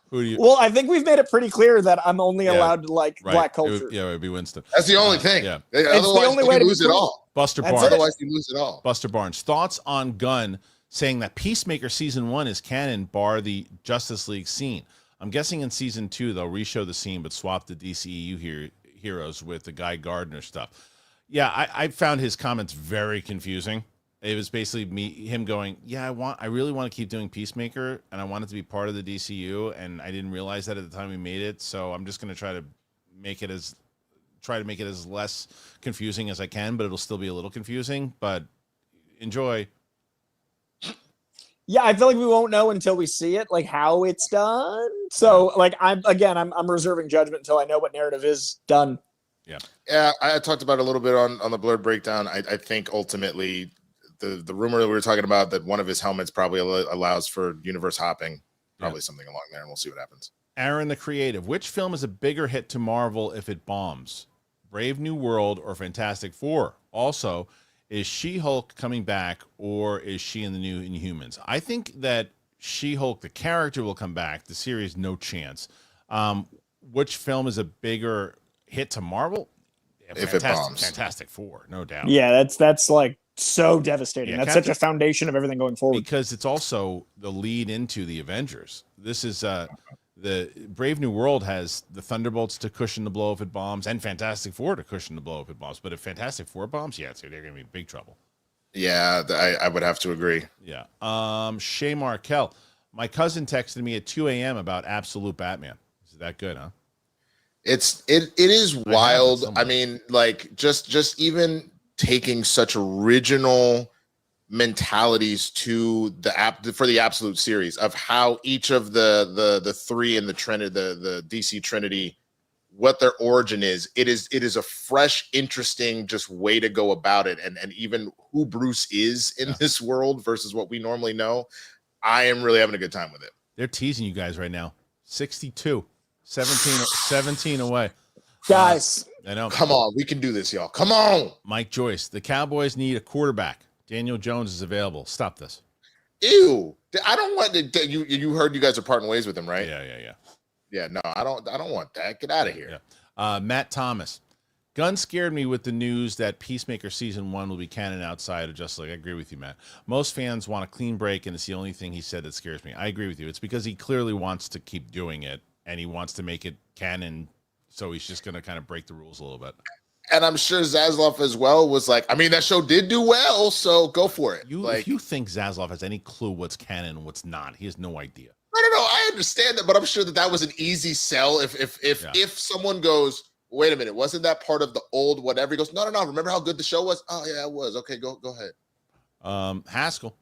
Who do you? Well, I think we've made it pretty clear that I'm only allowed to like black culture. It would be Winston. That's the only thing. Yeah. It's the only way to lose it all. Buster Barnes. Otherwise, you lose it all. Buster Barnes. Thoughts on Gunn saying that Peacemaker season 1 is canon, bar the Justice League scene. I'm guessing in season 2 they'll reshow the scene but swap the DCEU heroes with the Guy Gardner stuff. Yeah, I found his comments very confusing. It was basically him going, yeah, I really want to keep doing Peacemaker, and I want it to be part of the DCU, and I didn't realize that at the time we made it, so I'm just going to try to make it as less confusing as I can, but it'll still be a little confusing, but enjoy. Yeah, I feel like we won't know until we see it, like how it's done. So, like, I'm reserving judgment until I know what narrative is done. Yeah, I talked about it a little bit on the blurred breakdown. I think ultimately the rumor that we were talking about that one of his helmets probably allows for universe hopping, probably something along there, and we'll see what happens. Aaron the Creative, which film is a bigger hit to Marvel if it bombs? Brave New World or Fantastic Four? Also, is She-Hulk coming back or is she in the new Inhumans? I think that She-Hulk, the character, will come back. The series, no chance. Which film is a bigger hit to Marvel? If it bombs. Fantastic Four, no doubt. Yeah, that's like so devastating. That's such a foundation of everything going forward. Because it's also the lead into the Avengers. This is the Brave New World has the Thunderbolts to cushion the blow if it bombs, and Fantastic Four to cushion the blow if it bombs. But if Fantastic Four bombs, so they're going to be in big trouble. Yeah, I would have to agree. Yeah. Shay Markel, my cousin texted me at 2 a.m. about Absolute Batman. Is that good, huh? It is wild. I mean, like just even taking such original mentalities to for the Absolute series of how each of the three in the Trinity, the DC Trinity, what their origin is. It is a fresh, interesting just way to go about it, and even who Bruce is in this world versus what we normally know. I am really having a good time with it. They're teasing you guys right now. 62. 17 away. Guys. I know. Come on. We can do this, y'all. Come on. Mike Joyce. The Cowboys need a quarterback. Daniel Jones is available. Stop this. Ew. I don't want to. You heard you guys are parting ways with him, right? Yeah. Yeah, no, I don't want that. Get out of here. Yeah. Matt Thomas. Gunn scared me with the news that Peacemaker season 1 will be canon outside of Justice League. I agree with you, Matt. Most fans want a clean break, and it's the only thing he said that scares me. I agree with you. It's because he clearly wants to keep doing it, and he wants to make it canon, so he's just going to kind of break the rules a little bit. And I'm sure Zaslav as well was like, I mean, that show did do well, so go for it. If you think Zaslav has any clue what's canon and what's not, he has no idea. I don't know. I understand that, but I'm sure that was an easy sell. If someone goes, wait a minute, wasn't that part of the old whatever? He goes, no. Remember how good the show was? Oh yeah, it was. Okay, go ahead. Haskell,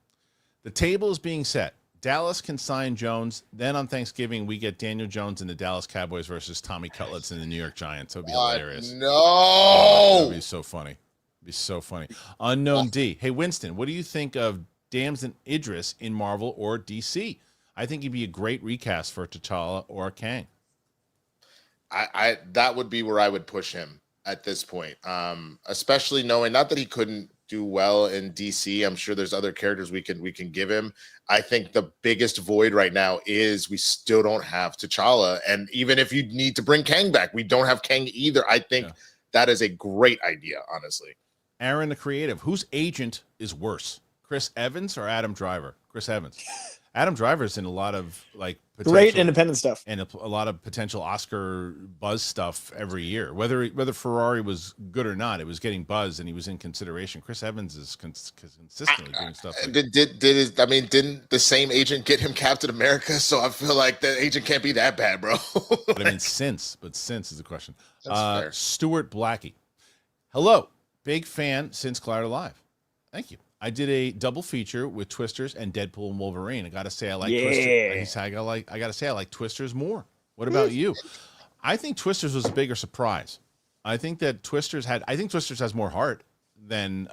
the table is being set. Dallas can sign Jones. Then on Thanksgiving, we get Daniel Jones and the Dallas Cowboys versus Tommy Cutlets and the New York Giants. That would be hilarious. No. That would be so funny. It'd be so funny. Unknown D. Hey, Winston, what do you think of Damson Idris in Marvel or DC? I think he'd be a great recast for T'Challa or Kang. I that would be where I would push him at this point. Especially knowing not that he couldn't do well in DC. I'm sure there's other characters we can give him. I think the biggest void right now is we still don't have T'Challa. And even if you need to bring Kang back, we don't have Kang either. I think that is a great idea, honestly. Aaron the Creative, whose agent is worse? Chris Evans or Adam Driver? Chris Evans. Adam Driver's in a lot of like great independent stuff and a lot of potential Oscar buzz stuff every year. Whether Ferrari was good or not, it was getting buzz and he was in consideration. Chris Evans is consistently doing stuff. Like, didn't the same agent get him Captain America? So I feel like that agent can't be that bad, bro. But I mean, since is the question. Stuart Blackie, hello, big fan since Collider Live. Thank you. I did a double feature with Twisters and Deadpool and Wolverine. I gotta say, I like Twisters. I gotta say, I like Twisters more. What about you? I think Twisters was a bigger surprise. I think Twisters has more heart than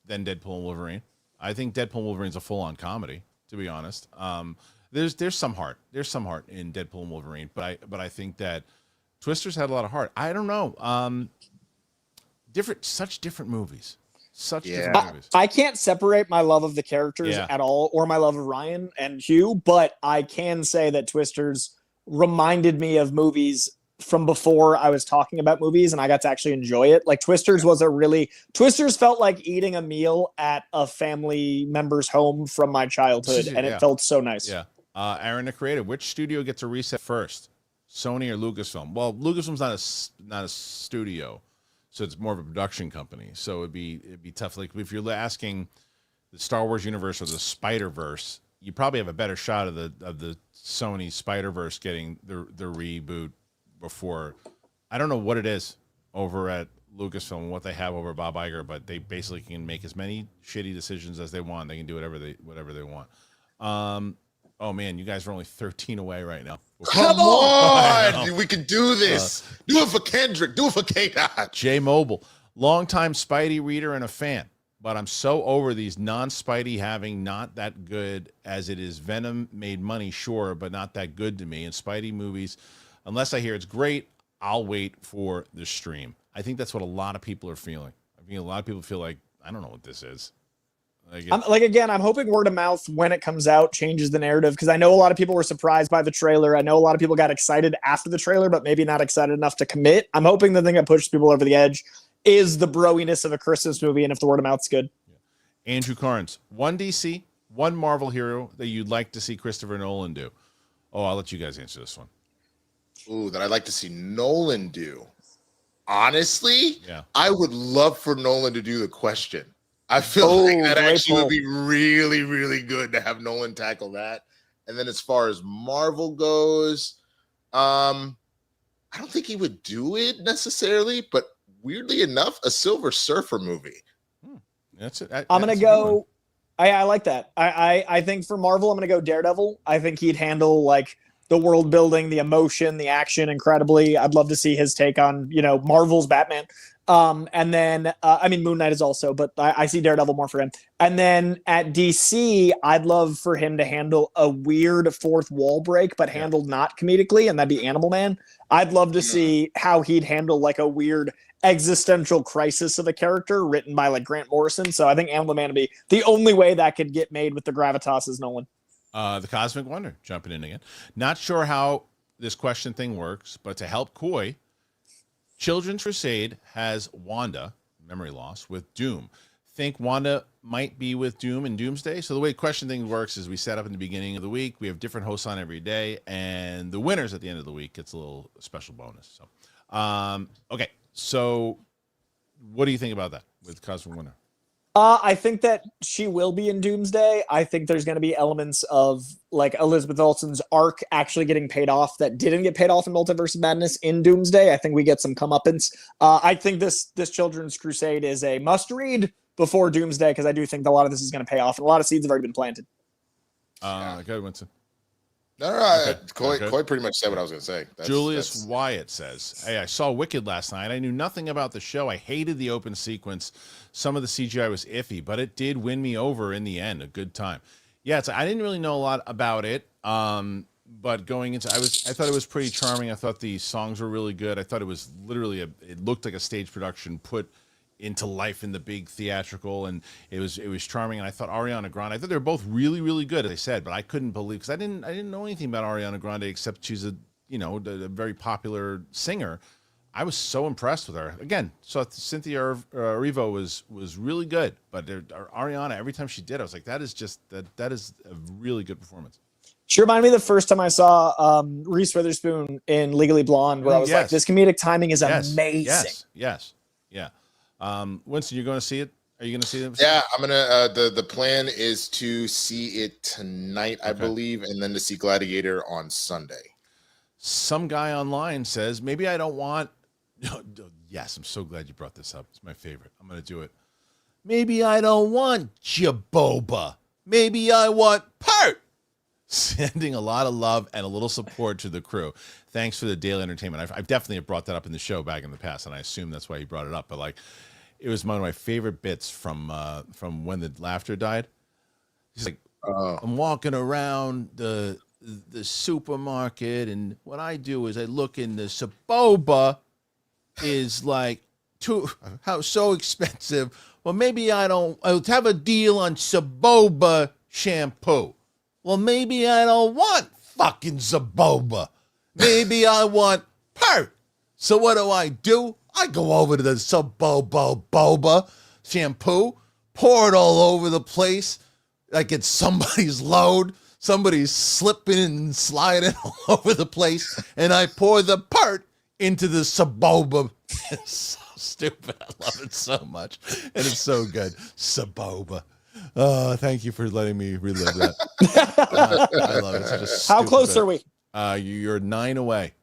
Deadpool and Wolverine. I think Deadpool and Wolverine's a full-on comedy, to be honest. There's some heart. There's some heart in Deadpool and Wolverine, but I think that Twisters had a lot of heart. I don't know. Such different movies. Different movies. I can't separate my love of the characters at all, or my love of Ryan and Hugh, but I can say that Twisters reminded me of movies from before I was talking about movies, and I got to actually enjoy it. Like Twisters Twisters felt like eating a meal at a family member's home from my childhood, and it felt so nice. Yeah. Aaron the Creative, which studio gets a reset first, Sony or Lucasfilm? Well, Lucasfilm's not a studio. So it's more of a production company. So it'd be tough. Like if you're asking the Star Wars universe or the Spider-Verse, you probably have a better shot of the Sony Spider-Verse getting the reboot before. I don't know what it is over at Lucasfilm and what they have over Bob Iger, but they basically can make as many shitty decisions as they want. They can do whatever they want. Oh man, you guys are only 13 away right now. Come on, we can do this. Do it for Kendrick. Do it for K-Dot. Jay Mobile, longtime Spidey reader and a fan, but I'm so over these non-Spidey having not that good as it is. Venom made money, sure, but not that good to me. And Spidey movies, unless I hear it's great, I'll wait for the stream. I think that's what a lot of people are feeling. I mean, a lot of people feel like, I don't know what this is. I'm hoping word of mouth when it comes out changes the narrative, because I know a lot of people were surprised by the trailer. I know a lot of people got excited after the trailer, but maybe not excited enough to commit. I'm hoping the thing that pushes people over the edge is the broiness of a Christmas movie, and if the word of mouth's good. Andrew Carnes, one DC, one Marvel hero that you'd like to see Christopher Nolan do. Oh, I'll let you guys answer this one. Ooh, that I'd like to see Nolan do. Honestly, I would love for Nolan to do The Question. I feel like that actually would be really, really good to have Nolan tackle that. And then as far as Marvel goes, I don't think he would do it necessarily, but weirdly enough, a Silver Surfer movie. That's it. I'm going to go. I like that. I think for Marvel, I'm going to go Daredevil. I think he'd handle like the world building, the emotion, the action incredibly. I'd love to see his take on, Marvel's Batman. And then, Moon Knight is also, but I see Daredevil more for him. And then at DC, I'd love for him to handle a weird fourth wall break, but handled not comedically, and that'd be Animal Man. I'd love to see how he'd handle like a weird existential crisis of a character written by like Grant Morrison. So I think Animal Man would be the only way that could get made with the gravitas is Nolan. The Cosmic Wonder jumping in again. Not sure how this question thing works, but to help Coy, Children's Crusade has Wanda, memory loss, with Doom. Think Wanda might be with Doom and Doomsday? So the way question thing works is we set up in the beginning of the week. We have different hosts on every day, and the winners at the end of the week gets a little special bonus. So, okay. So what do you think about that with Cosmic Wonder? I think that she will be in Doomsday. I think there's going to be elements of like Elizabeth Olsen's arc actually getting paid off that didn't get paid off in Multiverse of Madness in Doomsday. I think we get some comeuppance. I think this Children's Crusade is a must read before Doomsday, because I do think a lot of this is going to pay off, and a lot of seeds have already been planted. Go ahead, Winston. No, Coy pretty much said what I was going to say. Julius Wyatt says, hey, I saw Wicked last night. I knew nothing about the show. I hated the open sequence. Some of the CGI was iffy, but it did win me over in the end. A good time. Yeah, I didn't really know a lot about it, but going into, I thought it was pretty charming. I thought the songs were really good. I thought it was literally, it looked like a stage production put into life in the big theatrical, and it was charming. And I thought Ariana Grande, I thought they were both really, really good, as I said, but I couldn't believe, because I didn't know anything about Ariana Grande except she's a very popular singer. I was so impressed with her. Again, so Cynthia Erivo was really good, but Ariana, every time she did, I was like, that is a really good performance. She reminded me of the first time I saw Reese Witherspoon in Legally Blonde, where I was like, this comedic timing is amazing. Yes. Yeah. Winston, you're going to see it? Are you going to see it? Yeah, I'm gonna. The plan is to see it tonight, I believe, and then to see Gladiator on Sunday. Some guy online says, maybe I don't want. Yes, I'm so glad you brought this up. It's my favorite. I'm going to do it. Maybe I don't want Jaboba. Maybe I want Part. Sending a lot of love and a little support to the crew. Thanks for the daily entertainment. I've definitely brought that up in the show back in the past, and I assume that's why he brought it up. But like, it was one of my favorite bits from When the Laughter Died. He's like, I'm walking around the supermarket, and what I do is I look in the Saboba is like how so expensive. Well, maybe I'll have a deal on Saboba shampoo. Well, maybe I don't want fucking Saboba. Maybe I want Part. So what do? I go over to the Saboba shampoo, pour it all over the place like it's somebody's load. Somebody's slipping and sliding all over the place, and I pour the Part into the Saboba. It's so stupid. I love it so much, and it's so good. Saboba. Oh, thank you for letting me relive that. I love it. How close are we? You're 9 away.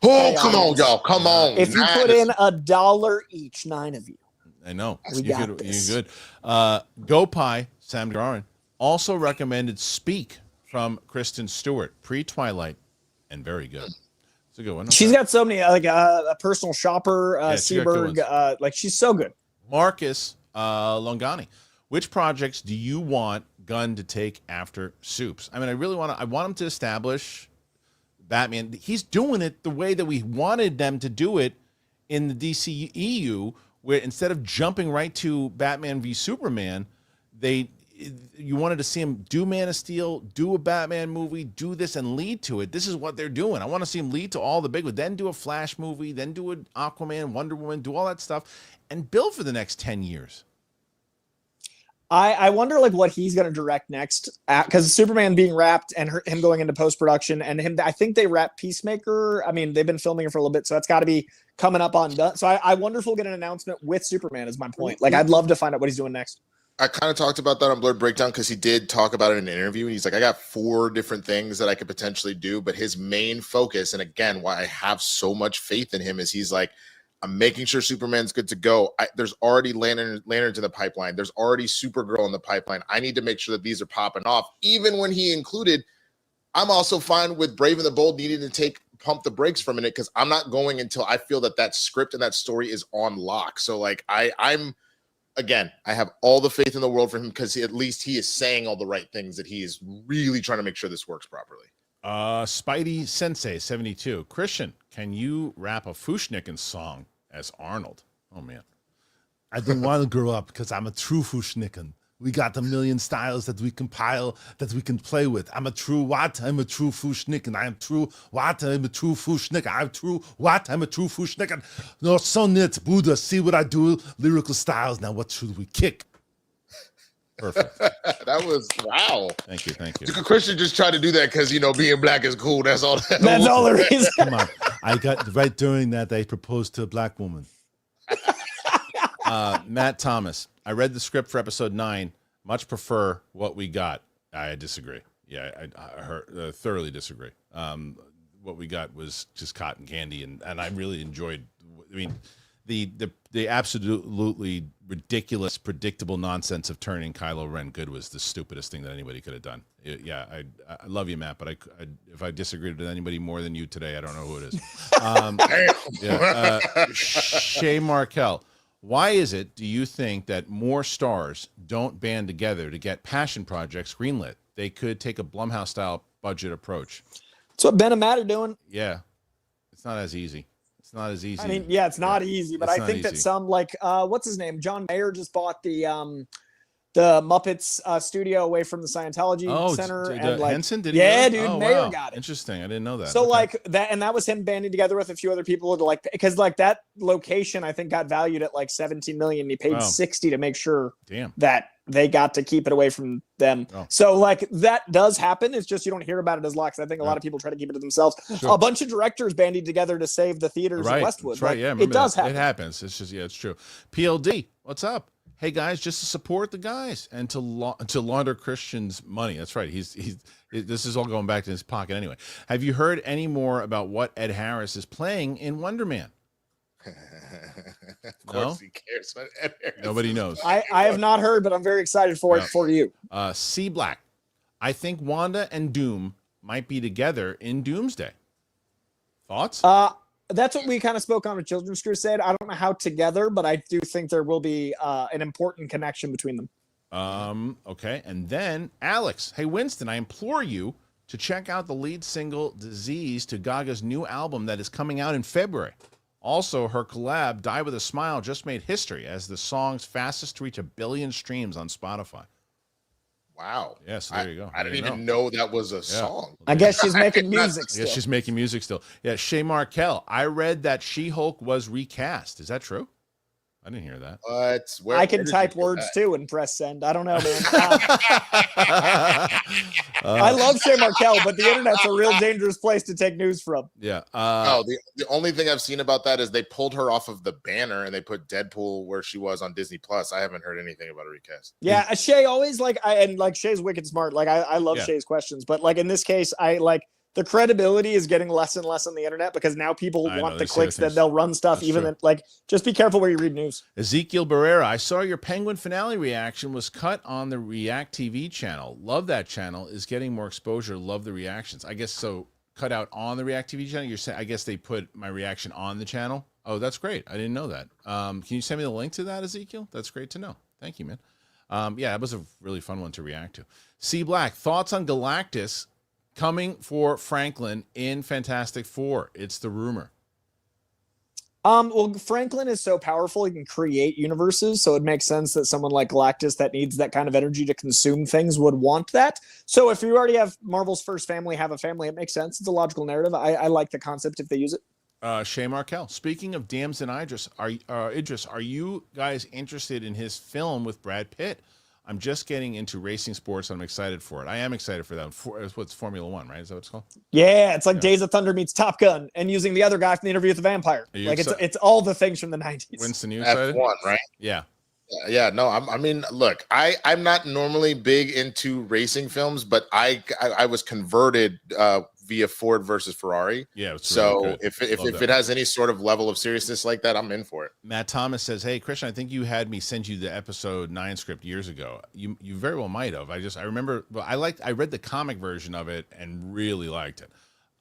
Oh, come on, y'all. Come on. If you put in $1 each, 9 of you. I know. You're good. Go Pie, Sam Garin, also recommended Speak from Kristen Stewart, pre-Twilight, and very good. It's a good one. She's got so many, like a personal shopper, Seaberg, like she's so good. Marcus Longani, which projects do you want Gunn to take after Supes? I mean, I want him to establish Batman. He's doing it the way that we wanted them to do it in the DCEU, where instead of jumping right to Batman v Superman, you wanted to see him do Man of Steel, do a Batman movie, do this and lead to it. This is what they're doing. I want to see him lead to all the big ones, then do a Flash movie, then do an Aquaman, Wonder Woman, do all that stuff, and build for the next 10 years. I wonder like what he's going to direct next, because Superman being wrapped and him going into post-production, and him, I think they wrapped Peacemaker. I mean, they've been filming it for a little bit, so that's got to be coming up on done. So I wonder if we'll get an announcement with Superman is my point. Like, I'd love to find out what he's doing next. I kind of talked about that on Blurred Breakdown because he did talk about it in an interview, and he's like, I got 4 different things that I could potentially do, but his main focus, and again, why I have so much faith in him, is he's like, I'm making sure Superman's good to go. There's already lanterns in the pipeline. There's already Supergirl in the pipeline. I need to make sure that these are popping off. Even when he included, I'm also fine with Brave and the Bold needing to pump the brakes for a minute, because I'm not going until I feel that script and that story is on lock. So like I'm again, I have all the faith in the world for him, because at least he is saying all the right things, that he is really trying to make sure this works properly. Spidey Sensei 72. Kristian, can you rap a Fushnicken song as Arnold? Oh man, I don't want to grow up because I'm a true Fushnicken. We got a million styles that we compile, that we can play with. I'm a true what? I'm a true Fushnicken. I am true what? I'm a true Fushnicken. I'm true what? I'm a true Fushnicken. No, so nit, Buddha, see what I do? Lyrical styles. Now what should we kick? Perfect. That was, wow. Thank you. Kristian just tried to do that because, being black is cool. That's all. That's all the reason. Come on. I got right during that, I proposed to a black woman. Matt Thomas, I read the script for episode 9. Much prefer what we got. I disagree. Yeah, I thoroughly disagree. What we got was just cotton candy, and I really enjoyed. I mean, the absolutely ridiculous, predictable nonsense of turning Kylo Ren good was the stupidest thing that anybody could have done. I love you, Matt, but if I disagreed with anybody more than you today, I don't know who it is. Shay Markel, why is it, do you think, that more stars don't band together to get passion projects greenlit? They could take a Blumhouse-style budget approach. That's what Ben and Matt are doing. Yeah, it's not as easy. It's not as easy. I mean, yeah, it's not easy, but I think that some, like, what's his name? John Mayer just bought the Muppets studio away from the Scientology Center. And like, Henson did. Yeah, dude, oh, Mayor wow. got it. Interesting. I didn't know that. So like that, and that was him banding together with a few other people to like, because like that location I think got valued at like 17 million. He paid 60 to make sure that they got to keep it away from them. So like that does happen. It's just you don't hear about it as much. I think a lot of people try to keep it to themselves. A bunch of directors banded together to save the theaters in Westwood. That's right. Like, Yeah, it does happen. It happens. It's just it's true. PLD, what's up? Hey guys, just to support the guys and to launder Christian's money. That's right. This is all going back to his pocket anyway. Have you heard any more about what Ed Harris is playing in Wonder Man? Of course he cares. Nobody knows. I have not heard, but I'm very excited for it for you. C Black. I think Wanda and Doom might be together in Doomsday. Thoughts? That's what we kind of spoke on with Children's Crusade. I don't know how together, but I do think there will be an important connection between them. Okay. And then Alex, hey Winston, I implore you to check out the lead single Disease to Gaga's new album that is coming out in February. Also, her collab Die With a Smile just made history as the song's fastest to reach 1 billion streams on Spotify. Wow. Yes, there you go. I didn't even know that was a song. I guess she's making music still. Yes, she's making music still. Yeah, Shay Markel. I read that She-Hulk was recast. Is that true? I didn't hear that. I can type words too and press send. I don't know, man. I love Shay Markel, but the internet's a real dangerous place to take news from. Yeah. The only thing I've seen about that is they pulled her off of the banner and they put Deadpool where she was on Disney Plus. I haven't heard anything about a recast. Yeah, Shay always Shay's wicked smart. Like I love Shay's questions, but like in this case, I like. The credibility is getting less and less on the internet because now people want the clicks that they'll run stuff. That's even like, just be careful where you read news. Ezekiel Barrera, I saw your Penguin finale reaction was cut on the React TV channel. Love that channel. Is getting more exposure. Love the reactions. I guess so. Cut out on the React TV channel. You're saying I guess they put my reaction on the channel. Oh, that's great. I didn't know that. Can you send me the link to that, Ezekiel? That's great to know. Thank you, man. Yeah, that was a really fun one to react to. C Black, thoughts on Galactus coming for Franklin in Fantastic Four? It's the rumor. Well, Franklin is so powerful, he can create universes, so it makes sense that someone like Galactus that needs that kind of energy to consume things would want that. So if you already have Marvel's first family have a family, it makes sense. It's a logical narrative. I like the concept if they use it. Shay Markel, speaking of Damson Idris, are you guys interested in his film with Brad Pitt? I'm just getting into racing sports, and I'm excited for it. I am excited for that. What's Formula One, right? Is that what it's called? Yeah, it's like Days of Thunder meets Top Gun, and using the other guy from the Interview with the Vampire. Like it's all the things from the 90s. Winston, you excited? F1, right? Yeah. Yeah, no, I mean, look, I'm not normally big into racing films, but I was converted via Ford versus Ferrari. Yeah. So really if it has any sort of level of seriousness like that, I'm in for it. Matt Thomas says, "Hey, Kristian, I think you had me send you the episode 9 script years ago. You very well might have. I remember. Well, I read the comic version of it and really liked it.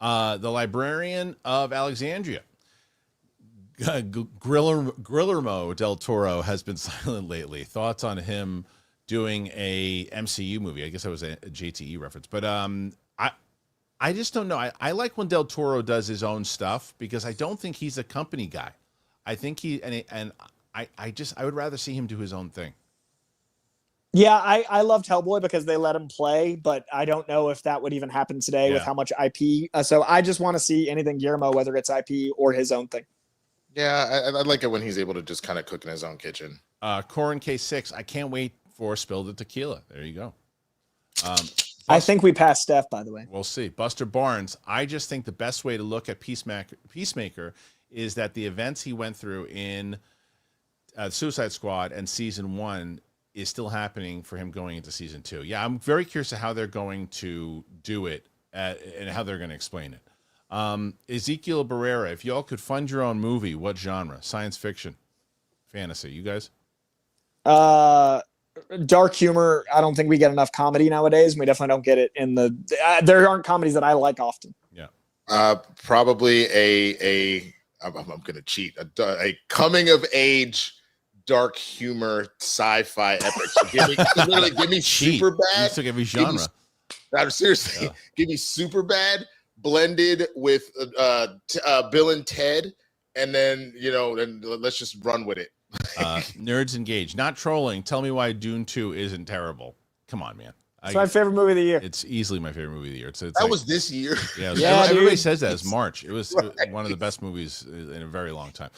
The Librarian of Alexandria." Guillermo del Toro has been silent lately. Thoughts on him doing a MCU movie? I guess that was a JTE reference, but I just don't know. I like when del Toro does his own stuff because I don't think he's a company guy. I think I would rather see him do his own thing. Yeah, I loved Hellboy because they let him play, but I don't know if that would even happen today with how much IP. So I just want to see anything Guillermo, whether it's IP or his own thing. Yeah, I like it when he's able to just kind of cook in his own kitchen. Corin K6, I can't wait for Spill the Tequila. There you go. I think we passed Steph, by the way. We'll see. Buster Barnes, I just think the best way to look at Peacemaker is that the events he went through in Suicide Squad and season 1 is still happening for him going into season 2. Yeah, I'm very curious to how they're going to do it and how they're going to explain it. Ezekiel Barrera, if y'all could fund your own movie, what genre? Science fiction, fantasy? You guys? Dark humor. I don't think we get enough comedy nowadays. We definitely don't get it in the. There aren't comedies that I like often. Yeah. Probably I'm gonna cheat. A coming of age, dark humor, sci-fi epic. So give me super bad. You took every genre. Seriously, give me super bad. Blended with Bill and Ted, and then and let's just run with it. Nerds Engage. Not trolling. Tell me why Dune 2 isn't terrible. Come on, man. It's my favorite movie of the year. It's easily my favorite movie of the year. It's that was this year. Yeah, yeah, everybody dude. says that. It's March. It was Right. one of the best movies in a very long time.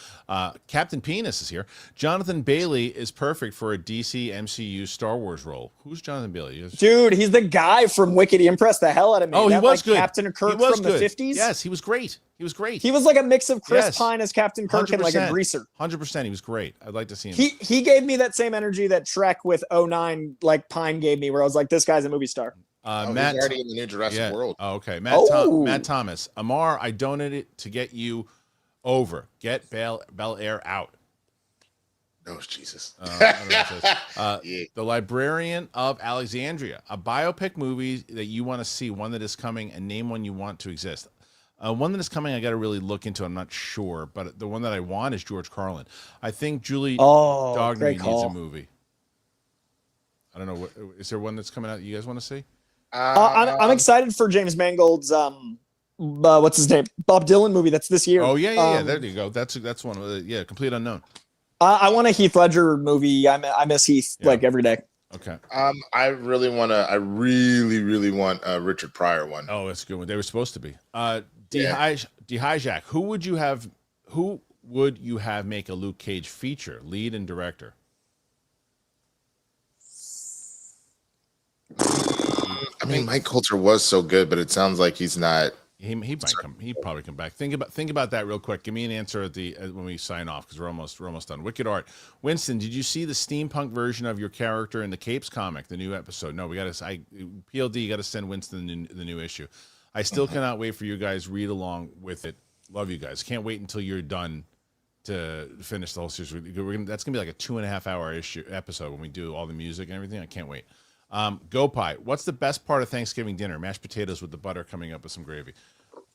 Captain Penis is here. Jonathan Bailey is perfect for a DC MCU Star Wars role. Who's Jonathan Bailey? Dude, he's the guy from Wicked. He impressed the hell out of me. Oh, he was good. Captain Kirk He was from good. the 50s. Yes, he was great. He was great. He was like a mix of Chris Yes. Pine as Captain Kirk and like a 100%. greaser. 100%. He was great. I'd like to see him. He gave me that same energy that Shrek with 09 like Pine gave me, where I was like, this guy's a movie star. Matt, he's already in the new Jurassic World. Oh, okay. Oh. Matt Thomas. Amar, I donated to get you over. Get Bel Air out. Oh, Jesus. I don't know what it says. Yeah. The Librarian of Alexandria, a biopic movie that you want to see, one that is coming, and name one you want to exist. One that is coming, I got to really look into. I'm not sure, but the one that I want is George Carlin. I think Julie Dognery needs a movie. I don't know. What is there one that's coming out you guys want to see? I'm excited for James Mangold's what's his name? Bob Dylan movie that's this year. Oh yeah. There you go. That's one of the Complete Unknown. I want a Heath Ledger movie. I miss Heath like every day. Okay. I really want a Richard Pryor one. Oh, that's a good one. They were supposed to be. Hijack. Who would you have make a Luke Cage feature, lead and director? I mean, Mike Coulter was so good, but it sounds like he's not. He might come. He'd probably come back. Think about that real quick. Give me an answer at when we sign off because we're almost done. Wicked Art. Winston, did you see the steampunk version of your character in the Capes comic, the new episode? No, we got to. PLD, you got to send Winston the new issue. I still cannot wait for you guys read along with it. Love you guys. Can't wait until you're done to finish the whole series. That's gonna be like a 2.5 hour episode when we do all the music and everything. I can't wait. Go Pie. What's the best part of Thanksgiving dinner? Mashed potatoes with the butter coming up with some gravy.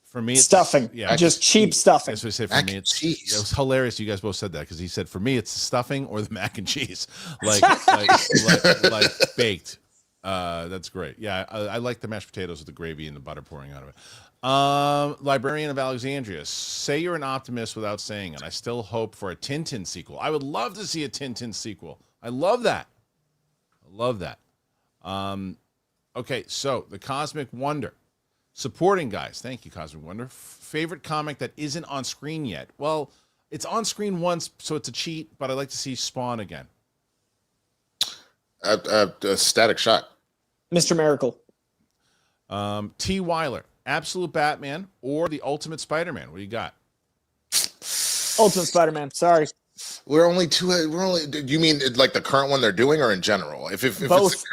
For me, it's stuffing. Yeah, just cheap stuffing. That's what I said. For me, it was hilarious. You guys both said that because he said for me, it's the stuffing or the mac and cheese, like baked. That's great. Yeah, I like the mashed potatoes with the gravy and the butter pouring out of it. Librarian of Alexandria. Say you're an optimist without saying it. I still hope for a Tintin sequel. I would love to see a Tintin sequel. I love that. Okay, so the Cosmic Wonder. Supporting guys. Thank you, Cosmic Wonder. Favorite comic that isn't on screen yet. Well, it's on screen once, so it's a cheat, but I'd like to see Spawn again. Static Shock. Mr. Miracle. T. Weiler. Absolute Batman or the Ultimate Spider-Man. What do you got? Ultimate Spider-Man. Sorry. We're only. Do you mean like the current one they're doing, or in general? If both. It's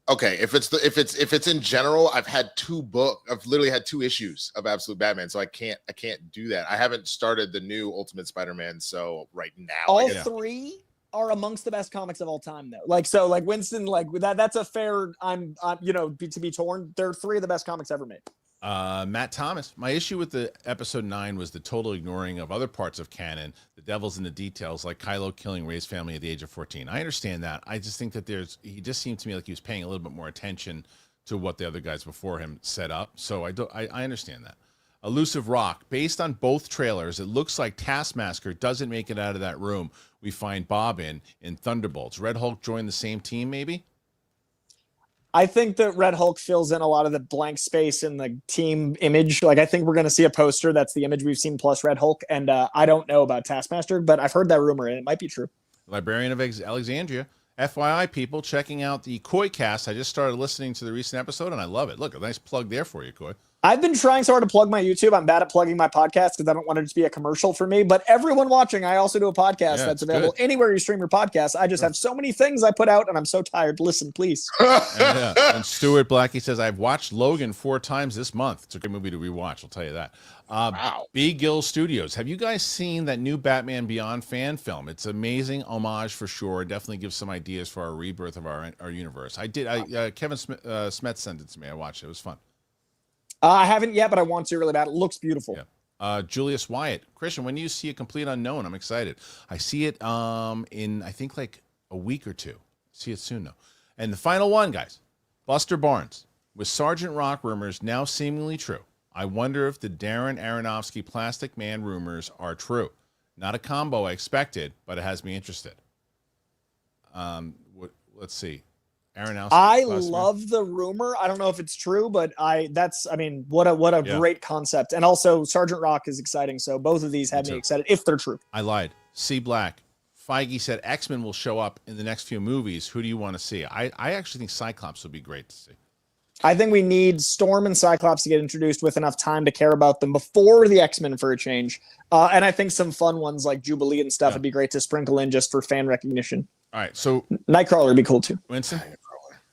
okay, if it's in general, I've literally had 2 issues of Absolute Batman, so I can't do that. I haven't started the new Ultimate Spider-Man, so right now all 3 are amongst the best comics of all time, though. Like Winston, like that's a fair. I'm to be torn. They're 3 of the best comics ever made. Matt Thomas. My issue with the episode 9 was the total ignoring of other parts of canon, the devil's in the details, like Kylo killing Rey's family at the age of 14. I understand that. I just think that he just seemed to me like he was paying a little bit more attention to what the other guys before him set up. So I understand that. Elusive Rock. Based on both trailers, it looks like Taskmaster doesn't make it out of that room we find Bob in Thunderbolts. Red Hulk joined the same team, maybe? I think that Red Hulk fills in a lot of the blank space in the team image. Like, I think we're going to see a poster that's the image we've seen plus Red Hulk. And I don't know about Taskmaster, but I've heard that rumor and it might be true. Librarian of Alexandria. FYI, people, checking out the Koi cast. I just started listening to the recent episode and I love it. Look, a nice plug there for you, Koi. I've been trying so hard to plug my YouTube. I'm bad at plugging my podcast because I don't want it to be a commercial for me. But everyone watching, I also do a podcast that's available anywhere you stream your podcast. I just have so many things I put out, and I'm so tired. Listen, please. And Stuart Blackie says, I've watched Logan 4 times this month. It's a good movie to rewatch, I'll tell you that. Wow. B. Gill Studios. Have you guys seen that new Batman Beyond fan film? It's amazing homage for sure. Definitely gives some ideas for our rebirth of our universe. I did. Kevin Smith sent it to me. I watched it. It was fun. I haven't yet, but I want to really bad. It looks beautiful. Yeah. Julius Wyatt. Kristian, when do you see a Complete Unknown? I'm excited. I see it in, I think, like a week or 2. See it soon, though. And the final one, guys. Buster Barnes. With Sergeant Rock rumors now seemingly true, I wonder if the Darren Aronofsky Plastic Man rumors are true. Not a combo I expected, but it has me interested. Let's see. Aronofsky. I love the rumor. I don't know if it's true, but what a great concept. And also Sergeant Rock is exciting. So both of these had me excited if they're true. I lied. C Black. Feige said X-Men will show up in the next few movies. Who do you want to see? I actually think Cyclops would be great to see. I think we need Storm and Cyclops to get introduced with enough time to care about them before the X-Men for a change. And I think some fun ones like Jubilee and stuff would be great to sprinkle in just for fan recognition. All right, so Nightcrawler would be cool too. Winston?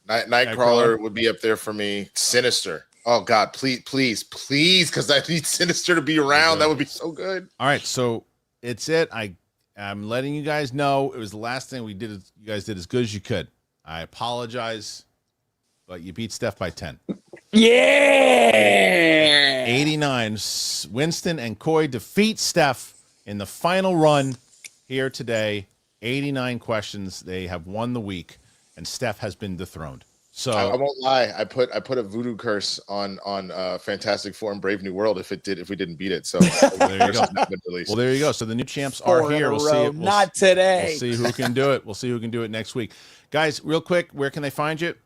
Nightcrawler would be up there for me. Sinister. Oh God, please, because I need Sinister to be around. That would be so good. All right, so it's it. I'm letting you guys know it was the last thing we did. You guys did as good as you could. I apologize, but you beat Steph by 10. Yeah. 89. Winston and Coy defeat Steph in the final run here today. 89 questions. They have won the week, and Steph has been dethroned. So I won't lie. I put a voodoo curse on Fantastic Four and Brave New World if we didn't beat it. So there you go. Well, there you go. So the new champs are here. We'll see. Not today. We'll see who can do it. We'll see who can do it next week, guys. Real quick, where can they find you?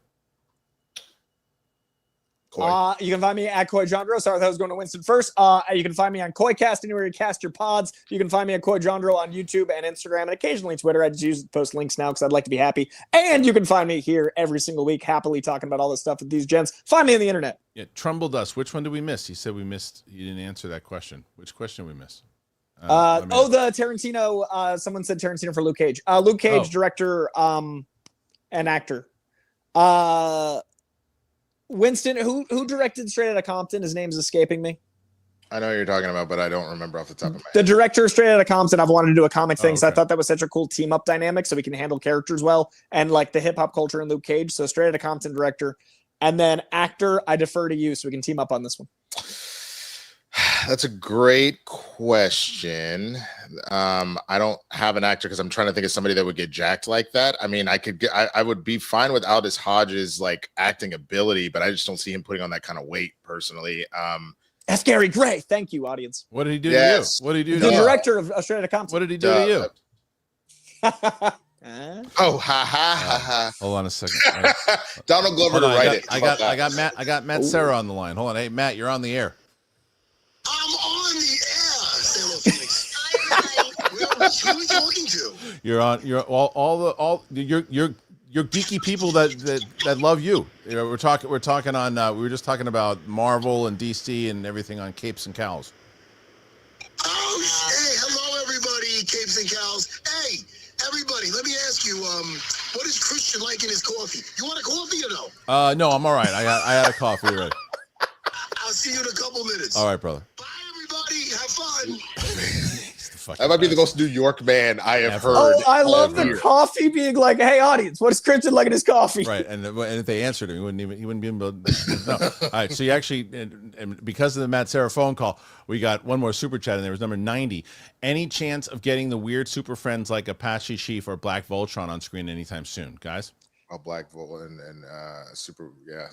You can find me at Coy Jandro. Sorry, that was going to Winston first. You can find me on CoyCast, anywhere you cast your pods. You can find me at Coy Jandro on YouTube and Instagram and occasionally Twitter. I just use post links now because I'd like to be happy. And you can find me here every single week, happily talking about all this stuff with these gents. Find me on the internet. Yeah, Trumbull Dust. Which one did we miss? He said we missed. He didn't answer that question. Which question did we miss? The Tarantino. Someone said Tarantino for Luke Cage. Luke Cage, director, and actor. Winston, who directed Straight Outta Compton? His name's escaping me. I know what you're talking about, but I don't remember off the top of my head. The director of Straight Outta Compton, I've wanted to do a comic thing, so I thought that was such a cool team-up dynamic, so we can handle characters well, and like the hip-hop culture in Luke Cage. So Straight Outta Compton director. And then actor, I defer to you, so we can team up on this one. That's a great question. I don't have an actor because I'm trying to think of somebody that would get jacked like that. I mean, I would be fine with Aldous Hodge's like acting ability, but I just don't see him putting on that kind of weight personally. That's Gary Gray. Thank you, audience. What did he do to you? What did he do to you? The director of Straight Outta Compton. What did he do to you? Oh, ha. Hold on a second. Donald Glover to write it. I got Matt Serra on the line. Hold on. Hey, Matt, you're on the air. I'm on the air, Samuel Phoenix. Who are you talking to? You're geeky people that love you. You know, we were just talking about Marvel and DC and everything on Capes and Cows. Oh, hey, hello everybody, Capes and Cows. Hey, everybody, let me ask you, what is Kristian like in his coffee? You want a coffee or no? No, I'm all right. I had a coffee already. I'll see you in a couple minutes. All right, brother. Bye, everybody. Have fun. That might be the most New York man I have heard. Oh, I love the coffee being like, "Hey, audience, what is Kristian like in his coffee?" Right, and if they answered him, he wouldn't be able to. No. All right, so you actually, and because of the Matt Serra phone call, we got one more super chat, and there was number 90. Any chance of getting the weird super friends like Apache Chief or Black Voltron on screen anytime soon, guys? Oh, Black Volt and Super, yeah.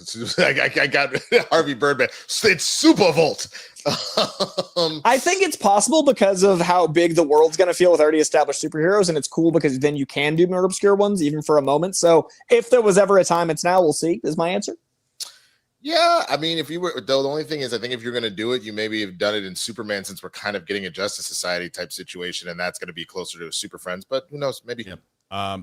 I got Harvey Birdman. It's Super Volt. I think it's possible because of how big the world's going to feel with already established superheroes, and it's cool because then you can do more obscure ones, even for a moment. So if there was ever a time, it's now. We'll see, is my answer. Yeah, I mean, if you were, though, the only thing is, I think if you're going to do it, you maybe have done it in Superman, since we're kind of getting a Justice Society type situation, and that's going to be closer to Super Friends, but who knows, maybe. Yep.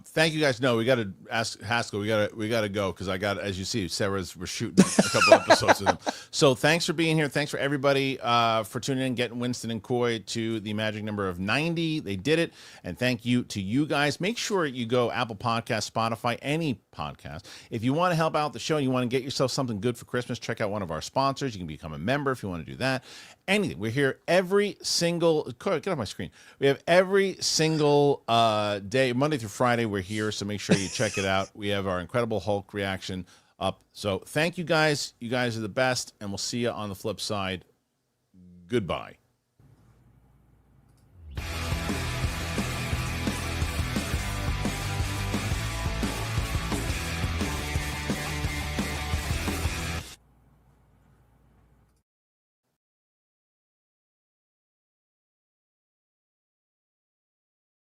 Thank you guys. No, we got to ask Haskell. We got to go because as you see, we're shooting a couple episodes with them. So thanks for being here. Thanks for everybody for tuning in, getting Winston and Coy to the magic number of 90. They did it. And thank you to you guys. Make sure you go Apple Podcasts, Spotify, any podcast. If you want to help out the show and you want to get yourself something good for Christmas, check out one of our sponsors. You can become a member if you want to do that. Anything. We're here every single, get off my screen. We have every single day, Monday through Friday, we're here. So make sure you check it out. We have our Incredible Hulk reaction up. So thank you guys. You guys are the best. And we'll see you on the flip side. Goodbye.